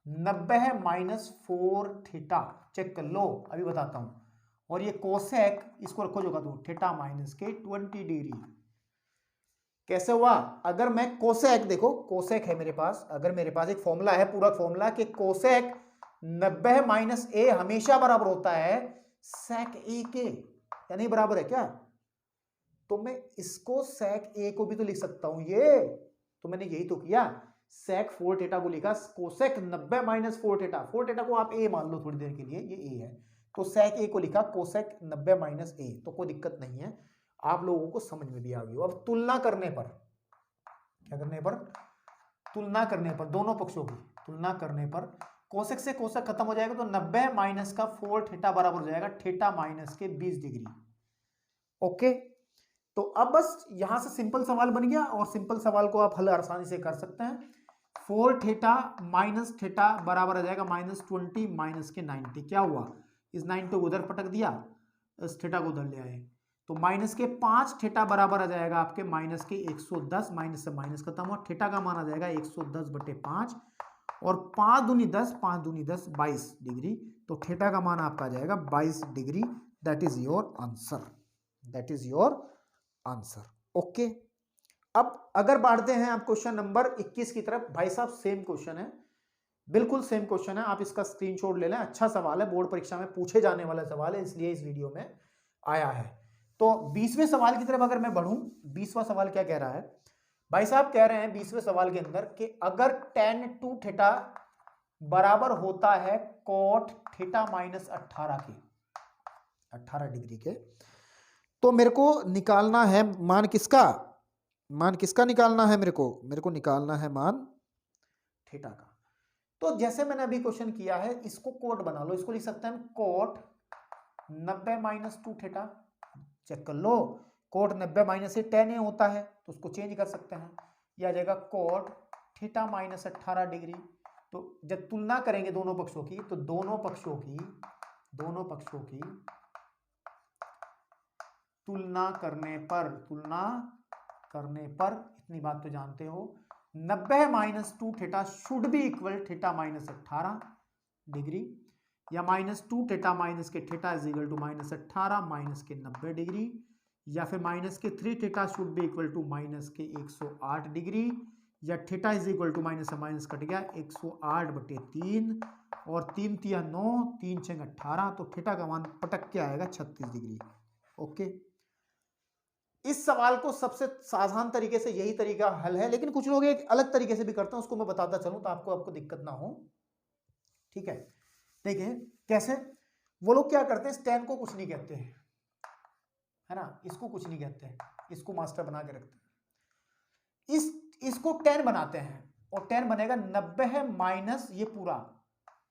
90 है माइनस 4 थीटा, चेक कर लो अभी बताता हूं। और ये कोसेक इसको रखो जो का दो थीटा माइनस के 20 डिग्री। कैसे हुआ? अगर मैं कोसेक, देखो कोसेक है मेरे पास, अगर मेरे पास एक फॉर्मूला है, पूरा फॉर्मूला कि कोसेक 90 माइनस ए हमेशा बराबर होता है सेक ए के, यानी बराबर है क्या? तो मैं इसको सेक ए को भी तो लिख सकता हूं, ये तो मैंने यही तो किया, सेक 4 थीटा को लिखा कोसेक 90 माइनस 4 थीटा, 4 थीटा को आप ए मान लो थोड़ी देर के लिए, ये ए है, तो सेक ए को लिखा कोसेक 90 माइनस ए, तो कोई दिक्कत नहीं है, आप लोगों को समझ में भी आ गई। अब तुलना करने पर, क्या करने पर? तुलना करने पर, दोनों पक्षों की तुलना करने पर कोसेक से कोसेक खत्म हो जाएगा, तो 90 माइनस का 4 थीटा बराबर हो जाएगा थीटा माइनस के 20 डिग्री। ओके, तो अब बस यहां से सिंपल सवाल बन गया और सिंपल सवाल को आप हल आसानी से कर सकते हैं। 4 थीटा माइनस थीटा बराबर आ जाएगा -20 माइनस के 90। क्या हुआ, इस 90 को उधर पटक दिया, इस थीटा को उधर ले आए, तो माइनस के 5 थीटा बराबर आ जाएगा आपके माइनस के 110। माइनस से माइनस खत्म हुआ, थीटा का मान आ जाएगा 110/5 और 5 दूनी 10, 5 दूनी 10, 22 डिग्री। तो थीटा का मान आपका आ जाएगा 22 degree. That is your answer, that is your answer. Okay, अब अगर बढ़ते हैं आप क्वेश्चन नंबर 21 की तरफ। भाई साहब सेम क्वेश्चन है, बिल्कुल सेम क्वेश्चन है, आप इसका स्क्रीनशॉट ले लें। अच्छा सवाल है, बोर्ड परीक्षा में पूछे जाने वाला सवाल है, इसलिए इस वीडियो में आया है। तो 20वें सवाल की तरफ अगर मैं बढ़ूं, 20वां सवाल क्या कह रहा है भाई साहब, कह रहे हैं 20वें सवाल के अंदर कि अगर tan 2 थीटा बराबर होता है cot थीटा माइनस 18 के, 18 डिग्री के, तो मेरे को निकालना है मान किसका, मान किसका निकालना है, मेरे को निकालना है मान थीटा का। तो जैसे मैंने अभी क्वेश्चन किया है, इसको कोट बना लो, इसको लिख सकते हैं कोट 90 माइनस 2 थीटा। चेक कर लो, कोट 90 माइनस से tan a होता है, तो उसको चेंज कर सकते हैं, यह आ जाएगा कोट थीटा माइनस 18 डिग्री। तो जब तुलना करेंगे दोनों पक्षों की, तो दोनों पक्षों की तुलना करने पर इतनी बात तो जानते हो, 90 minus 2 theta should be equal theta minus 18 degree, या -2 थीटा माइनस के theta is equal to -18 minus के 90 डिग्री, या फिर माइनस के 3 theta should be equal to minus के 108 डिग्री, या theta is equal to minus से माइनस कट गया 108/3 और 3 तिया 9, 3 6 18, तो थीटा का मान पटक के आएगा 36 डिग्री। ओके, इस सवाल को सबसे आसान तरीके से यही तरीका हल है, लेकिन कुछ लोग एक अलग तरीके से भी करते हैं, उसको मैं बताता चलूं तो आपको दिक्कत ना हो। ठीक है, देखिए कैसे वो लोग क्या करते हैं, स्टैन को कुछ नहीं कहते हैं, है ना, इसको कुछ नहीं कहते हैं, इसको मास्टर बना के रखते हैं, इसको 10 बनाते हैं, और 10 बनेगा 90 है माइनस ये पूरा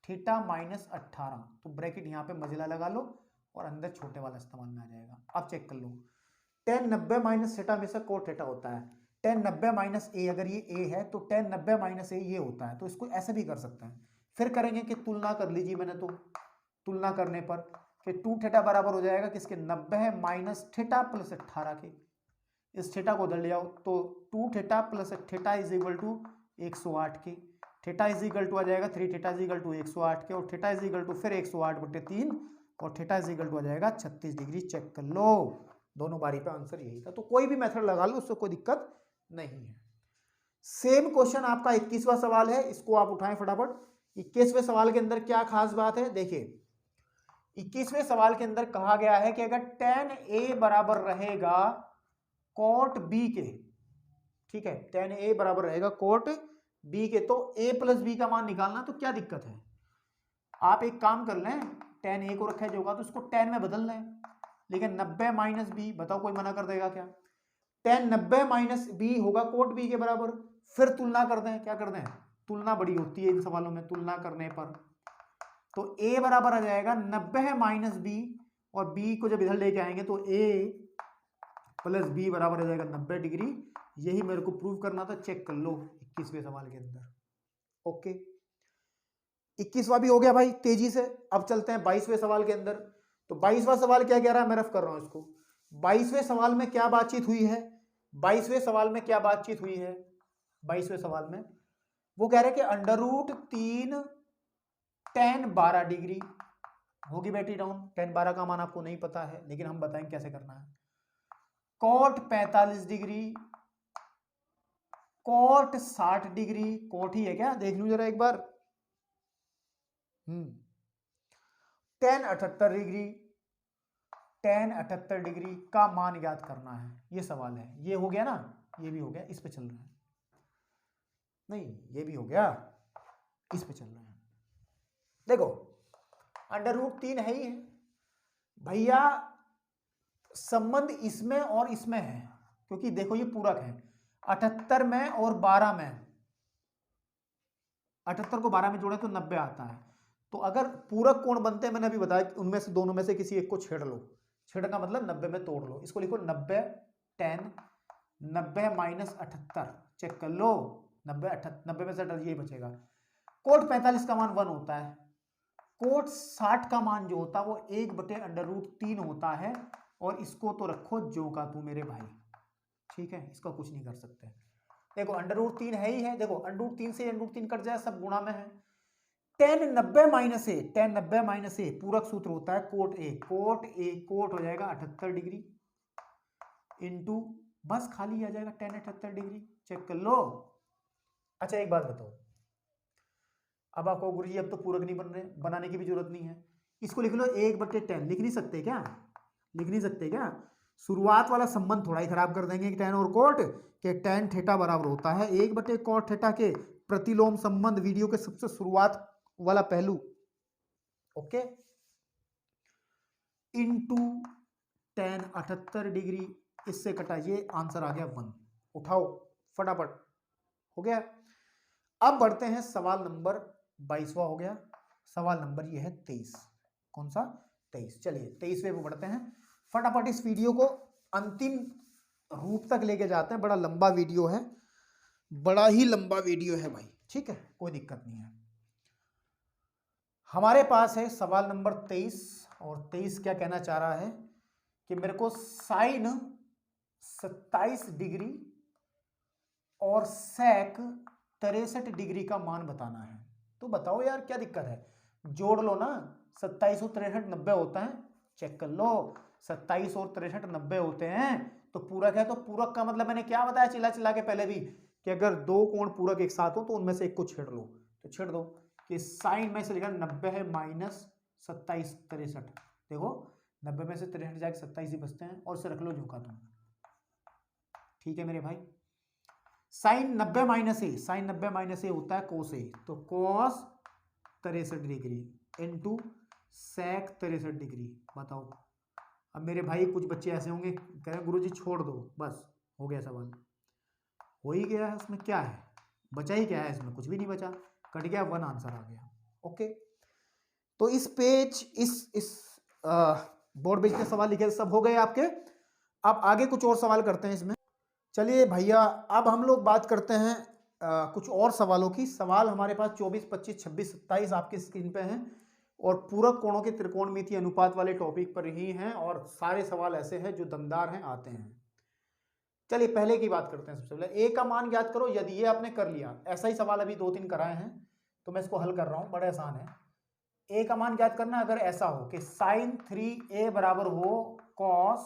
थीटा माइनस 18, तो ब्रैकेट यहां पे मजिला लगा लो और अंदर छोटे वाला इस्तेमाल में आ जाएगा। अब चेक कर लो, 10 90 माइनस थीटा में से कोट थीटा होता है, 10 90 माइनस ए, अगर ये ए है तो 10 90 माइनस ए ये होता है, तो इसको ऐसे भी कर सकते हैं। फिर करेंगे कि तुलना कर लीजिए, मैंने तो तुलना करने पर कि 2 थीटा बराबर हो जाएगा किसके, 90 माइनस थीटा प्लस 18 के, इस थीटा को उधर ले आओ, तो 2 theta plus theta is equal to 108 के, थीटा इज इक्वल टू आ जाएगा 3 थीटा इज इक्वल टू 108 के, और थीटा इज इक्वल टू फिर 108/3 और थीटा इज इक्वल टू आ जाएगा 36 डिग्री। चेक कर लो, दोनों बारी पे आंसर यही था, तो कोई भी मेथड लगा लो, उससे कोई दिक्कत नहीं है। सेम क्वेश्चन आपका 21वां सवाल है, इसको आप उठाएं फटाफट। 21वें सवाल के अंदर क्या खास बात है, देखिए 21वें सवाल के अंदर कहा गया है कि अगर tan a बराबर रहेगा cot b के, ठीक है, tan a बराबर रहेगा cot b के, तो a प्लस b का मान निकालना, तो क्या दिक्कत है, आप एक काम कर लें, tan a को रखा है जो होगा तो उसको tan में बदल लें, लेकिन 90 माइनस बी, बताओ कोई मना कर देगा क्या, tan 90 माइनस बी होगा कोट बी के बराबर। फिर तुलना कर दें, क्या कर दें, तुलना बड़ी होती है इन सवालों में, तुलना करने पर तो a बराबर आ जाएगा 90 माइनस बी, और b को जब इधर लेके आएंगे तो a प्लस बी बराबर आ जाएगा 90 डिग्री। यही मेरे को प्रूव करना था, चेक कर लो 21वें सवाल के अंदर। ओके, 21वां भी हो गया भाई तेजी से। अब चलते हैं 22वें सवाल के अंदर। तो 22वां सवाल क्या कह रहा है, मैं रफ कर रहा हूं इसको। 22वें सवाल में क्या बातचीत हुई है, 22वें सवाल में क्या बातचीत हुई है, 22वें सवाल में वो कह रहे हैं कि √3 tan 12 डिग्री होगी बैठी डाउन। tan 12 का मान आपको नहीं पता है, लेकिन हम बताएंगे कैसे करना है। cot 45 degree, cot 60 degree, cot ही है क्या, देख लूं जरा एक बार। tan 78 डिग्री, tan 78 डिग्री का मान ज्ञात करना है, ये सवाल है। ये हो गया ना, ये भी हो गया, इस पे चल रहा है, नहीं ये भी हो गया, इस पे चल रहा है। देखो √3 है ही है भैया, संबंध इसमें और इसमें है, क्योंकि देखो ये पूरक है, 78 में और 12 में, 78 को 12 में जोड़े तो 90 आता है। तो अगर पूरक कोण बनते हैं, मैंने अभी बताया, उनमें से दोनों में से किसी एक को छेड़ लो, छेड़ना मतलब 90 में तोड़ लो, इसको लिखो 90 10 90 माइनस 78 चेक कर लो 90 में से 78 यही बचेगा। कोट 45 का मान 1 होता है, कोट 60 का मान जो होता है वो 1/√3 होता है, और इसको तो रखो जो का तू मेरे भाई, ठीक है, इसका कुछ नहीं कर सकते। देखो √3 है ही है, देखो √3 से √3 कट जाए, सब गुणा में है। 10 90 माइनस ए, 10 90 माइनस ए पूरक सूत्र होता है कोट ए, कोट हो जाएगा 78 डिग्री इंटू बस खाली आ जाएगा 10 78 डिग्री, चेक कर लो। अच्छा एक बात बताओ, अब आपको गुरुजी अब तो पूरक नहीं बन रहे, बनाने की भी जरूरत नहीं है, इसको लिख लो 1/10, लिख नहीं सकते क्या, लिख नहीं सकते क्या? शुरुआत वाला संबंध थोड़ा ही खराब कर देंगे कि tan और कोट के tan थीटा बराबर होता है 1/cot थीटा के प्रतिलोम संबंध, वीडियो के सबसे शुरुआत वाला पहलू, ओके, इंटू tan 78 डिग्री, इससे कटा, ये आंसर आ गया 1। उठाओ फटाफट, हो गया। अब बढ़ते हैं सवाल नंबर 22वां हो गया, सवाल नंबर ये है 23, कौन सा 23, चलिए 23वें पे बढ़ते हैं फटाफट। इस वीडियो को अंतिम रूप तक लेके जाते हैं, बड़ा लंबा वीडियो है, बड़ा ही लंबा वीडियो है भाई, ठीक है, कोई दिक्कत नहीं है। हमारे पास है सवाल नंबर 23, और 23 क्या कहना चाह रहा है कि मेरे को साइन 27 डिग्री और सेक 63 डिग्री का मान बताना है। तो बताओ यार क्या दिक्कत है, जोड़ लो ना, 27 और 63 90 होता है, चेक कर लो, 27 और 63 90 होते हैं, तो पूरक है। तो पूरक का मतलब मैंने क्या बताया चिल्ला चिल्ला के पहले भी, कि अगर दो कोण पूरक एक साथ हो तो उनमें से एक को छेड़ लो, तो छेड़ दो कि साइन में से लिखा 90 है माइनस 27 63, देखो 90 में से 63 जाके 27 ही बचते हैं, और इसे रख लो झुका तुम, ठीक है मेरे भाई। साइन 90 माइनस ए, साइन 90 माइनस ए होता है कोस ए, तो कोस 63 डिग्री इंटू सेक 63 डिग्री, बताओ। अब मेरे भाई कुछ बच्चे ऐसे होंगे कह रहे गुरुजी छोड़ दो, बस हो गया सवाल, हो ही गया है, उसमें क्या है, बचा ही क्या है, इसमें कुछ भी नहीं बचा, कट गया 1, आंसर आ गया, ओके। तो इस पेज इस बोर्ड पेज के सवाल लिखे सब हो गए आपके। अब आगे कुछ और सवाल करते हैं इसमें, चलिए भैया अब हम लोग बात करते हैं कुछ और सवालों की। सवाल हमारे पास 24 25 26 27 आपकी स्क्रीन पे हैं, और पूरक कोणों के त्रिकोणमितीय अनुपात वाले टॉपिक पर ही हैं, और सारे सवाल ऐसे हैं जो दमदार हैं, आते हैं। चलिए पहले की बात करते हैं। सबसे पहले ए का मान ज्ञात करो, यदि ये आपने कर लिया, ऐसा ही सवाल अभी 2-3 कराए हैं, तो मैं इसको हल कर रहा हूं, बड़ा आसान है। ए का मान ज्ञात करना, अगर ऐसा हो कि साइन 3a बराबर हो कॉस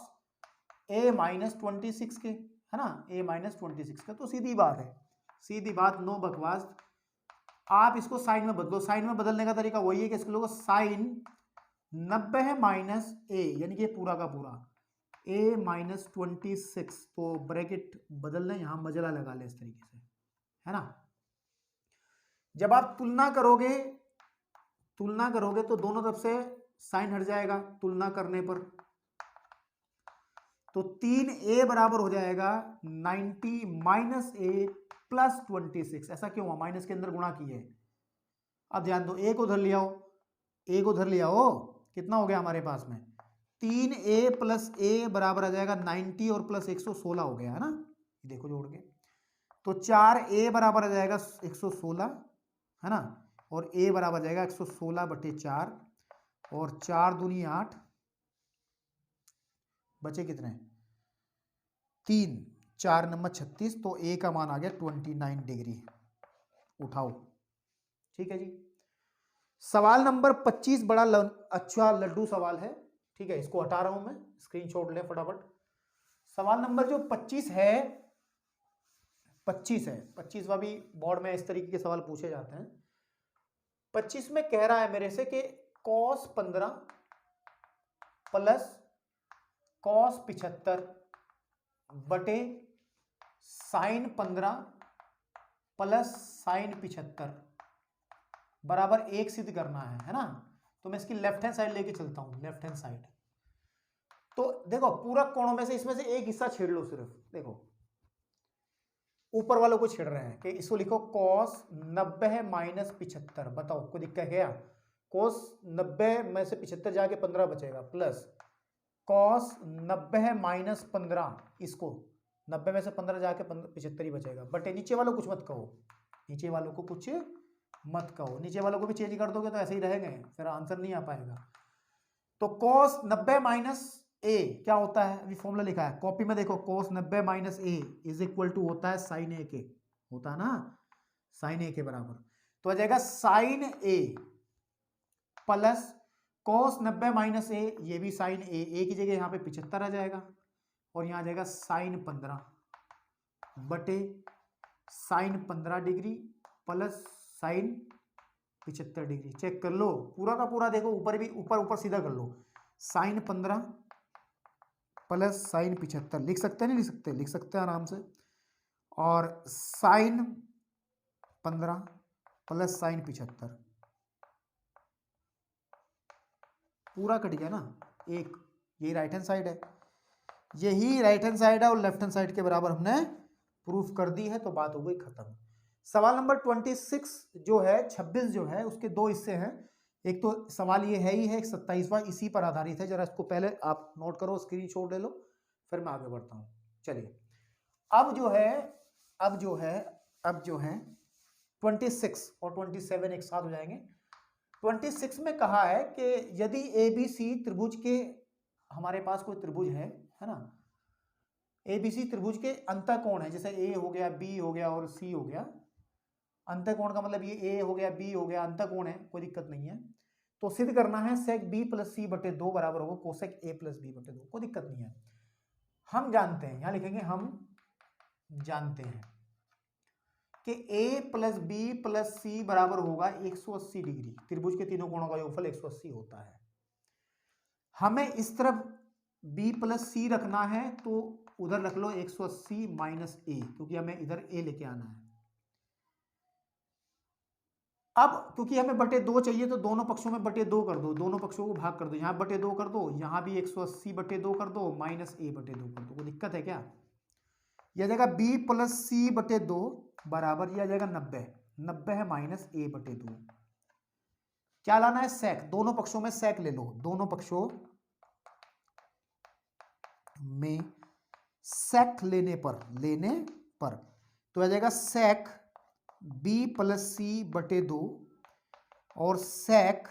a माइनस 26 के, है ना, a माइनस 26 का, तो सीधी बात है, सीधी बात, नो बकवास। आप इसको साइन में बदलो, साइन में बदलने का तरीका वही है कि इसको लोगों साइन 90 है माइनस a, यानी कि पूरा का पूरा a माइनस 26, तो ब्रैकेट बदल लें, यहां मजला लगा लें इस तरीके से, है ना। जब आप तुलना करोगे तो दोनों तरफ से साइन हट जाएगा तुलना करने पर, तो 3a बराबर हो जाएगा 90 माइनस a प्लस 26। ऐसा क्यों हुआ, माइनस के अंदर गुणा किए। अब ध्यान दो, a को उधर ले आओ, a को उधर ले आओ, कितना हो गया हमारे पास में 3a प्लस a बराबर आ जाएगा 90 और प्लस 116 हो गया, है ना, देखो जोड़ के, तो 4a बराबर आ जाएगा 116, है ना, और a बराबर जाएगा 116/4, और 4 दूनी 8, बचे कितने 3, 4 नंबर 36, तो a का मान आ गया 29 डिग्री, उठाओ, ठीक है जी। सवाल नंबर 25 बड़ा अच्छा लड्डू सवाल है, ठीक है, इसको हटा रहा हूं मैं, स्क्रीनशॉट ले फटाफट। सवाल नंबर जो 25 है, 25वां भी बोर्ड में इस तरीके के सवाल पूछे जाते हैं। 25 में कह रहा है मेरे से कि cos 15 प्लस cos 75 बटे साइन 15 प्लस साइन 75 बराबर 1 सिद्ध करना है ना। तो मैं इसकी लेफ्ट हैंड साइड लेके चलता हूं, लेफ्ट हैंड साइड। तो देखो पूरक कोणों में से इसमें से एक हिस्सा छेड़ लो, सिर्फ देखो ऊपर वालों को छेड़ रहे हैं कि इसको लिखो cos 90 है माइनस 75, बताओ कोई दिक्कत है क्या। cos 90 में से 75 जाके 15 बचेगा, प्लस कॉस 90 है माइनस 15, इसको 90 में से 15 जाके 75 ही बचेगा, बटे नीचे वालों कुछ मत कहो, नीचे वालों को कुछ मत कहो, नीचे वालों को भी चेंज कर दोगे तो ऐसे ही रहेंगे, फिर आंसर नहीं आ पाएगा। तो कॉस 90 माइनस ए क्या होता है, अभी फॉर्मूला लिखा है कॉपी में देखो, cos 90 minus A is equal to होता है साइन ए के, होता है ना साइन ए के बराबर, तो आ जाएगा साइन ए प्लस कॉस 90 माइनस ए, ये भी साइन ए की जगह यहाँ पे 75 आ जाएगा, और यहाँ आ जाएगा साइन 15 बटे sine 15 degree plus sine 75 degree. Check कर लो पूरा का पूरा, देखो ऊपर भी ऊपर सीधा कर लो, साइन 15 प्लस साइन 75, लिख सकते हैं नहीं लिख सकते, लिख सकते हैं आराम से, और साइन 15 प्लस साइन 75, पूरा कट गया ना एक, यही राइट हैंड साइड है, यही राइट हैंड साइड है और लेफ्ट हैंड साइड के बराबर हमने प्रूफ कर दी है, तो बात हो गई खत्म। सवाल नंबर 26 जो है 26 जो है उसके दो हिस्से हैं, एक तो सवाल ये है ही है 27वां, इसी पर आधारित है, जरा इसको पहले आप नोट करो, स्क्रीनशॉट ले लो, फिर मैं आगे बढ़ता हूँ। चलिए अब जो है 26 और 27 एक साथ हो जाएंगे। 26 में कहा है कि यदि ABC त्रिभुज के, हमारे पास कोई त्रिभुज है ना, ABC त्रिभुज के अंतःकोण है, जैसे A हो गया, B हो गया और C हो गया, अंतःकोण का मतलब ये A हो गया, B हो गया, अंतःकोण है, कोई दिक्कत नहीं है, तो सिद्ध करना है sec B प्लस C बटे 2 बराबर होगा कोसेक A प्लस B बटे 2, कोई दिक्कत नहीं है। हम जानते हैं, यहां लिखेंगे हम जानते हैं कि A plus B plus C बराबर होगा 180 डिग्री, त्रिभुज के तीनों कोणों का योगफल 180 होता है। हमें इस तरफ B प्लस C रखना है, तो उधर रख लो 180 माइनस A, क्योंकि हमें इधर A लेके आना है। अब क्योंकि हमें बटे 2 चाहिए, तो दोनों पक्षों में बटे 2 कर दो, दोनों पक्षों को भाग कर दो, यहाँ बटे 2 कर दो, यहाँ भी 180 बटे 2 कर दो, माइनस A बटे 2 कर दो, कोई दिक्कत है क्या? यह जाएगा B प्लस C बटे 2 बराबर, यह आ जाएगा 90 है माइनस A बटे 2। क्या लाना है? सेक, दोनों पक्षों में सेक ले लो, दोनों पक्षों में सेक लेने पर तो आ जाएगा सेक B प्लस C बटे 2 और सेक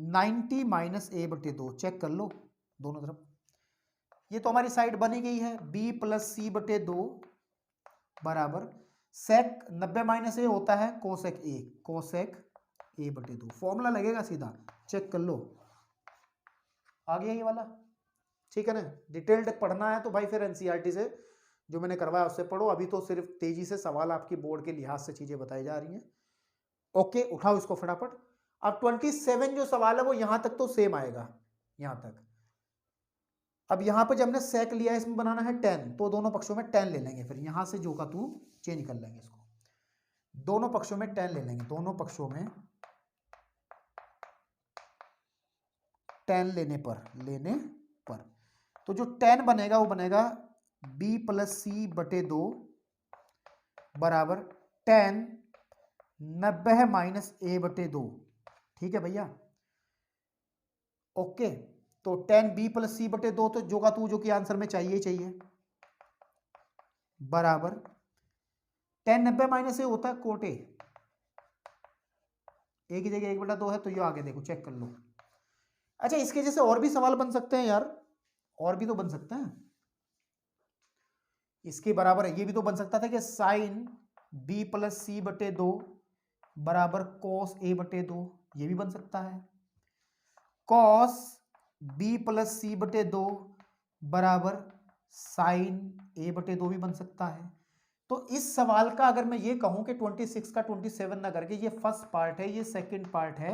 90 माइनस A बटे 2। चेक कर लो दोनों तरफ, ये तो हमारी साइड बनी गई है, B प्लस C बटे 2 बराबर सेक 90 माइनस A होता है कोसेक A बटे 2, फॉर्मूला लगेगा सीधा, चेक कर लो, आ गया ये वाला, ठीक है ना। डिटेल्ड पढ़ना है तो भाई फिर एनसीईआरटी से जो मैंने करवाया उससे पढ़ो, अभी तो सिर्फ तेजी से सवाल आपकी बोर्ड के लिहाज से चीजें बताई जा रही हैं। ओके, उठाओ इसको फटाफट। अब 27 जो सवाल है वो यहां तक तो सेम आएगा, यहां तक। अब यहां पर जब हमने सेक लिया है, इसमें बनाना है 10, तो दोनों पक्षों में 10 ले लेंगे, फिर यहां से जो का तू चेंज कर लेंगे इसको, दोनों पक्षों में 10 ले लेंगे, दोनों पक्षों में 10 लेने पर तो जो 10 बनेगा वो बनेगा B प्लस C बटे 2 बराबर 10 90 है माइनस A बटे 2, ठीक है भैया। ओके, तो 10 B प्लस C बटे 2, तो जो का तू जो कि आंसर में चाहिए बराबर 10 90 माइनस A होता है कोट A, A की जगह 1/2 है, तो ये आगे देखो, चेक कर लो। अच्छा, इसके जैसे और भी सवाल बन सकते हैं यार, और भी तो बन सकते हैं, इसके बराबर है, ये भी तो बन सकता था कि साइन B प्लस C बटे 2 बराबर कॉस A बटे 2, ये भी बन सकता है। कॉस B प्लस C बटे 2 बराबर साइन A बटे 2 भी बन सकता है। तो इस सवाल का अगर मैं ये कहूं कि 26 का 27 ना करके ये फर्स्ट पार्ट है, ये सेकंड पार्ट है,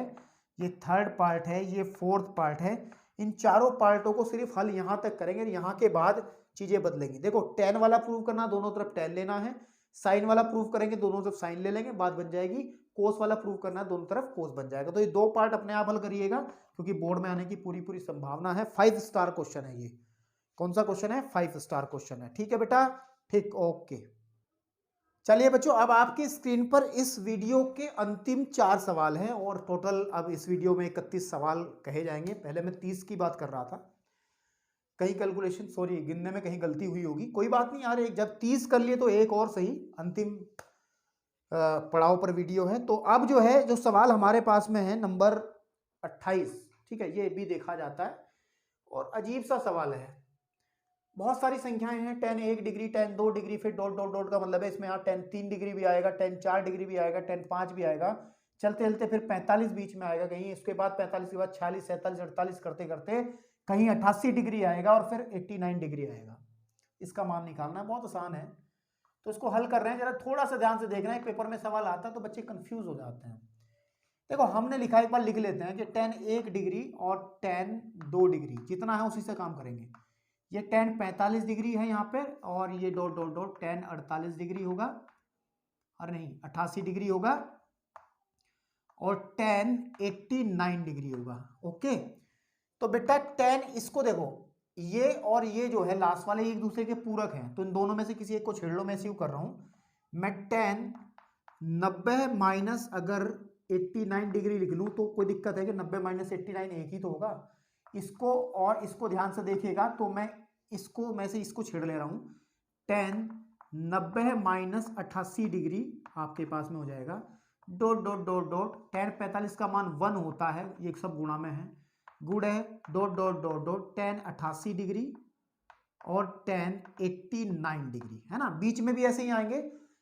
ये थर्ड पार्ट है, ये फोर्थ पार्ट है, इन चारों पार्टों को सिर्फ हल यहां तक करेंगे, यहां के बाद चीजें बदलेंगी। देखो, tan वाला प्रूव करना, दोनों तरफ tan लेना है, साइन वाला प्रूव करेंगे, दोनों तरफ साइन ले लेंगे, बात बन जाएगी। कोस वाला प्रूव करना है, दोनों तरफ कोस बन जाएगा। तो ये दो पार्ट अपने आप हल करिएगा, क्योंकि बोर्ड में आने की पूरी संभावना है। 5 स्टार क्वेश्चन है ये। कौन सा क्वेश्चन है? 5 स्टार क्वेश्चन है, ठीक है बेटा, ठीक, ओके। चलिए बच्चों, अब आपकी स्क्रीन पर इस वीडियो के अंतिम 4 सवाल हैं, और टोटल अब इस वीडियो में 31 सवाल कहे जाएंगे। पहले मैं 30 की बात कर रहा था, कहीं कैलकुलेशन, सॉरी गिनने में कहीं गलती हुई होगी, कोई बात नहीं यार, एक जब 30 कर लिए तो एक और सही, अंतिम पड़ाव पर वीडियो है। तो अब जो है, जो सवाल हमारे पास में है नंबर 28, ठीक है, ये भी देखा जाता है और अजीब सा सवाल है। बहुत सारी संख्याएं हैं, tan 1 डिग्री, tan 2 डिग्री, फिर डॉट डॉट डॉट का मतलब है इसमें यहाँ tan 3 डिग्री भी आएगा, tan 4 डिग्री भी आएगा, tan 5 भी आएगा, चलते चलते फिर 45 बीच में आएगा कहीं, इसके बाद 45 के बाद 46, 47, 48 करते करते कहीं 88 डिग्री आएगा और फिर 89 डिग्री आएगा। इसका मान निकालना है, बहुत आसान है। तो इसको हल कर रहे हैं, जरा थोड़ा सा ध्यान से देखना है, पेपर में सवाल आता है तो बच्चे कंफ्यूज हो जाते हैं। देखो हमने लिखा, एक बार लिख लेते हैं कि tan 1 डिग्री और tan 2 डिग्री जितना है उसी से काम करेंगे। ये tan 45 डिग्री है यहाँ पे, और ये dot dot dot tan 48 degree होगा, और नहीं 88 डिग्री होगा, और tan 89 डिग्री होगा। ओके, तो बेटा tan, इसको देखो, ये और ये जो है लास्ट वाले एक दूसरे के पूरक हैं, तो इन दोनों में से किसी एक को छेड़ लो, मैं इसे कर रहा हूं। मैं tan 90 माइनस अगर 89 डिग्री लिख लूं तो कोई दिक्कत है कि 90 माइनस 89 एक ही तो होगा। इसको और इसको ध्यान से देखिएगा, तो मैं इसको, मैं से इसको छेड़ ले रहा हूं। tan 90 माइनस 88 डिग्री आपके पास में हो जाएगा, dot dot dot dot tan 45 का मान 1 होता है, ये सब गुणा में है, गुण है, dot dot dot dot tan 88 degree और tan 89 डिग्री, है ना। बीच में भी ऐसे ही आएंगे।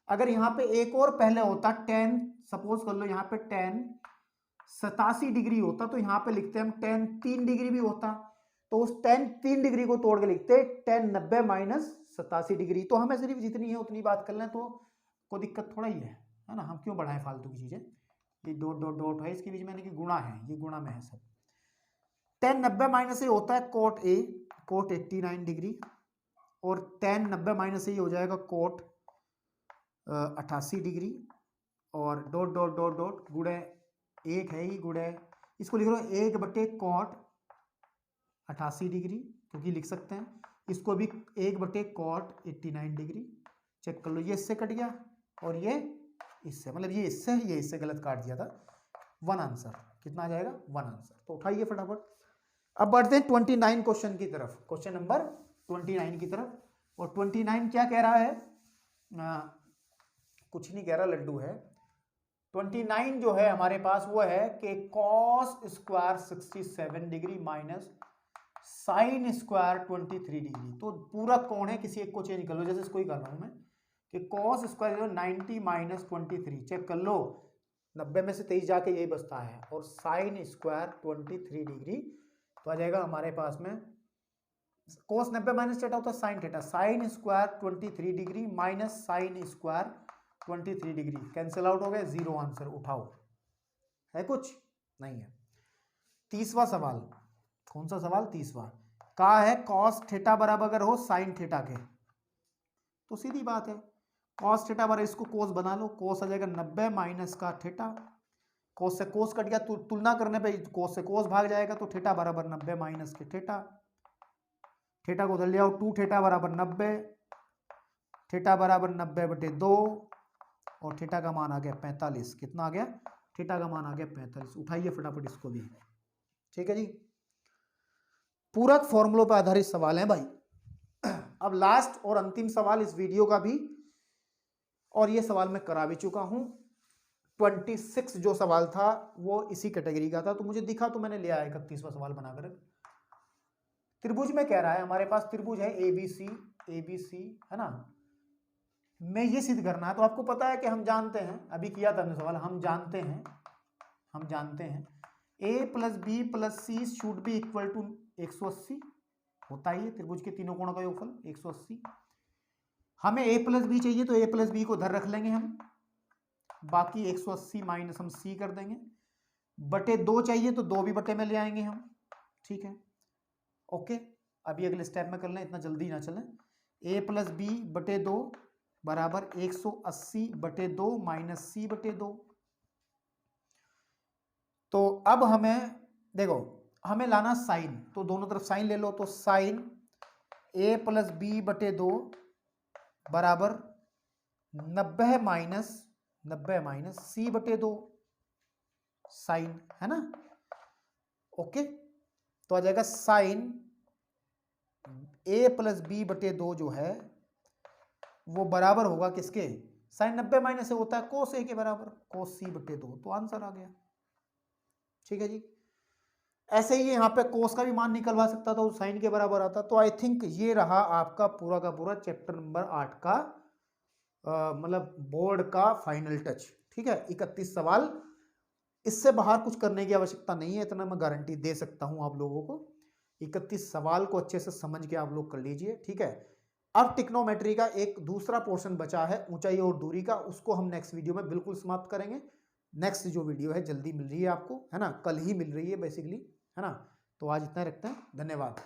अगर यहाँ पे एक और पहले होता, tan, सपोज कर लो यहाँ पे tan 87 डिग्री होता, तो यहाँ पे लिखते हम tan 3 डिग्री भी होता, तो उस tan 3 डिग्री को तोड़ के लिखते tan 90 माइनस 87 डिग्री। तो हमें सिर्फ जितनी है उतनी बात कर लें तो कोई दिक्कत थोड़ा ही है ना, हम क्यों बढ़ाएं फालतू की चीजें। ये डॉट डॉट डॉट है, इसके बीच में कि गुणा है, ये गुणा में है सब। tan 90 माइनस ए होता है cot A, cot 89 डिग्री, और tan 90 माइनस ए हो जाएगा cot 88 डिग्री, और डॉट डॉट डॉट डॉट गुणे एक है ही, गुणे इसको लिख लो 1 बटे cot 88 डिग्री, क्योंकि लिख सकते हैं इसको भी 1 बटे cot 89 डिग्री। चेक कर लो, ये इससे कट गया और ये इससे, मतलब ये इससे गलत काट दिया था। 1 आंसर कितना आ जाएगा, 1 आंसर। तो उठाइए फटाफट। अब बढ़ते हैं 29 क्वेश्चन की तरफ, क्वेश्चन नंबर 29 की तरफ। और 29 क्या कह रहा है, कुछ नहीं कह रहा, लड्डू है। 29 जो है हमारे पास वो है कि cos square 67 degree minus sine square 23 degree. तो पूरा कौन है, किसी एक को चेंज कर लो, जैसे इसको ही कर रहा हूं मैं कि cos स्क्वायर 90 माइनस 23, चेक कर लो 90 में से 23 जाके यही बचता है, और साइन स्क्वायर 23 डिग्री, तो आ जाएगा हमारे पास में cos 90 माइनस थीटा होता है sine theta, sine square 23 degree minus sine square 23 degree, cancel out हो गए, 0 आंसर। उठाओ, है कुछ नहीं है। 30वां सवाल, कौन सा सवाल, 30वां, कहा है cos थीटा बराबर अगर हो साइन थीटा के, तो सीधी बात है cos थीटा बराबर, इसको cos बना लो, cos आ जाएगा 90 माइनस का थीटा, cos से cos कट गया, तुलना करने पे cos से cos भाग जाएगा, तो थीटा बराबर 90 माइनस के थीटा, थीटा को उधर ले आओ, 2 थीटा बराबर 90, थीटा बराबर 90/2, और थीटा का मान आ गया 45। कितना आ गया, थीटा का मान आ गया 45। उठाइए फटाफट इसको भी, ठीक है जी। पूरक फॉर्मूलों पर आधारित सवाल है भाई। अब लास्ट और अंतिम सवाल इस वीडियो का भी, और ये सवाल मैं करा भी चुका हूं। 26 जो सवाल था वो इसी कैटेगरी का था, तो मुझे दिखा तो मैंने लिया 31वां सवाल बनाकर। त्रिभुज में कह रहा है, हमारे पास त्रिभुज है ABC, है ना, मैं ये सिद्ध करना है। तो आपको पता है कि हम जानते हैं, अभी किया था हमने सवाल, हम जानते हैं A plus B plus C should be equal to 180 होता ही है, त्रिभुज के तीनों कोणों का योगफल 180। हमें A प्लस बी चाहिए तो A प्लस बी को उधर रख लेंगे हम, बाकी 180 माइनस हम C कर देंगे, बटे 2 चाहिए तो 2 भी बटे में ले आएंगे हम, ठीक है। ओके, अभी अगले स्टेप में कर लें, इतना जल्दी ना चलें। A प्लस बी बटे 2 बराबर 180/2 माइनस C/2। तो अब हमें देखो, हमें लाना साइन, तो दोनों तरफ साइन ले लो, तो साइन A प्लस बी बटे 2 बराबर 90 माइनस C/2 साइन, है ना। ओके, तो आ जाएगा साइन a+b/2 जो है वो बराबर होगा किसके, साइन 90 माइनस से होता है कोस ए के बराबर, कोस c/2, तो आंसर आ गया। ठीक है जी। ऐसे ही यहाँ पे कोस का भी मान निकलवा सकता था, उस साइन के बराबर आता। तो आई थिंक ये रहा आपका पूरा का पूरा चैप्टर नंबर 8 का मतलब बोर्ड का फाइनल टच। ठीक है, 31 सवाल, इससे बाहर कुछ करने की आवश्यकता नहीं है, इतना मैं गारंटी दे सकता हूं आप लोगों को। 31 सवाल को अच्छे से समझ के आप लोग कर लीजिए। ठीक है, अब टिक्नोमेट्री का एक दूसरा पोर्शन बचा है, ऊंचाई और दूरी का, उसको हम नेक्स्ट वीडियो में बिल्कुल समाप्त करेंगे। नेक्स्ट जो वीडियो है जल्दी मिल रही है आपको, है ना, कल ही मिल रही है बेसिकली, है ना। तो आज इतना रखते हैं, धन्यवाद।